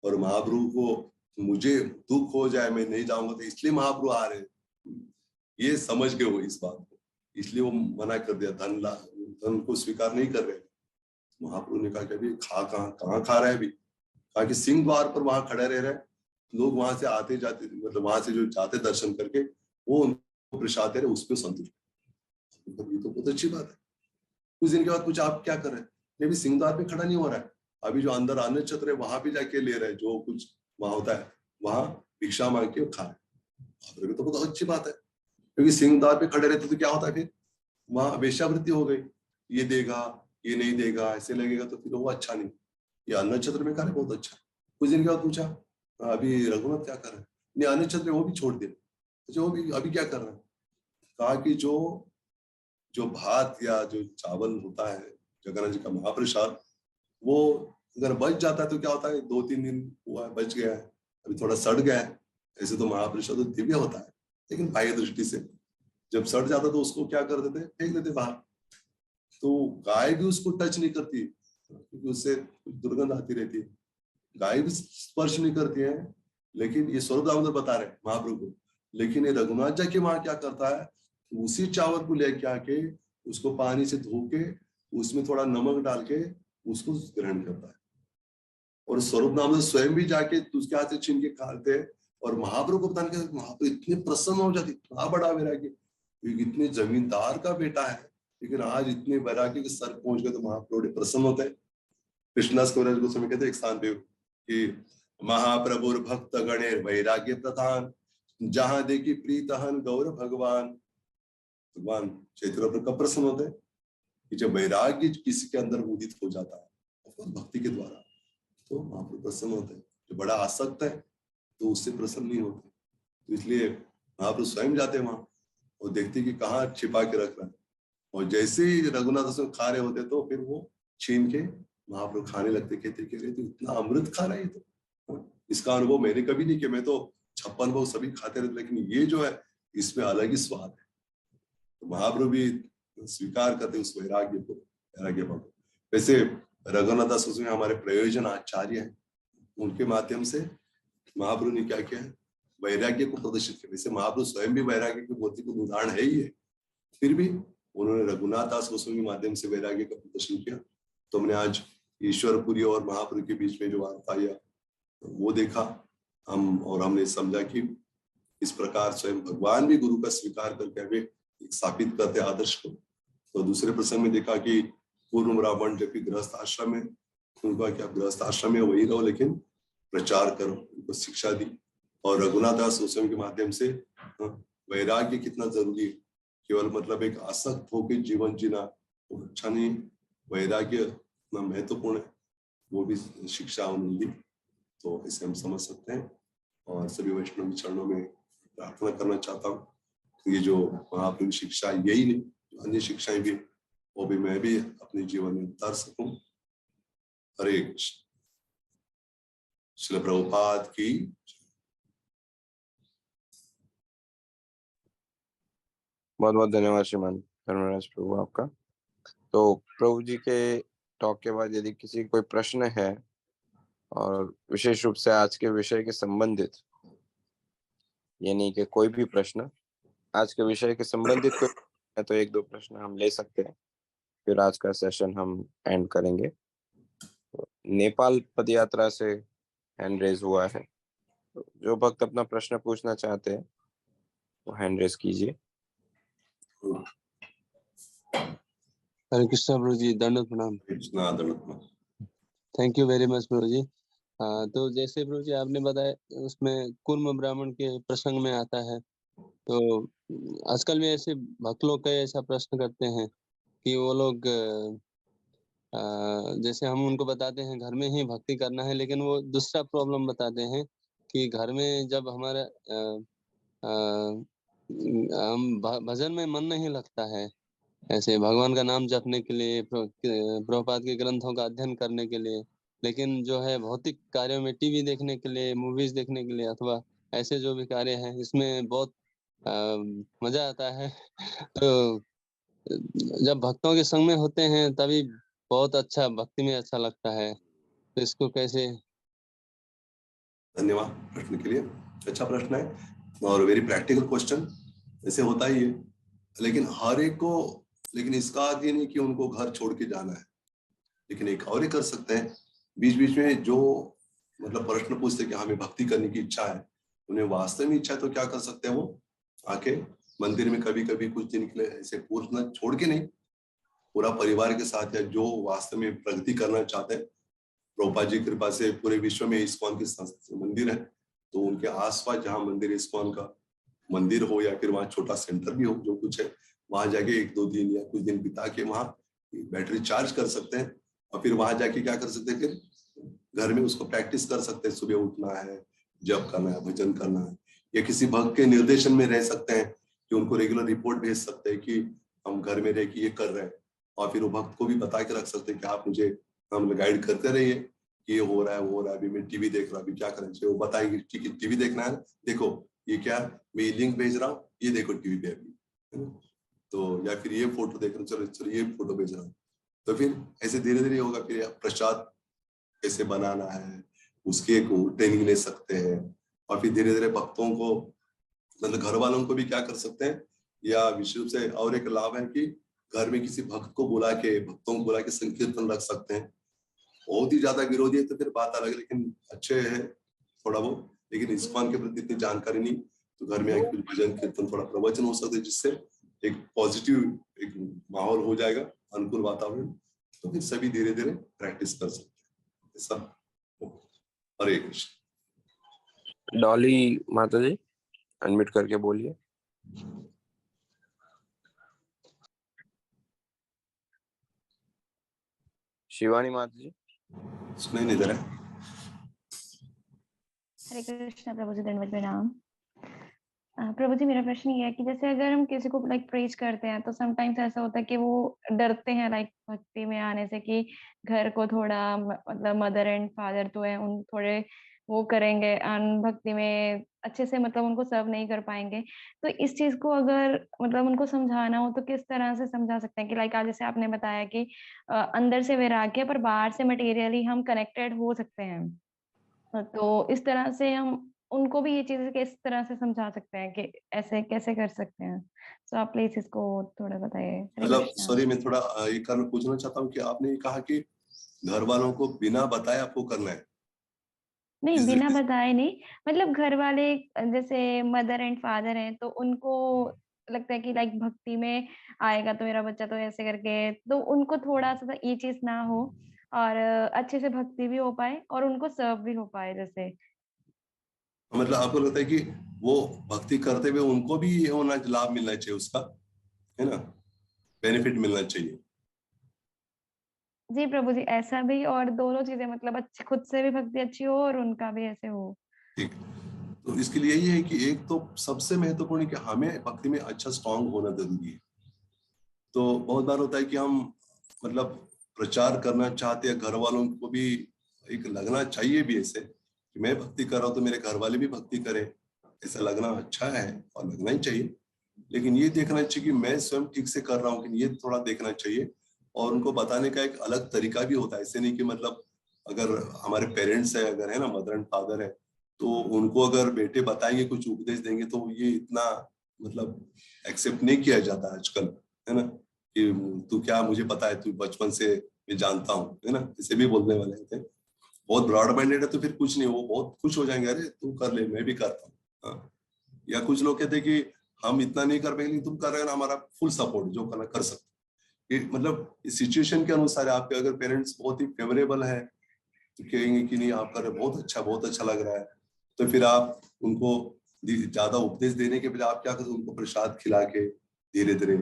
Speaker 3: और महाप्रभु को मुझे दुख हो जाए मैं नहीं जाऊंगा, तो इसलिए महाप्रभु आ रहे। ये समझ गए वो इस बात को, इसलिए वो मना कर दिया, धन को स्वीकार नहीं कर रहे। महाप्रभु ने कहा कि अभी कहाँ खा रहा है अभी? कहा कि सिंह द्वार पर वहां खड़े रह रहे, लोग वहां से आते जाते, मतलब वहां से जो जाते दर्शन करके वो उनको प्रसाद दे रहे, उसमें संतुष्ट। ये तो बहुत अच्छी बात है। कुछ दिन के बाद पूछा आप क्या कर रहे हैं? अभी सिंह द्वार पे खड़ा नहीं हो रहा है, अभी जो अंदर अन्न छत्र है वहां पे जाके ले रहे हैं, जो कुछ वहां होता है वहां भिक्षा मांग के खा रहे। तो बहुत अच्छी बात है, क्योंकि सिंह द्वार पे खड़े रहते तो क्या होता है फिर वहां वेश्यावृत्ति हो गई, ये देगा ये नहीं देगा ऐसे लगेगा, तो फिर वो अच्छा नहीं। ये अन्न छत्र में खा रहे, बहुत अच्छा। कुछ दिन के बाद पूछा अभी रघुनाथ क्या कर रहे हैं? नहीं अन्न छत्र वो भी छोड़ दिया। अच्छा वो भी अभी क्या कर रहे हैं? कहा कि जो भात या जो चावल होता है जगन्नाथ जी का महाप्रसाद, वो अगर बच जाता है तो क्या होता है, 2-3 दिन हुआ है बच गया है, अभी थोड़ा सड़ गया है। ऐसे तो महाप्रसाद तो दिव्य होता है, लेकिन बाह्य दृष्टि से जब सड़ जाता तो उसको क्या कर देते, फेंक देते बाहर। तो गाय भी उसको टच नहीं करती क्योंकि उससे दुर्गंध आती रहती है, गाय भी स्पर्श नहीं करती है। लेकिन ये स्वरूप दामोदर बता रहे महाप्रभु को, लेकिन ये रघुनाथ जी के वहां क्या करता है, उसी चावल को लेके आके उसको पानी से धो के उसमें थोड़ा नमक डाल के उसको ग्रहण करता है। और स्वरूप दामोदर स्वयं भी जाके उसके हाथ से छीन के खाते हैं, और महाप्रभु को बताने के महाप्रभु इतने प्रसन्न हो जाते, इतना बड़ा वैराग्य, इतने जमींदार का बेटा है लेकिन आज इतने वैराग्य के सर पहुंच गए, तो महाप्रभु प्रसन्न होते हैं। कृष्णदास कविराज गोस्वामी कहते हैं एक स्थान पे कि महाप्रभु भक्त गणेर वैराग्य प्रधान, जहां देखी प्रीतहन गौर भगवान चैतन्य कब प्रसन्न होते हैं कि जब वैराग्य किसी के अंदर उदित हो जाता है भक्ति के द्वारा, तो महाप्रभु प्रसन्न होते हैं। जो बड़ा आसक्त है तो उससे प्रसन्न नहीं होते, तो इसलिए महाप्रभु स्वयं जाते हैं वहां और देखते कि कहाँ छिपा के रख रहा है, और जैसे ही रघुनाथ उसमें खा रहे होते तो फिर वो छीन के महाप्रभु खाने लगते, कहते तो इतना अमृत खा रहा है तो इसका अनुभव मैंने कभी नहीं किया, मैं तो 56 भोग सभी खाते रहते, लेकिन ये जो है इसमें अलग ही स्वाद है। तो महाप्रभु भी स्वीकार करते उस वैराग्य को, वैराग्य भाव। वैसे रघुनाथ दास उसमें हमारे प्रयोजन आचार्य हैं, उनके माध्यम से महाप्रभु ने क्या किया है, वैराग्य को प्रदर्शित किया। वैसे महाप्रभु स्वयं भी वैराग्य के भौतिक उदाहरण है ही है, फिर भी उन्होंने रघुनाथ दास गोस्वामी के माध्यम से वैराग्य का प्रदर्शन किया। तो हमने आज ईश्वरपुरी और महाप्रभु के बीच में जो वार्ता आया वो देखा हम, और हमने समझा कि इस प्रकार स्वयं भगवान भी गुरु का स्वीकार करके हमें स्थापित करते आदर्श को। तो दूसरे प्रसंग में देखा कि पूर्व रावण जबकि गृहस्थ आश्रम में, उनका क्या गृहस्थ आश्रम में वही रहो लेकिन प्रचार करो, उनको शिक्षा दी। और रघुनाथ दास गोस्वामी के माध्यम से वैराग्य कितना जरूरी है, केवल मतलब एक आसक्त होकर जीवन जीना वो अच्छा नहीं, वैराग्य इतना महत्वपूर्ण है, वो भी शिक्षा उन्होंने दी। तो इसे हम समझ सकते हैं। और सभी वैष्णव चरणों में प्रार्थना करना चाहता हूँ, ये जो महाप्रभु की शिक्षा यही नहीं, अन्य शिक्षाएं भी, वो भी मैं भी अपने जीवन में उतार सकूं। हरे कृष्ण। श्रील प्रभुपाद की।
Speaker 4: बहुत बहुत धन्यवाद श्रीमान धर्मराज प्रभु आपका। तो प्रभु जी के टॉक के बाद यदि किसी कोई प्रश्न है और विशेष रूप से आज के विषय के संबंधित, यानी कि कोई भी प्रश्न आज के विषय के संबंधित कोई है तो 1-2 प्रश्न हम ले सकते हैं, फिर आज का सेशन हम एंड करेंगे। नेपाल पद यात्रा से हैंड रेज हुआ है, तो जो भक्त अपना प्रश्न पूछना चाहते हैं वो हैंड रेज कीजिए।
Speaker 5: हरे कृष्णा प्रभु जी, दंडवत प्रणाम।
Speaker 3: कृष्णा दंडवत।
Speaker 5: थैंक यू वेरी मच प्रभु जी। तो जैसे प्रभु जी आपने बताया, उसमें कुर्म ब्राह्मण के प्रसंग में आता है, तो आजकल में ऐसे भक्त लोग कई ऐसा प्रश्न करते हैं कि वो लोग जैसे हम उनको बताते हैं घर में ही भक्ति करना है, लेकिन वो दूसरा प्रॉब्लम बताते हैं कि घर में जब हमारा हम भजन में मन नहीं लगता है, ऐसे भगवान का नाम जपने के लिए, प्रभुपाद के ग्रंथों का अध्ययन करने के लिए, लेकिन जो है भौतिक कार्यों में टीवी देखने के लिए, मूवीज देखने के लिए, अथवा ऐसे जो भी कार्य हैं इसमें बहुत मजा आता है। तो जब भक्तों के संग में होते हैं तभी बहुत अच्छा, भक्ति में अच्छा लगता है। तो इसको कैसे?
Speaker 3: धन्यवाद प्रश्न के लिए, अच्छा प्रश्न है और वेरी प्रैक्टिकल क्वेश्चन। ऐसे होता ही है, लेकिन हर एक को, लेकिन इसका अर्थ ये नहीं कि उनको घर छोड़ के जाना है। लेकिन एक और ही कर सकते हैं, बीच बीच में जो मतलब प्रश्न पूछते कि हमें भक्ति करने की इच्छा है, उन्हें वास्तव में इच्छा है तो क्या कर सकते हैं, वो आके मंदिर में कभी कभी कुछ दिन के लिए ऐसे पूछना छोड़ के नहीं, पूरा परिवार के साथ, या जो वास्तव में प्रगति करना चाहते हैं, प्रभुपाद जी की कृपा से पूरे विश्व में इस्कॉन के मंदिर है, तो उनके आसपास जहाँ मंदिर, इस्कॉन का मंदिर हो या फिर वहाँ छोटा सेंटर भी हो, जो कुछ है, वहां जाके 1-2 दिन या कुछ दिन बिता के वहां बैटरी चार्ज कर सकते हैं। और फिर वहां जाके क्या कर सकते हैं, फिर घर में उसको प्रैक्टिस कर सकते हैं। सुबह उठना है, जप करना है, भजन करना है, या किसी भक्त के निर्देशन में रह सकते हैं कि उनको रेगुलर रिपोर्ट भेज सकते हैं कि हम घर में रह के ये कर रहे हैं, और फिर वो भक्त को भी बता के रख सकते हैं कि आप मुझे हम गाइड करते रहिए कि ये हो रहा है, वो हो रहा है, अभी मैं टीवी देख रहा हूँ, अभी क्या करना चाहिए। वो बताएंगे ठीक है, टीवी देखना है, देखो ये क्या, मैं ये लिंक भेज रहा हूँ, ये देखो टीवी पे अभी, है ना। तो या फिर ये फोटो देख रहा हूँ, चलो चलो ये फोटो भेज रहा हूँ। तो फिर ऐसे धीरे धीरे होगा। फिर प्रसाद कैसे बनाना है उसके को ट्रेनिंग ले सकते हैं। और फिर धीरे धीरे भक्तों को, मतलब घर वालों को भी क्या कर सकते हैं, या विशेष रूप से और एक लाभ है कि घर में किसी भक्त को बुला के, भक्तों को बुला के संकीर्तन रख सकते हैं। बहुत ही ज्यादा विरोधी है तो फिर बात अलग, लेकिन अच्छे है थोड़ा बहुत, लेकिन इस्कॉन के प्रति इतनी जानकारी नहीं, तो घर में आके कुछ भजन कीर्तन, थोड़ा प्रवचन हो सकते हैं, जिससे एक पॉजिटिव एक माहौल हो जाएगा, अनुकूल वातावरण। तो फिर सभी धीरे धीरे प्रैक्टिस कर सकते हैं सब। हरे कृष्ण।
Speaker 4: डॉली माता जी अनम्यूट करके बोलिए। शिवानी माता जी
Speaker 3: सुनाई नहीं दे रहा है।
Speaker 6: हरे कृष्ण प्रभु जी, दंडवत प्रणाम। प्रभु जी, मेरा प्रश्न ये है कि जैसे अगर हम किसी को लाइक प्रेज करते हैं तो समटाइम्स ऐसा होता है कि वो डरते हैं लाइक भक्ति में आने से, कि घर को थोड़ा मतलब मदर एंड फादर तो है, उन थोड़े वो करेंगे भक्ति में अच्छे से, मतलब उनको सर्व नहीं कर पाएंगे। तो इस चीज को अगर मतलब उनको समझाना हो तो किस तरह से समझा सकते हैं कि लाइक आज जैसे आपने बताया कि अंदर से वैराग्य पर बाहर से मटेरियली हम कनेक्टेड हो सकते हैं, तो इस तरह से हम उनको भी ये चीजें किस तरह से समझा सकते हैं कि ऐसे कैसे कर सकते हैं। तो आप प्लीज इसको थोड़ा बताइए। हरे
Speaker 3: मतलब
Speaker 6: कृष्णा।
Speaker 3: सॉरी, मैं थोड़ा एक कारण पूछना चाहता हूँ कि आपने ये कहा कि घर वालों को बिना बताए आपको करना है,
Speaker 6: नहीं,
Speaker 3: इस
Speaker 6: बिना
Speaker 3: दृष्टि से।
Speaker 6: बताए नहीं, मतलब घर वाले जैसे मदर एंड फादर हैं तो उनको लगता है कि लाइक भक्ति में आएगा तो मेरा बच्चा तो ऐसे करके, तो उनको थोड़ा सा ये चीज ना हो और अच्छे से भक्ति भी हो पाए और उनको सर्व भी हो पाए जैसे।
Speaker 3: मतलब आपको लगता है कि वो भक्ति करते हुए उनको भी ये होना, लाभ मिलना चाहिए उसका, है ना, बेनिफिट मिलना चाहिए।
Speaker 6: जी प्रभु जी, ऐसा भी और दोनों चीज़ें मतलब अच्छी, खुद से भी भक्ति अच्छी हो और उनका भी ऐसे हो।
Speaker 3: ठीक। तो इसके लिए यही है कि एक तो सबसे महत्वपूर्ण है कि हमें भक्ति में अच्छा स्ट्रांग होना जरूरी है। तो बहुत बार होता है कि हम मतलब प्रचार करना चाहते हैं, घर वालों को भी एक लगना चाहिए भी ऐसे कि मैं भक्ति कर रहा हूँ तो मेरे घर वाले भी भक्ति करें, ऐसा लगना अच्छा है और लगना ही चाहिए। लेकिन ये देखना चाहिए कि मैं स्वयं ठीक से कर रहा हूँ कि नहीं, ये थोड़ा देखना चाहिए। और उनको बताने का एक अलग तरीका भी होता है, ऐसे नहीं कि मतलब अगर हमारे पेरेंट्स है, अगर है ना, मदर एंड फादर है, तो उनको अगर बेटे बताएंगे, कुछ उपदेश देंगे, तो ये इतना मतलब एक्सेप्ट नहीं किया जाता आजकल, है ना, कि तू क्या, मुझे पता है, तू बचपन से मैं जानता हूँ, है ना, इसे भी बोलने वाले थे। बहुत ब्रॉड माइंडेड है तो फिर कुछ नहीं, वो बहुत खुश हो जाएंगे, अरे तू कर ले, मैं भी करता हूँ। हाँ। या कुछ लोग कहते हैं कि हम इतना नहीं कर पाएंगे, तुम कर रहे हो ना, हमारा फुल सपोर्ट, जो करना कर सकते। ये मतलब इस सिचुएशन के अनुसार है। आपके अगर पेरेंट्स बहुत ही फेवरेबल है तो कहेंगे कि नहीं आप कर रहे हो, बहुत अच्छा लग रहा है, तो फिर आप उनको ज्यादा उपदेश देने के बजाय आप क्या करते, उनको प्रसाद खिला के धीरे धीरे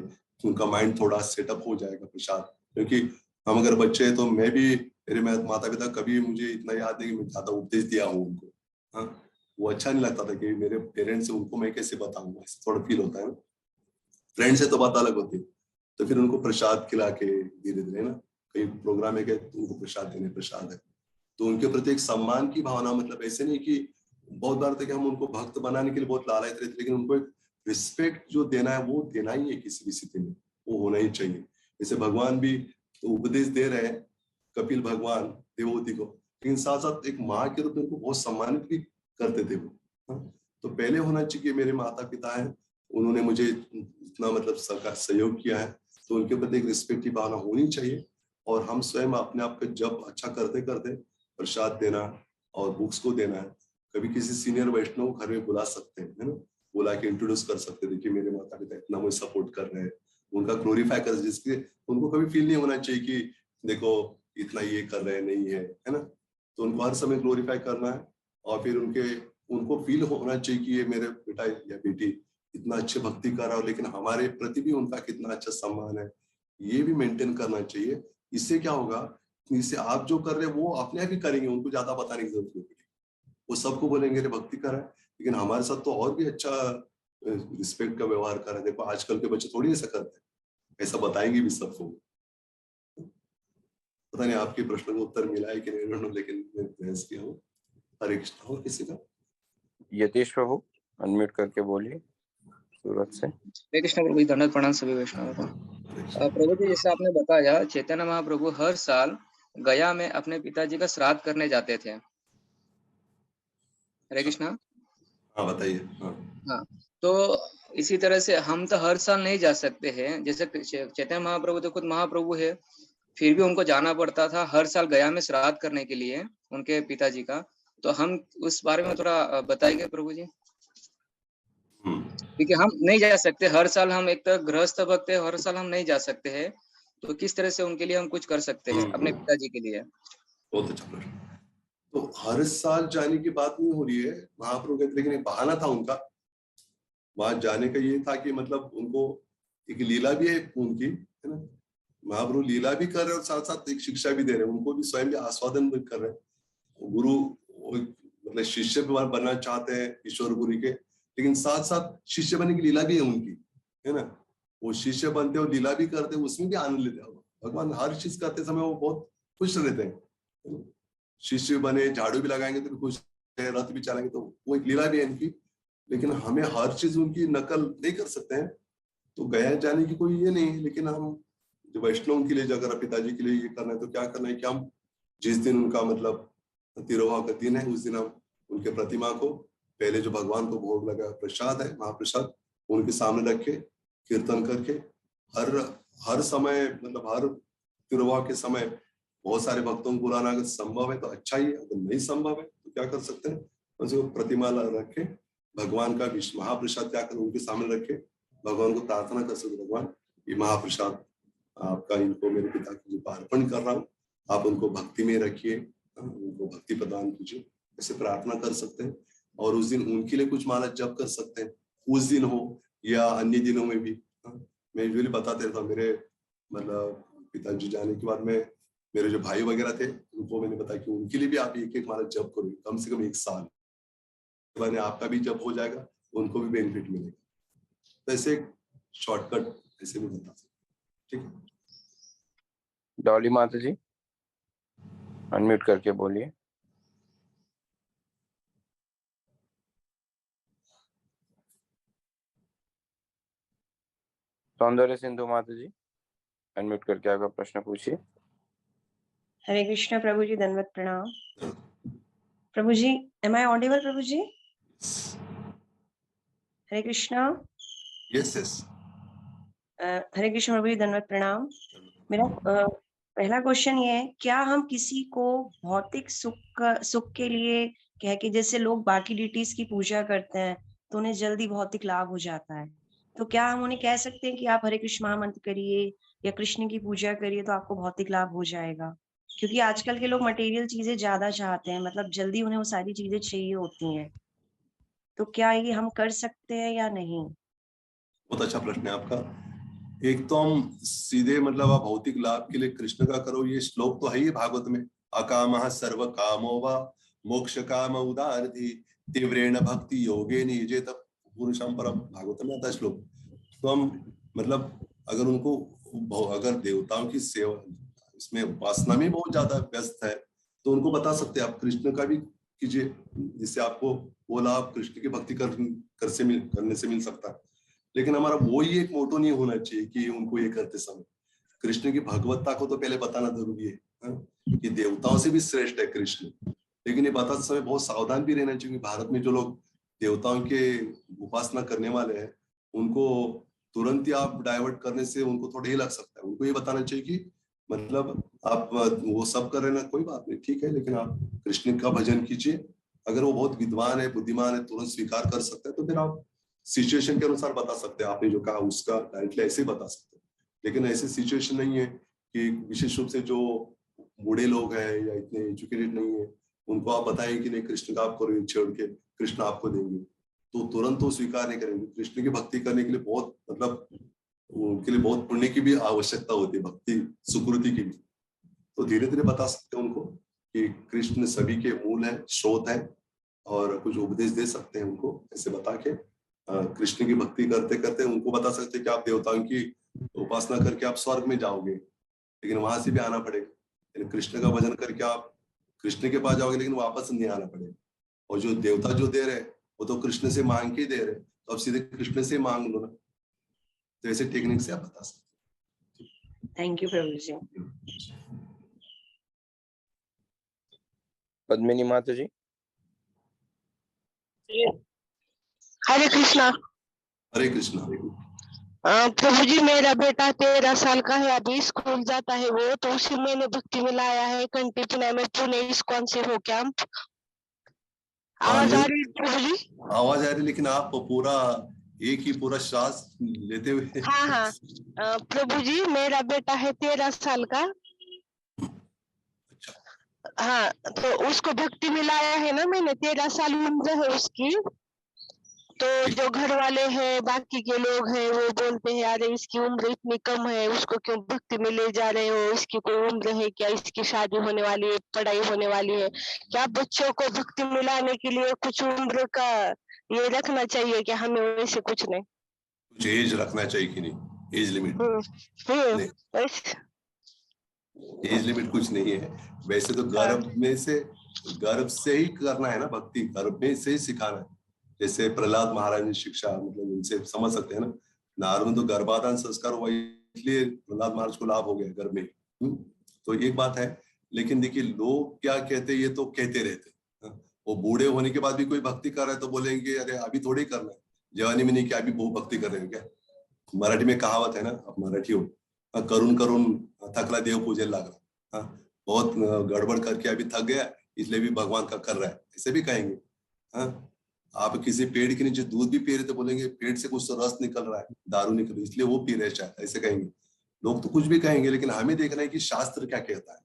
Speaker 3: उनका माइंड थोड़ा सेटअप हो जाएगा प्रसाद। क्योंकि हम अगर बच्चे हैं तो मैं भी, मेरे माता पिता कभी मुझे इतना याद नहीं कि मैं ज्यादा उपदेश दिया हूँ उनको। हाँ, वो अच्छा नहीं लगता था कि मेरे पेरेंट्स है, उनको मैं कैसे बताऊंगा, ऐसे थोड़ा फील होता है ना। फ्रेंड से तो बात अलग होती है। तो फिर उनको प्रसाद खिला के धीरे धीरे ना, कई प्रोग्राम है कि उनको प्रसाद देने, प्रसाद है तो उनके प्रति एक सम्मान की भावना, मतलब ऐसे नहीं कि बहुत बार था कि हम उनको भक्त बनाने के लिए बहुत लालच रहते, लेकिन उनको एक रिस्पेक्ट जो देना है वो देना ही है, किसी भी स्थिति में वो होना ही चाहिए। जैसे भगवान भी तो उपदेश दे रहे हैं, कपिल भगवान देवहूति को, लेकिन साथ साथ एक माँ के रूप में उनको बहुत सम्मानित भी करते थे वो। हाँ? तो पहले होना चाहिए मेरे माता पिता हैं, उन्होंने मुझे इतना मतलब सहयोग किया है, तो उनके प्रति एक रिस्पेक्ट की भावना होनी चाहिए। और हम स्वयं अपने आप को जब अच्छा करते करते प्रसाद देना और बुक्स को देना है, कभी किसी सीनियर वैष्णव घर में बुला सकते हैं, है ना, बुला के इंट्रोड्यूस कर सकते हैं, देखिए मेरे माता पिता इतना मुझे सपोर्ट कर रहे हैं, उनका ग्लोरीफाई कर, जिसके उनको कभी फील नहीं होना चाहिए कि देखो इतना ये कर रहे हैं, नहीं है ना। तो उनको हर समय ग्लोरीफाई करना है और फिर उनको फील होना चाहिए कि ये मेरे बेटा या बेटी इतना अच्छे भक्ति कर रहा हो, लेकिन हमारे प्रति भी उनका कितना अच्छा सम्मान है, ये भी मेंटेन करना चाहिए। इससे क्या होगा, इससे आप जो कर रहे हैं वो अपने आप ही करेंगे, उनको ज्यादा बताने की जरूरत नहीं पड़ेगी। वो सबको बोलेंगे रे भक्ति कर रहा है, लेकिन हमारे साथ तो और भी अच्छा रिस्पेक्ट का व्यवहार कर रहा है, देखो आजकल के बच्चे थोड़ी ऐसा करते हैं, ऐसा बताएंगे भी सबको। पता नहीं आपके प्रश्न का उत्तर मिला है कि नहीं, लेकिन मैं प्रयास किया हूँ। हरे कृष्ण। और किसी का?
Speaker 4: यतीश प्रभु अनम्यूट करके बोलिए सूरत से।
Speaker 7: हरे कृष्ण प्रभु जी, दंडवत प्रणाम सभी वैष्णव को। प्रभु जी, जैसे आपने बताया चैतन्य महाप्रभु हर साल गया में अपने पिताजी का श्राद्ध करने जाते थे। हरे कृष्ण।
Speaker 3: हाँ बताइए। हाँ
Speaker 7: हाँ, तो इसी तरह से हम तो हर साल नहीं जा सकते हैं, जैसे चैतन्य महाप्रभु तो खुद महाप्रभु है, फिर भी उनको जाना पड़ता था हर साल गया में श्राद्ध करने के लिए उनके पिताजी का। तो हम उस बारे में थोड़ा बताएंगे प्रभु जी, क्योंकि हम नहीं जा सकते हर साल, हम एक तो गृहस्थ भक्त है, हर साल हम नहीं जा सकते हैं, तो किस तरह से उनके लिए हम कुछ कर सकते हैं अपने पिताजी के लिए।
Speaker 3: बहुत अच्छा प्रश्न। तो हर साल जाने की बात नहीं हो रही है महाप्रभु कहते, लेकिन एक बहाना था उनका वहां जाने का, ये था कि मतलब उनको एक लीला भी है उनकी, है ना, महाप्रभु लीला भी कर रहे हैं और साथ साथ एक शिक्षा भी दे रहे हैं, उनको भी स्वयं भी आस्वादन भी कर रहे हैं। गुरु मतलब शिष्य भी बनना चाहते हैं ईश्वर गुरु के, लेकिन साथ साथ शिष्य बनने की लीला भी है उनकी, है ना, वो शिष्य बनते और लीला भी करते, उसमें भी आनंद लेते हैं। भगवान हर चीज करते समय वो बहुत खुश रहते हैं। शिष्य बने, झाड़ू भी लगाएंगे तो भी खुश है, रथ भी चलाएंगे तो वो एक लीला भी है इनकी। लेकिन हमें हर चीज उनकी नकल नहीं कर सकते हैं, तो गया जाने की कोई ये नहीं है। लेकिन हम जो वैष्णव के लिए, जो अगर पिताजी के लिए ये करना है तो क्या करना है कि हम जिस दिन उनका मतलब तिरुभाव का दिन है, उस दिन हम उनके प्रतिमा को पहले जो भगवान को भोग लगा प्रसाद है, महाप्रसाद, उनके सामने रख के कीर्तन करके हर हर समय मतलब हर तिरुभाव के समय बहुत सारे भक्तों को बुलाना अगर संभव है तो अच्छा ही है, अगर नहीं संभव है तो क्या कर सकते हैं, उसको प्रतिमा रख के भगवान का महाप्रसाद क्या कर उनके सामने रख के भगवान को प्रार्थना कर सकते, भगवान ये महाप्रसाद आपका इनको मेरे पिता को जो अर्पण कर रहा हूँ, आप उनको भक्ति में रखिए, उनको भक्ति प्रदान कीजिए, ऐसे प्रार्थना कर सकते हैं। और उस दिन उनके लिए कुछ माला जप कर सकते हैं, उस दिन हो या अन्य दिनों में भी। मैं यूजुअली बताते रहता हूँ, मेरे मतलब पिताजी जाने के बाद मैं मेरे जो भाई वगैरह थे उनको मैंने बताया कि उनके लिए भी आप एक एक माला जप करो, कम से कम 1 साल, मैंने आपका भी जप हो जाएगा, उनको भी बेनिफिट मिलेगा। तो ऐसे शॉर्टकट ऐसे भी बता सकते, ठीक है।
Speaker 4: डॉली माता जी अनम्यूट करके बोलिए। सौंदर्य सिंधु माता जी अनम्यूट करके आपका प्रश्न पूछिए।
Speaker 8: हरे कृष्णा प्रभु जी, दंडवत प्रणाम। प्रभु जी, एम आई ऑडिबल प्रभु जी? हरे कृष्णा।
Speaker 3: Yes yes.
Speaker 8: हरे कृष्ण प्रभु जी, दंडवत प्रणाम। मेरा पहला क्वेश्चन ये है, क्या हम किसी को भौतिक सुख के लिए कह के, जैसे लोग बाकी डिटीज की पूजा करते हैं तो उन्हें जल्दी भौतिक लाभ हो जाता है, तो क्या हम उन्हें कह सकते हैं कि आप हरे कृष्ण महामंत्र करिए या कृष्ण की पूजा करिए तो आपको भौतिक लाभ हो जाएगा? क्योंकि आजकल के लोग मटेरियल चीजें ज्यादा चाहते हैं, मतलब जल्दी उन्हें वो सारी चीजें चाहिए होती हैं, तो क्या ये हम कर सकते हैं या नहीं?
Speaker 3: बहुत अच्छा प्रश्न है आपका। एक तो हम सीधे मतलब आप भौतिक लाभ के लिए कृष्ण का करो, ये श्लोक तो है ही भागवत में, अकामः सर्व कामो वा मोक्ष काम उदारधि तीव्रेण भक्ति योगे निजेत पुरुषम परम, भागवत में आता है श्लोक। तो हम मतलब अगर उनको अगर देवताओं की सेवा इसमें उपासना में बहुत ज्यादा व्यस्त है तो उनको बता सकते हैं आप कृष्ण का भी कीजिए, जिससे आपको वो लाभ कृष्ण की भक्ति करने से मिल सकता है। लेकिन हमारा वो ही एक मोटो नहीं होना चाहिए कि उनको ये करते समय कृष्ण की भगवत्ता को तो पहले बताना जरूरी है कि देवताओं से भी श्रेष्ठ है कृष्ण, लेकिन ये बताते समय बहुत सावधान भी रहना चाहिए। भारत में जो लोग देवताओं के उपासना करने वाले हैं उनको तुरंत ही आप डाइवर्ट करने से उनको थोड़ा ही लग सकता है। उनको ये बताना चाहिए कि मतलब आप वो सब कर रहे ना, कोई बात नहीं, ठीक है, लेकिन आप कृष्ण का भजन कीजिए। अगर वो बहुत विद्वान है, बुद्धिमान है, तुरंत स्वीकार कर सकते हैं तो फिर आप सिचुएशन के अनुसार बता सकते हैं। आपने जो कहा उसका डायरेक्टली ऐसे ही बता सकते हैं, लेकिन ऐसी सिचुएशन नहीं है कि विशेष रूप से जो बूढ़े लोग हैं या इतने एजुकेटेड नहीं है उनको आप बताएं कि नहीं कृष्ण का आप करो, छोड़ के कृष्ण आपको देंगे, तो तुरंत वो स्वीकार नहीं करेंगे। कृष्ण की भक्ति करने के लिए बहुत मतलब उनके लिए बहुत पुण्य की भी आवश्यकता होती है, भक्ति सुकृति की भी। तो धीरे धीरे बता सकते हैं उनको कि कृष्ण सभी के मूल है, स्रोत है, और कुछ उपदेश दे सकते हैं उनको ऐसे बता के। कृष्ण की भक्ति करते करते उनको बता सकते हैं कि आप देवताओं की उपासना करके आप स्वर्ग में जाओगे, लेकिन वहां से भी आना पड़ेगा। कृष्ण का भजन करके आप कृष्ण के पास जाओगे, लेकिन वापस नहीं आना पड़ेगा। और जो देवता जो दे रहे वो तो कृष्ण से मांग के दे रहे, तो अब सीधे कृष्ण से मांग लो ना। तो ऐसे टेक्निक से आप बता सकते हैं।
Speaker 8: थैंक यू प्रभु जी।
Speaker 4: पद्मिनी माता जी।
Speaker 9: हरे कृष्णा।
Speaker 3: हरे कृष्णा।
Speaker 9: प्रभु जी, मेरा बेटा 13 साल का है, अभी स्कूल जाता है वो, तो उसी मैंने भक्ति में लाया है कंटी पुणे में, पुणे इस्कॉन से हो कैंप। आवाज आ रही है प्रभु जी?
Speaker 3: आवाज आ रही, लेकिन आप पूरा एक ही पूरा श्वास लेते हुए।
Speaker 9: हाँ, प्रभु जी मेरा बेटा है 13 साल का। हाँ, तो उसको भक्ति में लाया है ना मैंने, 13 साल उम्र है उसकी। तो जो घर वाले हैं, बाकी के लोग हैं, वो बोलते हैं अरे इसकी उम्र इतनी कम है, उसको क्यों भक्ति में ले जा रहे हो, इसकी कोई उम्र है क्या, इसकी शादी होने वाली है, पढ़ाई होने वाली है क्या? बच्चों को भक्ति में लाने के लिए कुछ उम्र का ये रखना चाहिए क्या? हमें वैसे कुछ नहीं,
Speaker 3: कुछ एज रखना चाहिए कि नहीं, एज लिमिट? एज लिमिट कुछ नहीं है वैसे तो। गर्भ से ही करना है ना भक्ति, गर्भ में से ही सिखाना है। जैसे प्रहलाद महाराज ने शिक्षा मतलब उनसे समझ सकते हैं ना, नारद में तो गर्भाधान संस्कार हुआ, इसलिए प्रहलाद महाराज को लाभ हो गया गर्भ में। तो एक बात है, लेकिन देखिए लोग क्या कहते हैं ये तो कहते रहते हैं। वो बूढ़े होने के बाद भी कोई भक्ति कर रहा है तो बोलेंगे अरे अभी थोड़ी करना है, जवानी में नहीं क्या अभी बहुत भक्ति कर रहे हैं क्या? मराठी में कहावत है ना, आप मराठी हो, करुण करुण थकला देव पूजन लग रहा, बहुत गड़बड़ करके अभी थक गया इसलिए भी भगवान का कर रहा है, ऐसे भी कहेंगे। आप किसी पेड़ के नीचे दूध भी पी रहे तो बोलेंगे पेड़ से कुछ तो रस निकल रहा है, दारू निकल रही है इसलिए वो पी रहे शायद, ऐसे कहेंगे लोग। तो कुछ भी कहेंगे, लेकिन हमें देखना है कि शास्त्र क्या कहता है,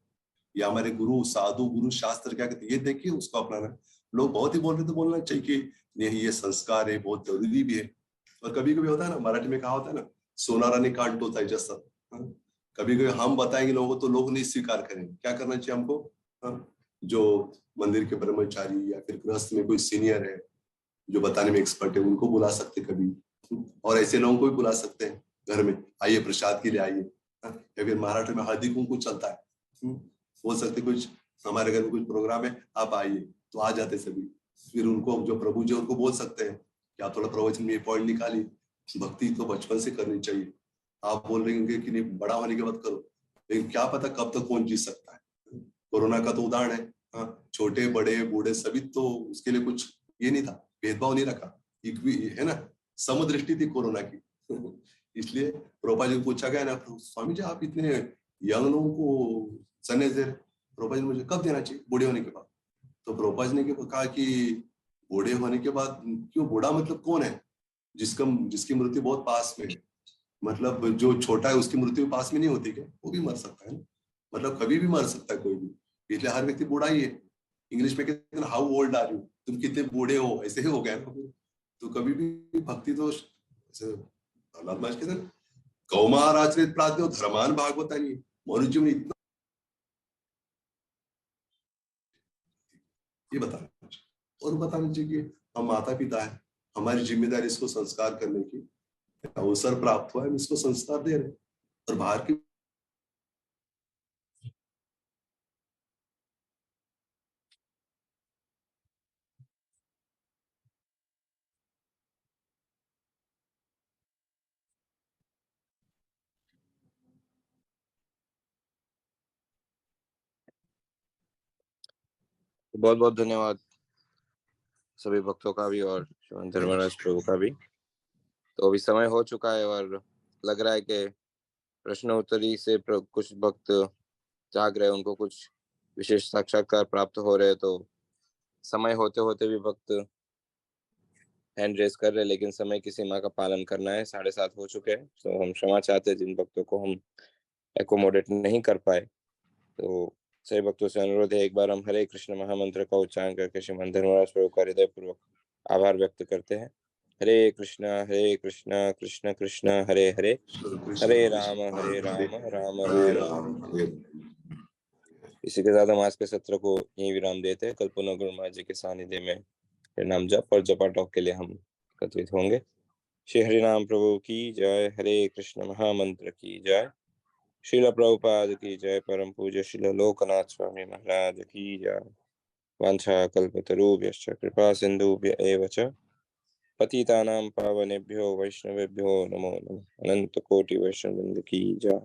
Speaker 3: या हमारे गुरु साधु गुरु शास्त्र क्या कहते हैं, ये देखिए उसको अपनाना। लोग बहुत ही बोल रहे तो बोलना चाहिए कि नहीं ये संस्कार है, बहुत जरूरी भी है। और कभी कभी होता है ना, मराठी में कहा होता है ना, सोनाराने काट होता है जसं, कभी कभी हम बताएंगे लोगों को तो लोग नहीं स्वीकार करेंगे। क्या करना चाहिए हमको? हाँ, जो मंदिर के ब्रह्मचारी या फिर गृहस्थ में कोई सीनियर है जो बताने में एक्सपर्ट है, उनको बुला सकते कभी, और ऐसे लोगों को भी बुला सकते हैं घर में, आइए प्रसाद के लिए आइए। हाँ, या फिर महाराष्ट्र में हल्दी कुंकू चलता है, बोल सकते कुछ हमारे घर में कुछ प्रोग्राम है, आप आइए, तो आ जाते सभी। फिर उनको जो प्रभु जी उनको बोल सकते हैं कि आप थोड़ा प्रवचन में ये पॉइंट निकालिए, भक्ति तो बचपन से करनी चाहिए। आप बोल रहे होंगे कि नहीं बड़ा होने के बाद करो, लेकिन क्या पता कब तक कौन जीत सकता है। कोरोना का तो उदाहरण है, हाँ, छोटे बड़े बूढ़े सभी, तो उसके लिए कुछ ये नहीं था, भेदभाव नहीं रखा, है ना, समदृष्टि थी कोरोना की। इसलिए प्रभुपाद जी को पूछा गया ना, स्वामी जी आप इतने यंग लोगों को संन्यास दे रहे, प्रभुपाद जी मुझे कब देना चाहिए? बूढ़े होने के बाद। तो प्रभुपाद जी ने कहा कि बूढ़े होने के बाद, क्यों बूढ़ा मतलब कौन है? जिसकी मृत्यु बहुत पास में है, मतलब जो छोटा है उसकी मृत्यु पास में नहीं होती क्या? वो भी मर सकता है ना, मतलब कभी भी मर सकता है कोई भी, इसलिए हर व्यक्ति बूढ़ा ही है। इंग्लिश में कहते हैं हाउ ओल्ड आर यू, तुम कितने बूढ़े हो, ऐसे ही हो गया ना। तो कभी भी भक्ति तो प्रहलाद महाराज कहते हैं कौमार आचरित प्राज्ञो धर्मान भागवतानी, मनुष्य में इतना ये बताना चाहिए। और बताना चाहिए कि हम माता पिता है, हमारी जिम्मेदारी इसको संस्कार करने की, अवसर प्राप्त हुआ है, हम इसको संस्कार दे रहे हैं। और बाहर की
Speaker 4: बहुत बहुत धन्यवाद सभी भक्तों का भी और श्रीमन धर्मराज प्रभु का भी। तो अभी समय हो चुका है और लग रहा है कि प्रश्न उत्तरी से कुछ भक्त जाग रहे, उनको कुछ विशेष साक्षात्कार प्राप्त हो रहे, तो समय होते होते भी भक्त हैंड रेस कर रहे, लेकिन समय की सीमा का पालन करना है। 7:30 हो चुके हैं, तो हम क्षमा चाहते हैं जिन भक्तों को हम एकोमोडेट नहीं कर पाए। तो सभी भक्तों से अनुरोध है, एक बार हम हरे कृष्ण महामंत्र का उच्चारण करके श्रीमन धर्मराज प्रभु का हृदय पूर्वक आभार व्यक्त करते हैं। हरे कृष्णा कृष्ण कृष्ण हरे हरे, हरे राम राम राम हरे। इसी के साथ हम आज के सत्र को यही विराम देते हैं। कल पुनः गुरु महाराज जी के सानिध्य में नाम जप और जपा टॉक के लिए हम एकत्रित होंगे। श्री हरि नाम प्रभु की जय, हरे कृष्ण महामंत्र की जय, श्रील प्रभुपाद की जय, परम पूज्य श्रील लोकनाथ स्वामी महाराज की जय। वांछा कल्पतरुभ्यश्च कृपा सिंधुभ्य एव च पतितानां पावनेभ्यो वैष्णवेभ्यो नमो नमः। अनंत कोटि वैष्णववृंद की जय।